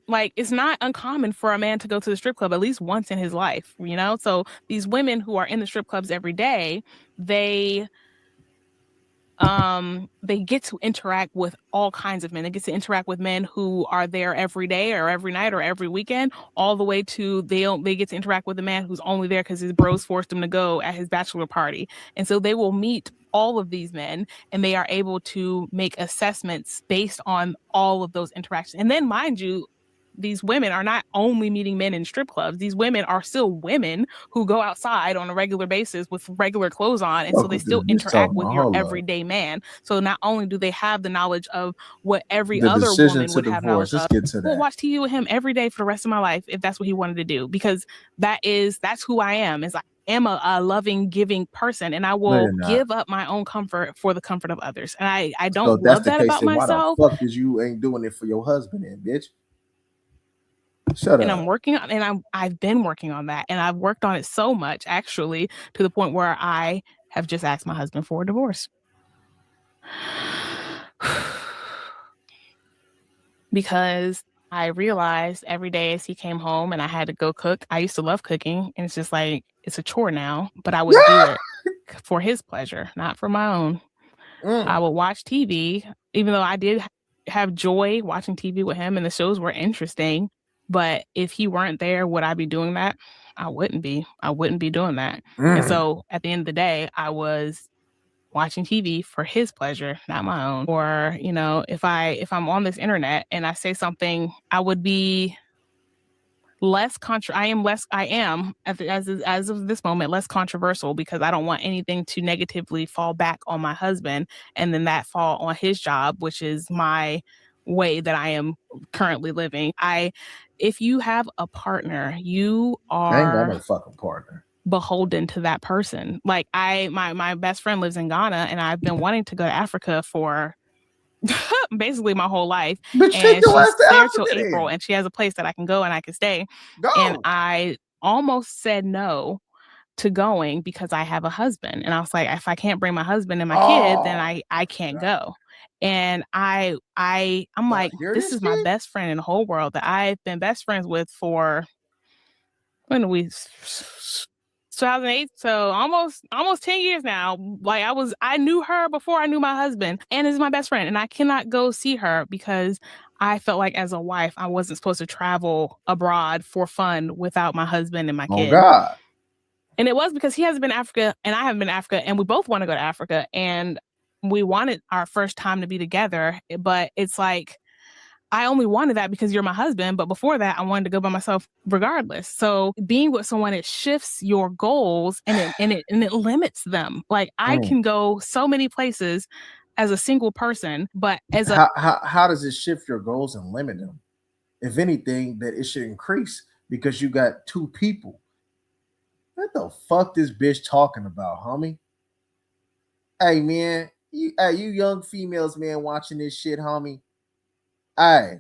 Like, it's not uncommon for a man to go to the strip club at least once in his life. So these women who are in the strip clubs every day, they get to interact with all kinds of men. They get to interact with men who are there every day or every night or every weekend, all the way to they get to interact with a man who's only there because his bros forced him to go at his bachelor party. And so they will meet all of these men, and they are able to make assessments based on all of those interactions. And then, mind you, these women are not only meeting men in strip clubs. These women are still women who go outside on a regular basis with regular clothes on. And so they still interact with your everyday man. So not only do they have the knowledge of what every other woman would have knowledge of, we'll watch TV with him every day for the rest of my life if that's what he wanted to do, because that's who I am. Is I am a loving, giving person, and I will give up my own comfort for the comfort of others. And I don't love that about myself. Why the fuck is you ain't doing it for your husband, then, bitch? Shut and up. I'm working on, and I've been working on that, and I've worked on it so much, actually, to the point where I have just asked my husband for a divorce. Because I realized every day as he came home and I had to go cook, I used to love cooking, and it's just like, it's a chore now, but I would do it for his pleasure, not for my own. I would watch TV, even though I did have joy watching TV with him and the shows were interesting. But if he weren't there, would I be doing that? I wouldn't be. I wouldn't be doing that. And so at the end of the day, I was watching TV for his pleasure, not my own. Or, if I'm on this internet and I say something, I would be I am as of this moment less controversial, because I don't want anything to negatively fall back on my husband and then that fall on his job, which is my way that I am currently living. If you have a partner, you are I ain't got no fucking partner. Beholden to that person. Like my best friend lives in Ghana, and I've been wanting to go to Africa for basically my whole life. Bitch, take And your she's ass to there till Africa April, then. and she has a place that I can go and I can stay. Go. And I almost said no to going because I have a husband. And I was like, if I can't bring my husband and my kid, then I can't go. And I'm like, this is my best friend in the whole world that I've been best friends with for, when we 2008, so almost 10 years now. Like I knew her before I knew my husband, and is my best friend, and I cannot go see her because I felt like as a wife I wasn't supposed to travel abroad for fun without my husband and my Oh kid. God. And it was because he hasn't been to Africa and I haven't been to Africa, and we both want to go to Africa, and we wanted our first time to be together, but it's like, I only wanted that because you're my husband. But before that, I wanted to go by myself regardless. So being with someone, it shifts your goals and it limits them. Like I can go so many places as a single person, but as a how does it shift your goals and limit them? If anything, that it should increase because you got two people. What the fuck this bitch talking about, homie? Hey man, you young females, man, watching this shit, homie. Hey,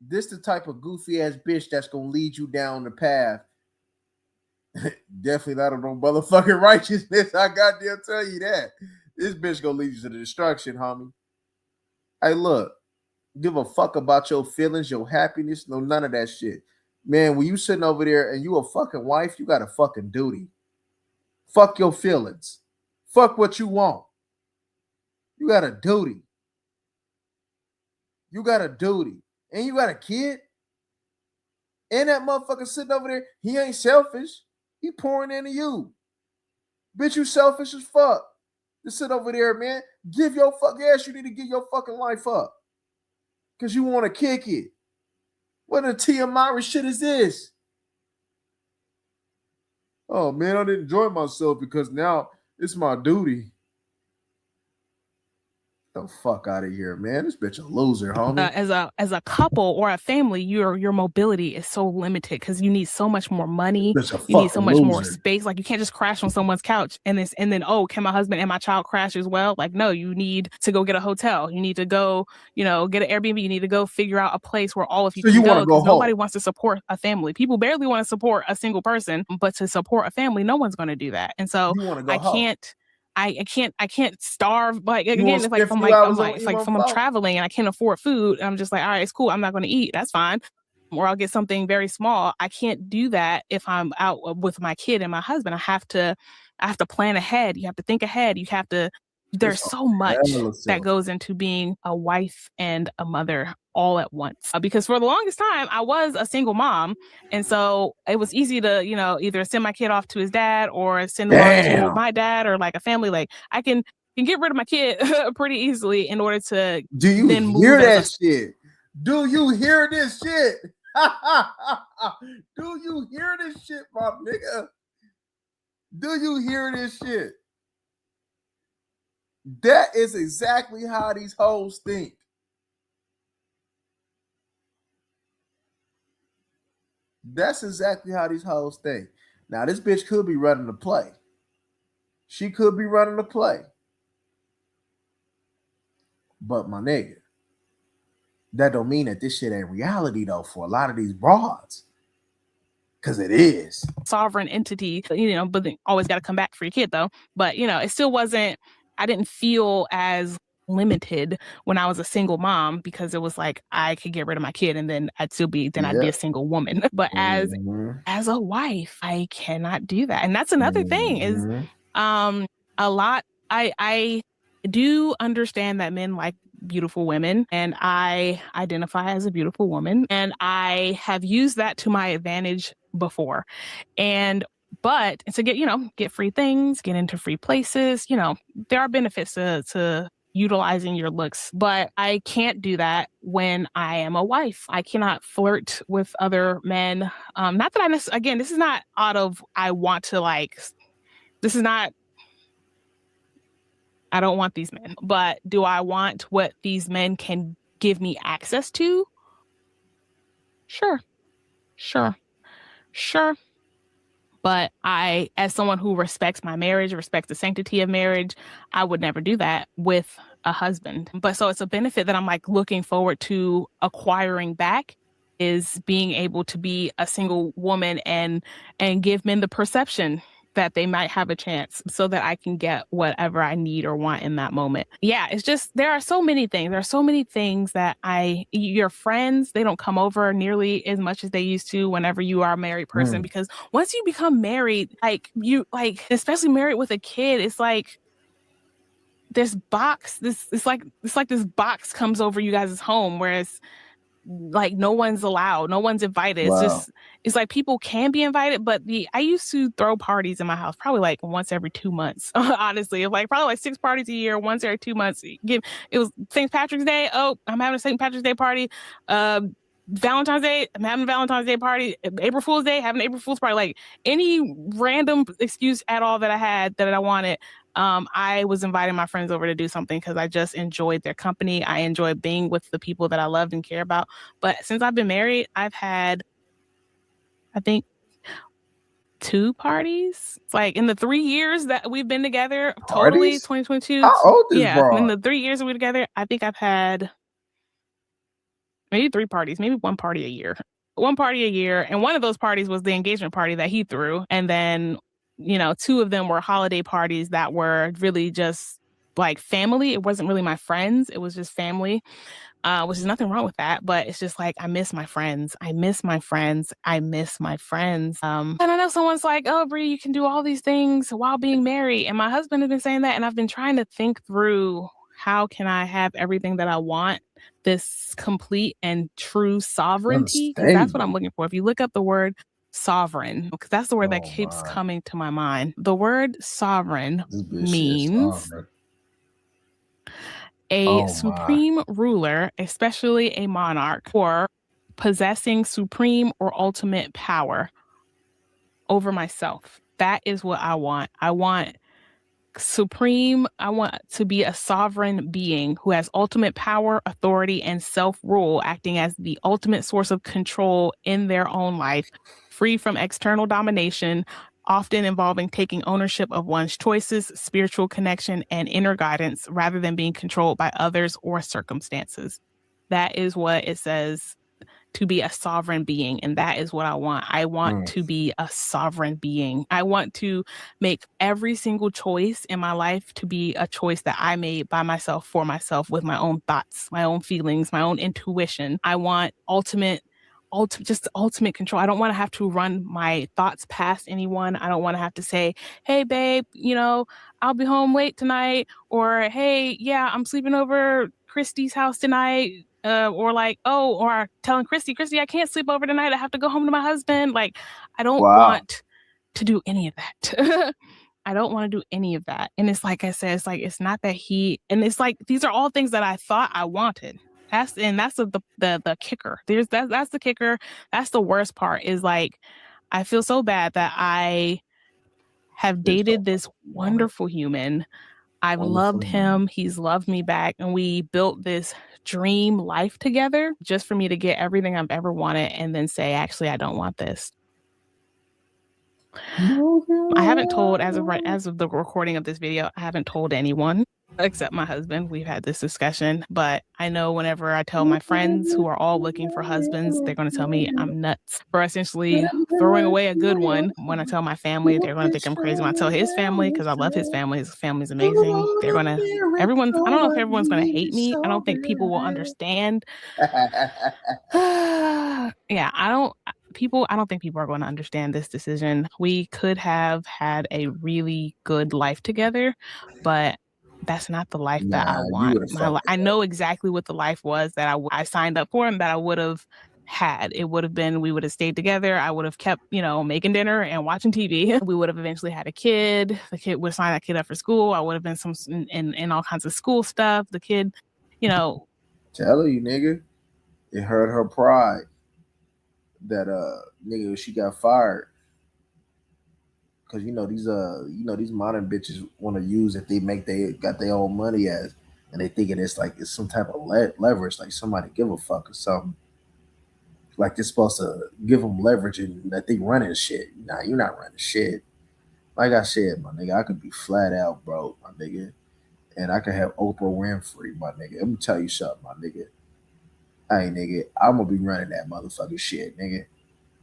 this the type of goofy ass bitch that's gonna lead you down the path. Definitely not of no motherfucking righteousness. I goddamn tell you that. This bitch gonna lead you to the destruction, homie. Hey, look, give a fuck about your feelings, your happiness, no none of that shit. Man, when you sitting over there and you a fucking wife, you got a fucking duty. Fuck your feelings. Fuck what you want. You got a duty. You got a duty. And you got a kid. And that motherfucker sitting over there, he ain't selfish. He pouring into you. Bitch, you selfish as fuck. Just sit over there, man. Give your fuck ass. You need to give your fucking life up. Because you want to kick it. What a Tiamara shit is this? Oh, man, I didn't enjoy myself because now it's my duty. The fuck out of here, man. This bitch a loser, homie. As a couple or a family, your mobility is so limited because you need so much more money. You need so much more space. Like you can't just crash on someone's couch and then can my husband and my child crash as well? Like no, you need to go get a hotel. You need to go, get an Airbnb. You need to go figure out a place where all of you can go. Because nobody wants to support a family. People barely want to support a single person, but to support a family, no one's going to do that. And so I can't starve. Like again, it's like if I'm traveling and I can't afford food, and I'm just like, all right, it's cool. I'm not going to eat. That's fine. Or I'll get something very small. I can't do that if I'm out with my kid and my husband. I have to plan ahead. You have to think ahead. There's so much that goes into being a wife and a mother all at once. Because for the longest time, I was a single mom. And so it was easy to, either send my kid off to his dad or send him off to my dad or like a family. Like I can get rid of my kid pretty easily in order to Do you then hear move that shit? Do you hear this shit? Do you hear this shit, my nigga? Do you hear this shit? That is exactly how these hoes think. That's exactly how these hoes think. Now, this bitch could be running the play. She could be running the play. But my nigga, that don't mean that this shit ain't reality though for a lot of these broads. Because it is. Sovereign entity, but then always got to come back for your kid though. But, it still wasn't, I didn't feel as limited when I was a single mom because it was like I could get rid of my kid and then I'd be a single woman. But as a wife, I cannot do that. And that's another thing is a lot. I do understand that men like beautiful women, and I identify as a beautiful woman, and I have used that to my advantage before. But to get free things, get into free places, there are benefits to utilizing your looks, but I can't do that when I am a wife. I cannot flirt with other men. Not that again, this is not out of, I want to this is not, I don't want these men, but do I want what these men can give me access to? Sure. But I, as someone who respects my marriage, respects the sanctity of marriage, I would never do that with a husband. But so it's a benefit that I'm like looking forward to acquiring back, is being able to be a single woman and give men the perception that they might have a chance, so that I can get whatever I need or want in that moment. Yeah, it's just, there are so many things. There are so many things that your friends, they don't come over nearly as much as they used to whenever you are a married person, because once you become married, especially married with a kid, it's like this box, it's like this box comes over you guys' home, whereas like no one's allowed, no one's invited. Wow. It's like people can be invited, but I used to throw parties in my house probably like once every 2 months. Honestly, it was like probably like 6 parties a year, once every 2 months. It was St. Patrick's Day. Oh, I'm having a St. Patrick's Day party. Valentine's Day, I'm having a Valentine's Day party. April Fool's Day, having an April Fool's party. Like any random excuse at all that I had that I wanted, I was inviting my friends over to do something because I just enjoyed their company. I enjoyed being with the people that I loved and care about. But since I've been married, I've had, I think, 2 parties. It's like in the 3 years that we've been together, totally Parties? 2022. How old is yeah, Broad? in the 3 years that we're together, I think I've had maybe 3 parties, maybe 1 party a year. 1 party a year. And one of those parties was the engagement party that he threw. And then, 2 of them were holiday parties that were really just like family. It wasn't really my friends. It was just family, which is nothing wrong with that. But it's just like, I miss my friends. I miss my friends. I miss my friends. And I know someone's like, oh, Bree, you can do all these things while being married. And my husband has been saying that. And I've been trying to think through, how can I have everything that I want, this complete and true sovereignty? Because that's what I'm looking for. If you look up the word sovereign, because that's the word that keeps coming to my mind. The word sovereign means a supreme ruler, especially a monarch, or possessing supreme or ultimate power over myself. That is what I want. I want supreme. I want to be a sovereign being who has ultimate power, authority, and self-rule, acting as the ultimate source of control in their own life, free from external domination, often involving taking ownership of one's choices, spiritual connection, and inner guidance, rather than being controlled by others or circumstances. That is what it says, to be a sovereign being. And that is what I want. I want to be a sovereign being. I want to make every single choice in my life to be a choice that I made by myself, for myself, with my own thoughts, my own feelings, my own intuition. I want ultimate control. I don't want to have to run my thoughts past anyone. I don't want to have to say, hey, babe, I'll be home late tonight. Or, hey, yeah, I'm sleeping over Christy's house tonight. Or telling Christy, I can't sleep over tonight. I have to go home to my husband. Like, I don't want to do any of that. I don't want to do any of that. And it's like I said, it's not that and it's like, these are all things that I thought I wanted. That's the kicker. That's the kicker. That's the worst part, is like, I feel so bad that I have dated this wonderful human. I've loved him. He's loved me back. And we built this dream life together, just for me to get everything I've ever wanted and then say, actually, I don't want this. I haven't told, as of the recording of this video, I haven't told anyone except my husband. We've had this discussion, but I know whenever I tell my friends who are all looking for husbands, they're going to tell me I'm nuts for essentially throwing away a good one. When I tell my family, they're going to think I'm crazy. When I tell his family, because I love his family's amazing. I don't know if everyone's going to hate me. I don't think people will understand. Yeah, I don't think people are going to understand this decision. We could have had a really good life together, but that's not the life that I want. I know exactly what the life was that I signed up for and that I would have had. It would have been, we would have stayed together. I would have kept, making dinner and watching TV. We would have eventually had a kid. The kid would sign that kid up for school. I would have been in all kinds of school stuff. The kid, Tell you, nigga, it hurt her pride that nigga, she got fired. Cause these modern bitches want to use if they got their own money as, and they thinking it's some type of leverage, like somebody give a fuck or something. Like you're supposed to give them leverage and that they running shit. Nah, you're not running shit. Like I said, my nigga, I could be flat out broke, my nigga, and I could have Oprah Winfrey, my nigga. Let me tell you something, my nigga. Hey, nigga, I'm gonna be running that motherfucking shit, nigga.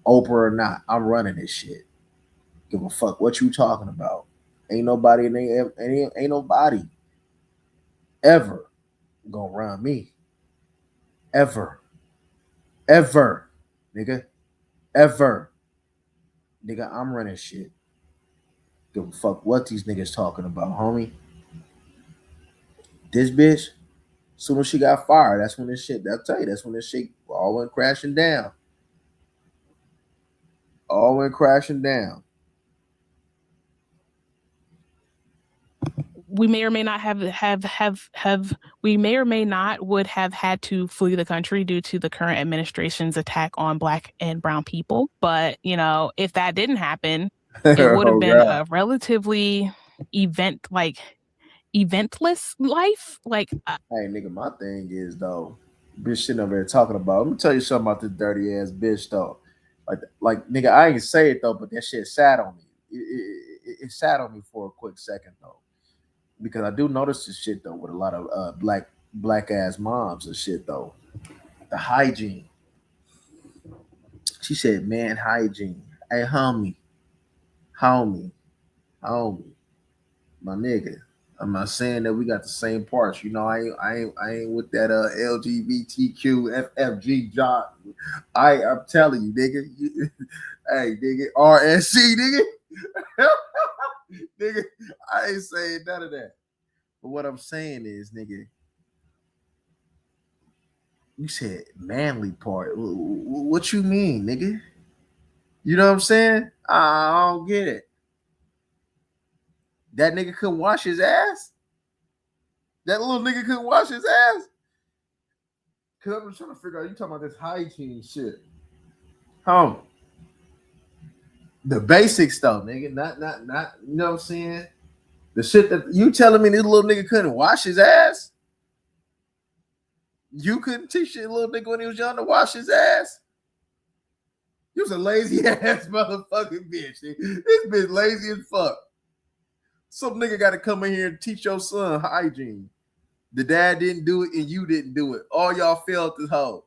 Oprah or not, I'm running this shit. Give a fuck what you talking about. Ain't nobody, ain't nobody ever gonna run me. Ever, ever, nigga, ever, nigga. I'm running shit. Give a fuck what these niggas talking about, homie. This bitch, soon as she got fired, that's when this shit. I'll tell you, that's when this shit all went crashing down. All went crashing down. We may or may not we may or may not would have had to flee the country due to the current administration's attack on Black and brown people. But, you know, if that didn't happen, it would have been a relatively eventless life. Like, hey, nigga, my thing is though, bitch sitting over there talking about. Let me tell you something about this dirty ass bitch though. Like, nigga, I ain't say it though, but that shit sat on me. It sat on me for a quick second though, because I do notice this shit though with a lot of black ass moms and shit though. The hygiene. She said, "Man, hygiene." Hey, homie, my nigga. I'm not saying that we got the same parts. You know, I ain't with that LGBTQ FFG job. I'm telling you, nigga. Hey, nigga, RSC, nigga. Nigga, I ain't saying none of that. But what I'm saying is, nigga, you said manly part. What you mean, nigga? You know what I'm saying? I don't get it. That nigga couldn't wash his ass? That little nigga couldn't wash his ass? Cause I'm trying to figure out, you talking about this hygiene shit. The basics though, nigga. Not, you know what I'm saying? The shit that you telling me this little nigga couldn't wash his ass? You couldn't teach your little nigga when he was young to wash his ass? You was a lazy ass motherfucking bitch. Nigga. This bitch lazy as fuck. Some nigga got to come in here and teach your son hygiene. The dad didn't do it and you didn't do it. All y'all failed this hoe.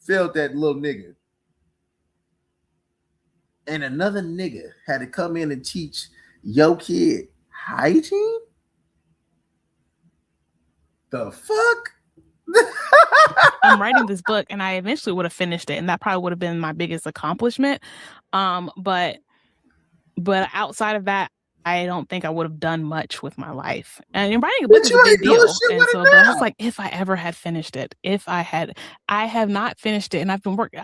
Failed that little nigga. And another nigga had to come in and teach your kid hygiene? The fuck? I'm writing this book and I eventually would have finished it, and that probably would have been my biggest accomplishment. But outside of that, I don't think I would have done much with my life. And writing a book is a big deal. And so, but I was like, if I ever had finished it, I have not finished it, and I've been working.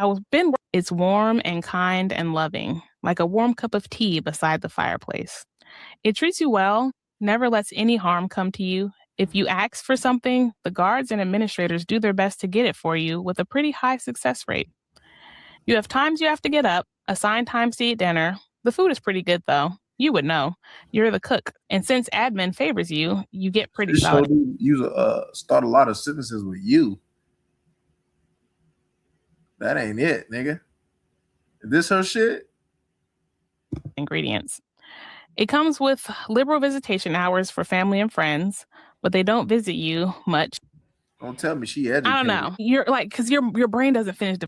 It's warm and kind and loving, like a warm cup of tea beside the fireplace. It treats you well, never lets any harm come to you. If you ask for something, the guards and administrators do their best to get it for you with a pretty high success rate. You have times you have to get up, assigned times to eat dinner. The food is pretty good, though. You would know. You're the cook. And since admin favors you, you get pretty solid. You start a lot of sentences with you. That ain't it, nigga. Is this her shit? Ingredients. It comes with liberal visitation hours for family and friends, but they don't visit you much. Don't tell me she educated. I don't know. You're like, because your brain doesn't finish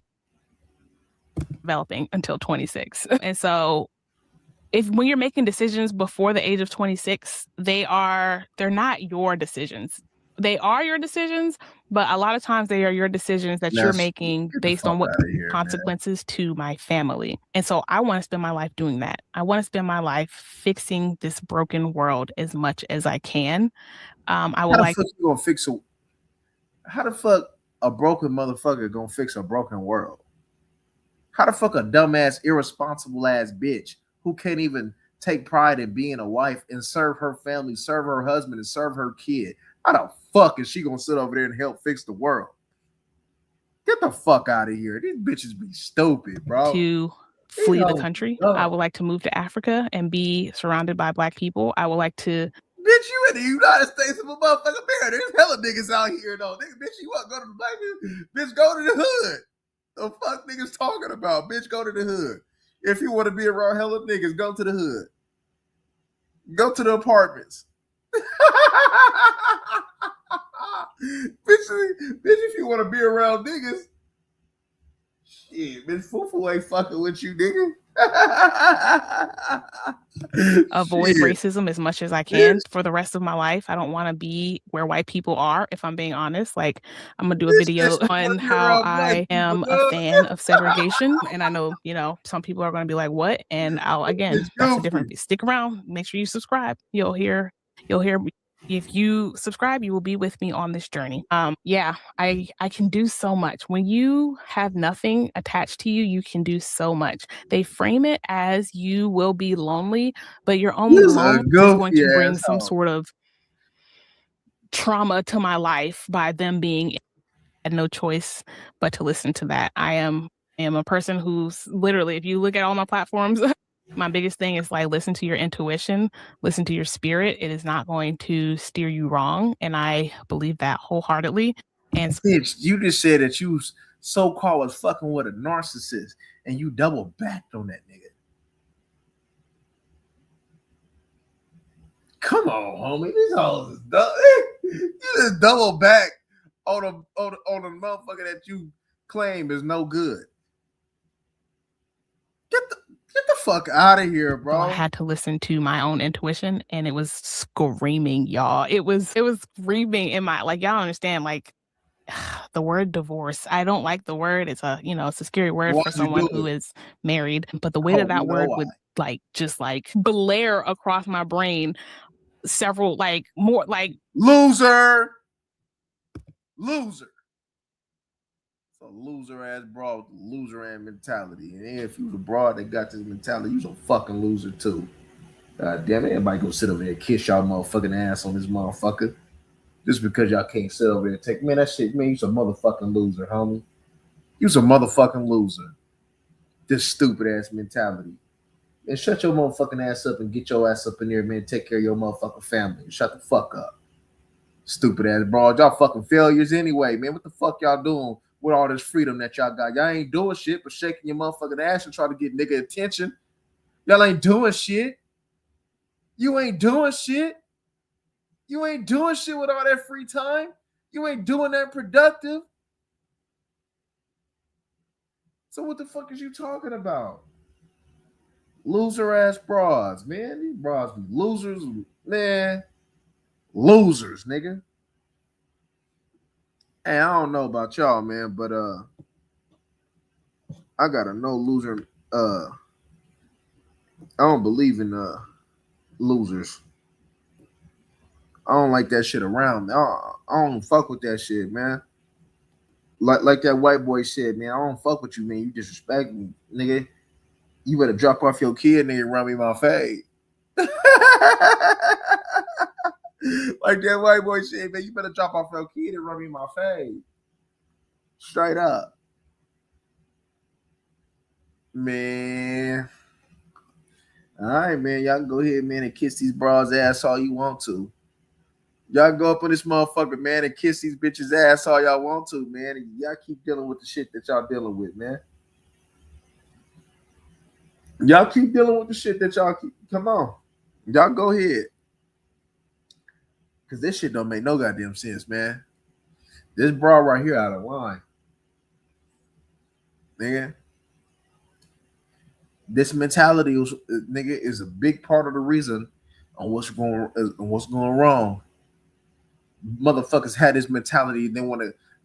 developing until 26. And so when you're making decisions before the age of 26, they're not your decisions. They are your decisions, but a lot of times they are your decisions that you're making based on what consequences to my family. And so I want to spend my life doing that. I want to spend my life fixing this broken world as much as I can. How the fuck a broken motherfucker gonna fix a broken world? How the fuck a dumbass, irresponsible ass bitch who can't even take pride in being a wife and serve her family, serve her husband, and serve her kid? How the fuck is she gonna sit over there and help fix the world? Get the fuck out of here. These bitches be stupid, bro. To flee the country. I would like to move to Africa and be surrounded by Black people. I would like to. Bitch, you in the United States of America. There's hella niggas out here, though. Bitch, you want to go to the Black people? Bitch, go to the hood. The fuck niggas talking about? Bitch, go to the hood. If you want to be around hella niggas, go to the hood. Go to the apartments. bitch, if you want to be around niggas, shit, bitch, Fufu ain't fucking with you, nigga. Avoid racism as much as I can for the rest of my life. I don't want to be where white people are, if I'm being honest. Like, I'm gonna do a video on how I am a fan of segregation. And I know, some people are gonna be like, what? And that's a different stick around, make sure you subscribe. You'll hear if you subscribe, you will be with me on this journey. I can do so much. When you have nothing attached to you, you can do so much. They frame it as you will be lonely, but your own loneliness is going to bring some sort of trauma to my life by them being had no choice but to listen to that. I am a person who's literally, if you look at all my platforms, my biggest thing is like, listen to your intuition, listen to your spirit. It is not going to steer you wrong. And I believe that wholeheartedly. And bitch, you just said that you so-called was fucking with a narcissist and you double backed on that nigga. Come on, homie. This all is dumb. You just double back on a motherfucker that you claim is no good. Get the fuck out of here, bro. I had to listen to my own intuition, and it was screaming, y'all. It was screaming in my, like, y'all understand, like, the word divorce. I don't like the word. It's a, it's a scary word for someone who is married. But the way that word would just blare across my brain, several more loser. So loser ass broad with loser ass mentality. And if you was a broad that got this mentality, you's a fucking loser too. God damn it, everybody go sit over there and kiss y'all motherfucking ass on this motherfucker. Just because y'all can't sit over there and take, man, that shit, man, you's a motherfucking loser, homie. You's a motherfucking loser. This stupid ass mentality. And shut your motherfucking ass up and get your ass up in there, man. Take care of your motherfucking family. Shut the fuck up. Stupid ass broad. Y'all fucking failures anyway, man. What the fuck y'all doing with all this freedom that y'all got? Y'all ain't doing shit but shaking your motherfucking ass and trying to get nigga attention. Y'all ain't doing shit. You ain't doing shit. You ain't doing shit with all that free time. You ain't doing that productive. So what the fuck is you talking about? Loser ass broads, man. These broads be losers, man. Losers, nigga. Hey, I don't know about y'all, man, but I got a no loser. I don't believe in losers. I don't like that shit around me. I don't fuck with that shit, man. Like that white boy said, man, I don't fuck with you, man. You disrespect me, nigga. You better drop off your kid, nigga, and run me my fade. Like that white boy said, man, you better drop off your kid and run me my fade. Straight up. Man. All right, man. Y'all can go ahead, man, and kiss these bras ass all you want to. Y'all go up on this motherfucker, man, and kiss these bitches ass all y'all want to, man. And y'all keep dealing with the shit that y'all dealing with, man. Y'all keep dealing with the shit that y'all keep. Come on. Y'all go ahead. Because this shit don't make no goddamn sense, man. This bra right here out of line. Nigga. This mentality, nigga, is a big part of the reason on what's going wrong. Motherfuckers had this mentality. Then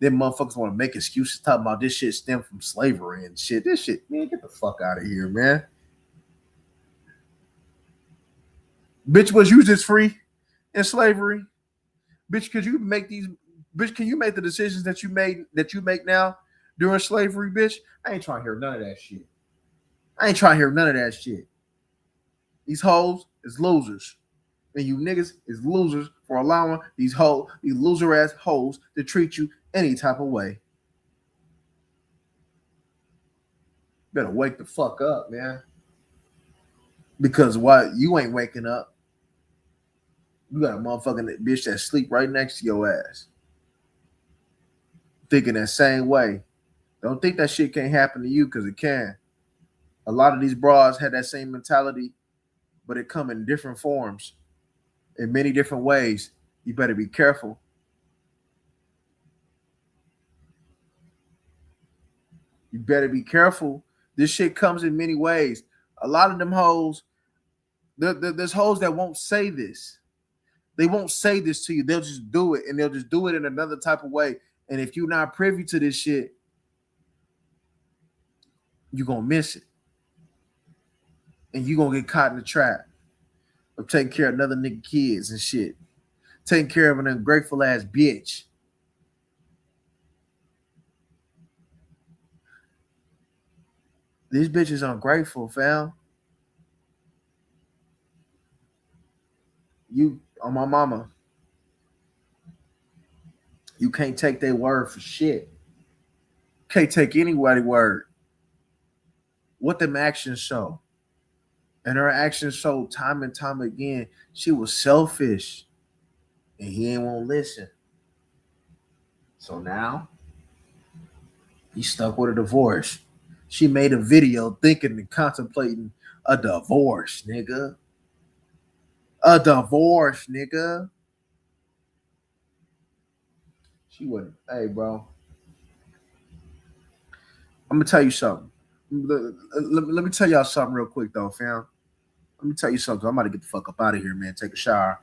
motherfuckers want to make excuses talking about this shit stem from slavery and shit. This shit, man, get the fuck out of here, man. Bitch, was you just free in slavery? Bitch, can you make the decisions that you make now during slavery, bitch? I ain't trying to hear none of that shit. These hoes is losers. And you niggas is losers for allowing these loser ass hoes to treat you any type of way. Better wake the fuck up, man. Because why you ain't waking up? You got a motherfucking bitch that sleep right next to your ass. Thinking that same way. Don't think that shit can't happen to you, because it can. A lot of these bras had that same mentality, but it come in different forms, in many different ways. You better be careful. You better be careful. This shit comes in many ways. A lot of them hoes, there's hoes that won't say this. They won't say this to you. They'll just do it, and they'll just do it in another type of way. And if you're not privy to this shit, you're going to miss it. And you're going to get caught in the trap of taking care of another nigga kids and shit. Taking care of an ungrateful ass bitch. These bitches ungrateful, fam. You, on my mama, you can't take their word for shit. Can't take anybody's word. What them actions show. And her actions showed time and time again she was selfish. And he ain't won't listen. So now he's stuck with a divorce. She made a video thinking and contemplating a divorce, nigga. A divorce, nigga. She wouldn't. Hey, bro. I'm gonna tell you something. Let me tell y'all something real quick, though, fam. Let me tell you something. I'm about to get the fuck up out of here, man. Take a shower.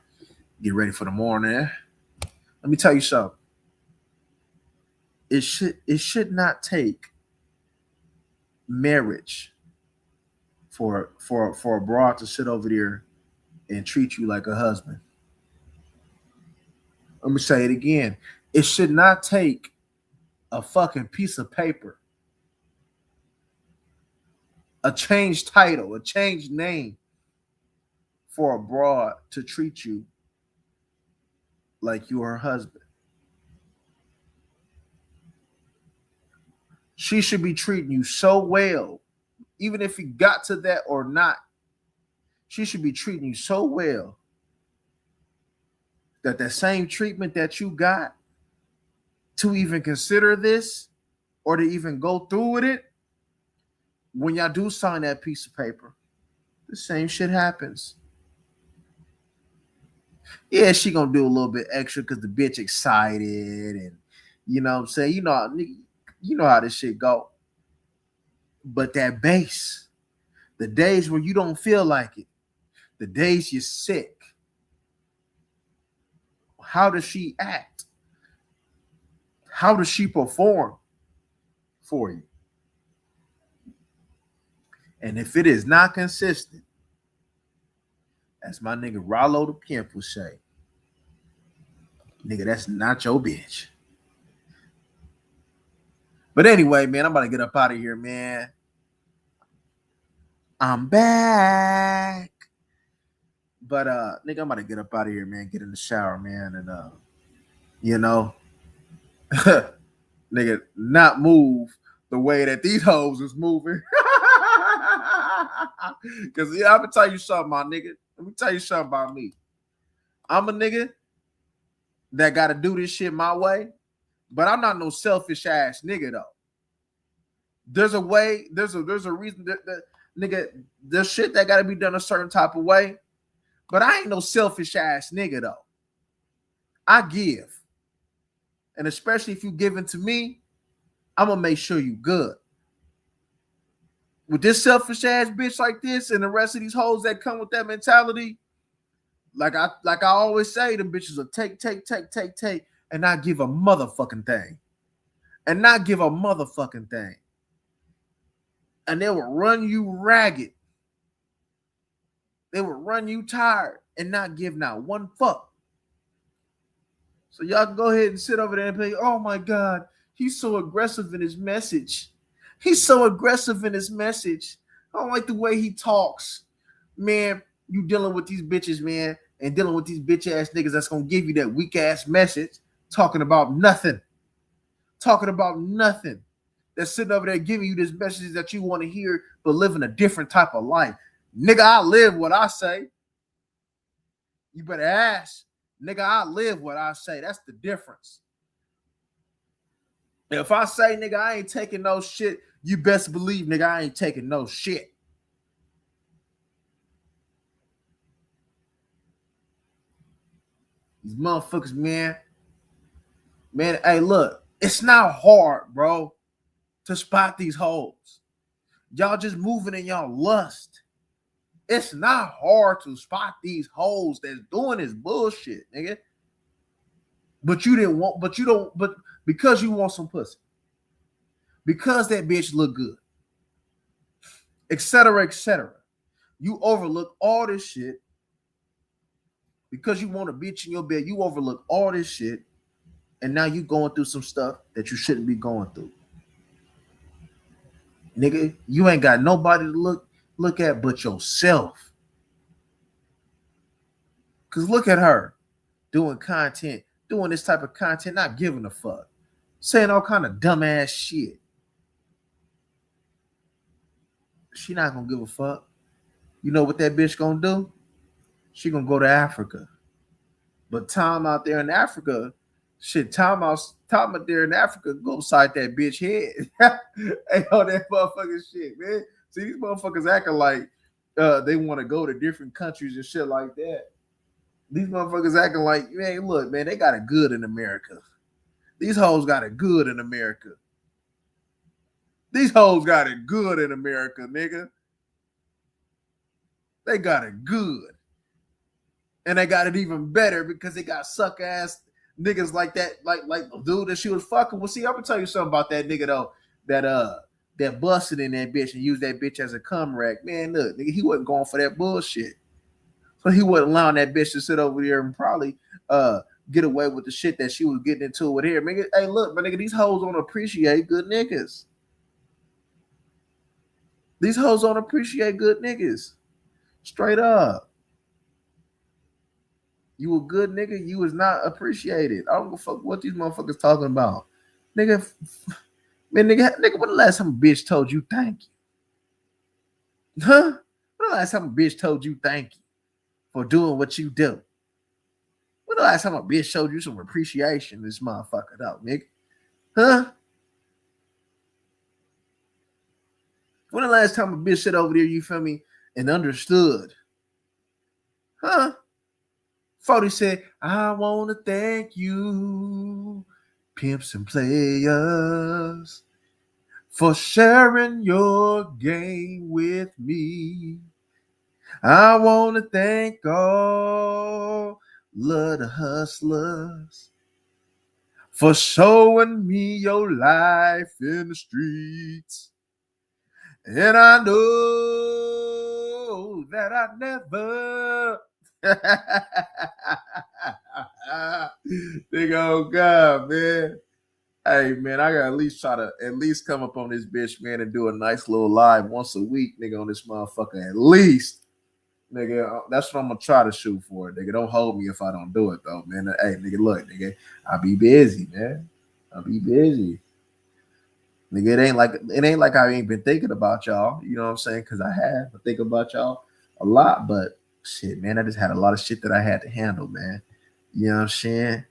Get ready for the morning. Let me tell you something. It should not take marriage for a broad to sit over there and treat you like a husband. Let me say it again. It should not take a fucking piece of paper, a changed title, a changed name for a broad to treat you like you are her husband. She should be treating you so well, even if you got to that or not. She should be treating you so well that the same treatment that you got to even consider this or to even go through with it, when y'all do sign that piece of paper, the same shit happens. Yeah, she gonna do a little bit extra because the bitch excited, and you know what I'm saying? You know how this shit go. But that base, the days where you don't feel like it, the days you're sick, how does she act? How does she perform for you? And if it is not consistent, as my nigga Rollo the Pimp would say, nigga, that's not your bitch. But anyway, man, I'm about to get up out of here, man. I'm back. But nigga, I'm about to get up out of here, man. Get in the shower, man, and you know, nigga, not move the way that these hoes is moving. Cause yeah, I'm gonna tell you something, my nigga. Let me tell you something about me. I'm a nigga that gotta do this shit my way, but I'm not no selfish ass nigga though. There's a way, there's a reason that nigga, there's shit that gotta be done a certain type of way. But I ain't no selfish ass nigga though. I give. And especially if you giving to me, I'm gonna make sure you good. With this selfish ass bitch like this and the rest of these hoes that come with that mentality, like I always say, them bitches will take, and not give a motherfucking thing. And not give a motherfucking thing. And they will run you ragged. They will run you tired and not give not one fuck. So y'all can go ahead and sit over there and be, oh my God, he's so aggressive in his message. He's so aggressive in his message. I don't like the way he talks. Man, you dealing with these bitches, man, and dealing with these bitch ass niggas that's gonna give you that weak ass message, talking about nothing. Talking about nothing. That's sitting over there giving you this message that you want to hear, but living a different type of life. Nigga, I live what I say. You better ask. Nigga, I live what I say. That's the difference. If I say, nigga, I ain't taking no shit, you best believe, nigga, I ain't taking no shit. These motherfuckers, man. Man, hey, look, it's not hard, bro, to spot these hoes. Y'all just moving in y'all lust. It's not hard to spot these hoes that's doing this bullshit, nigga. But you didn't want, but you don't, but because you want some pussy, because that bitch look good, etc., etc. You overlook all this shit because you want a bitch in your bed. You overlook all this shit, and now you going through some stuff that you shouldn't be going through. Nigga, you ain't got nobody to look at but yourself. Cause look at her doing content, doing this type of content, not giving a fuck, saying all kind of dumbass shit. She not gonna give a fuck. You know what that bitch gonna do? She gonna go to Africa. But Tom out there in Africa, shit, Tom out there in Africa, go beside that bitch head. Hey, all that motherfucking shit, man. See, these motherfuckers acting like they want to go to different countries and shit like that. These motherfuckers acting like, man, look, man, they got it good in America. These hoes got it good in America. These hoes got it good in America, nigga. They got it good. And they got it even better because they got suck ass niggas like that, like the dude that she was fucking with. See, I'm gonna tell you something about that nigga though, that busted in that bitch and used that bitch as a cum rack. Man, look, nigga, he wasn't going for that bullshit. So he wasn't allowing that bitch to sit over there and probably get away with the shit that she was getting into with here. Nigga, hey, look, my nigga, these hoes don't appreciate good niggas. These hoes don't appreciate good niggas. Straight up. You a good nigga, you is not appreciated. I don't give a fuck what these motherfuckers talking about. Nigga, man, nigga, when the last time a bitch told you thank you? Huh? When the last time a bitch told you thank you for doing what you do? When the last time a bitch showed you some appreciation, this motherfucker though, nigga? Huh? When the last time a bitch sat over there, you feel me, and understood? Huh? 40 said, I want to thank you, pimps and players, for sharing your game with me. I want to thank all of the hustlers for showing me your life in the streets. And I know that I never nigga, oh God, man. Hey, man, I gotta at least try to come up on this bitch, man, and do a nice little live once a week, nigga, on this motherfucker. At least, nigga, that's what I'm gonna try to shoot for. Nigga, don't hold me if I don't do it, though, man. Hey, nigga, look, nigga, I'll be busy, man. I'll be busy. Nigga, it ain't like I ain't been thinking about y'all, you know what I'm saying? Because I have. I think about y'all a lot, but shit, man, I just had a lot of shit that I had to handle, man. You know what I'm saying?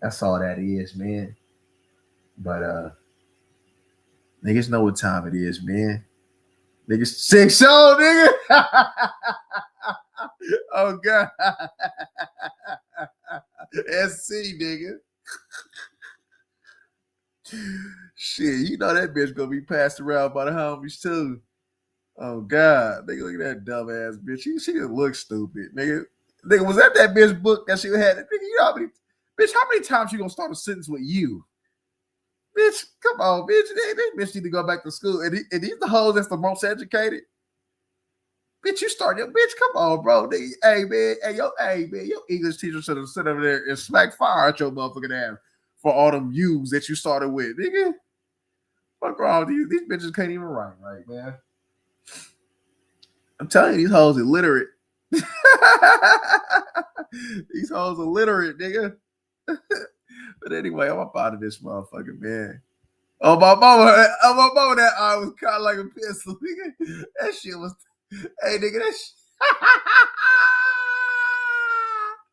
That's all that is, man. But niggas know what time it is, man. Niggas 6 nigga. Oh God. SC, nigga. Shit, you know that bitch gonna be passed around by the homies too. Oh God, nigga, look at that dumbass bitch. She just looks stupid, nigga. Nigga, was that bitch book that she had? Nigga, you know how many times you gonna start a sentence with you? Bitch, come on, bitch. This bitch need to go back to school. And these the hoes that's the most educated. Bitch, you start your bitch. Come on, bro. Hey man, your English teacher should have sit over there and smack fire at your motherfucking ass for all them U's that you started with, nigga. Fuck wrong with these bitches can't even write right, man. I'm telling you, these hoes illiterate. These hoes illiterate, nigga. But anyway, I'm up out of this motherfucker, man. Oh my mama, that eye was kind of like a pistol, nigga. That shit was, hey, nigga, that shit.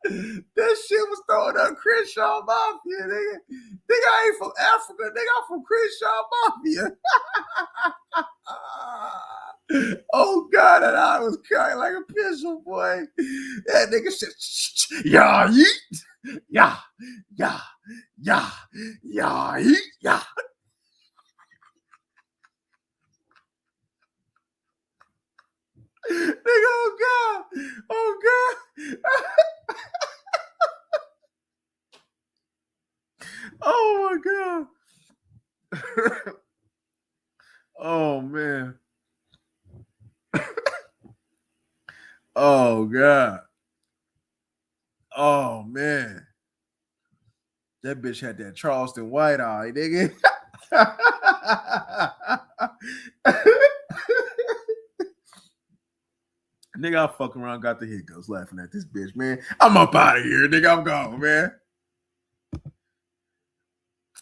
That shit was throwing up Crenshaw Mafia, nigga. Nigga, I ain't from Africa. Nigga, I'm from Crenshaw Mafia. Oh, God, and I was crying like a pistol, boy. That nigga said, yeah, yeet. Yeah, yeah, yeah, yeah, yeet, yeah. Nigga, oh, God. Oh, God. Oh my God. Oh man. Oh God. Oh man. That bitch had that Charleston white eye, nigga. Nigga, I fuck around, got the hiccups laughing at this bitch, man. I'm up out of here, nigga. I'm gone, man.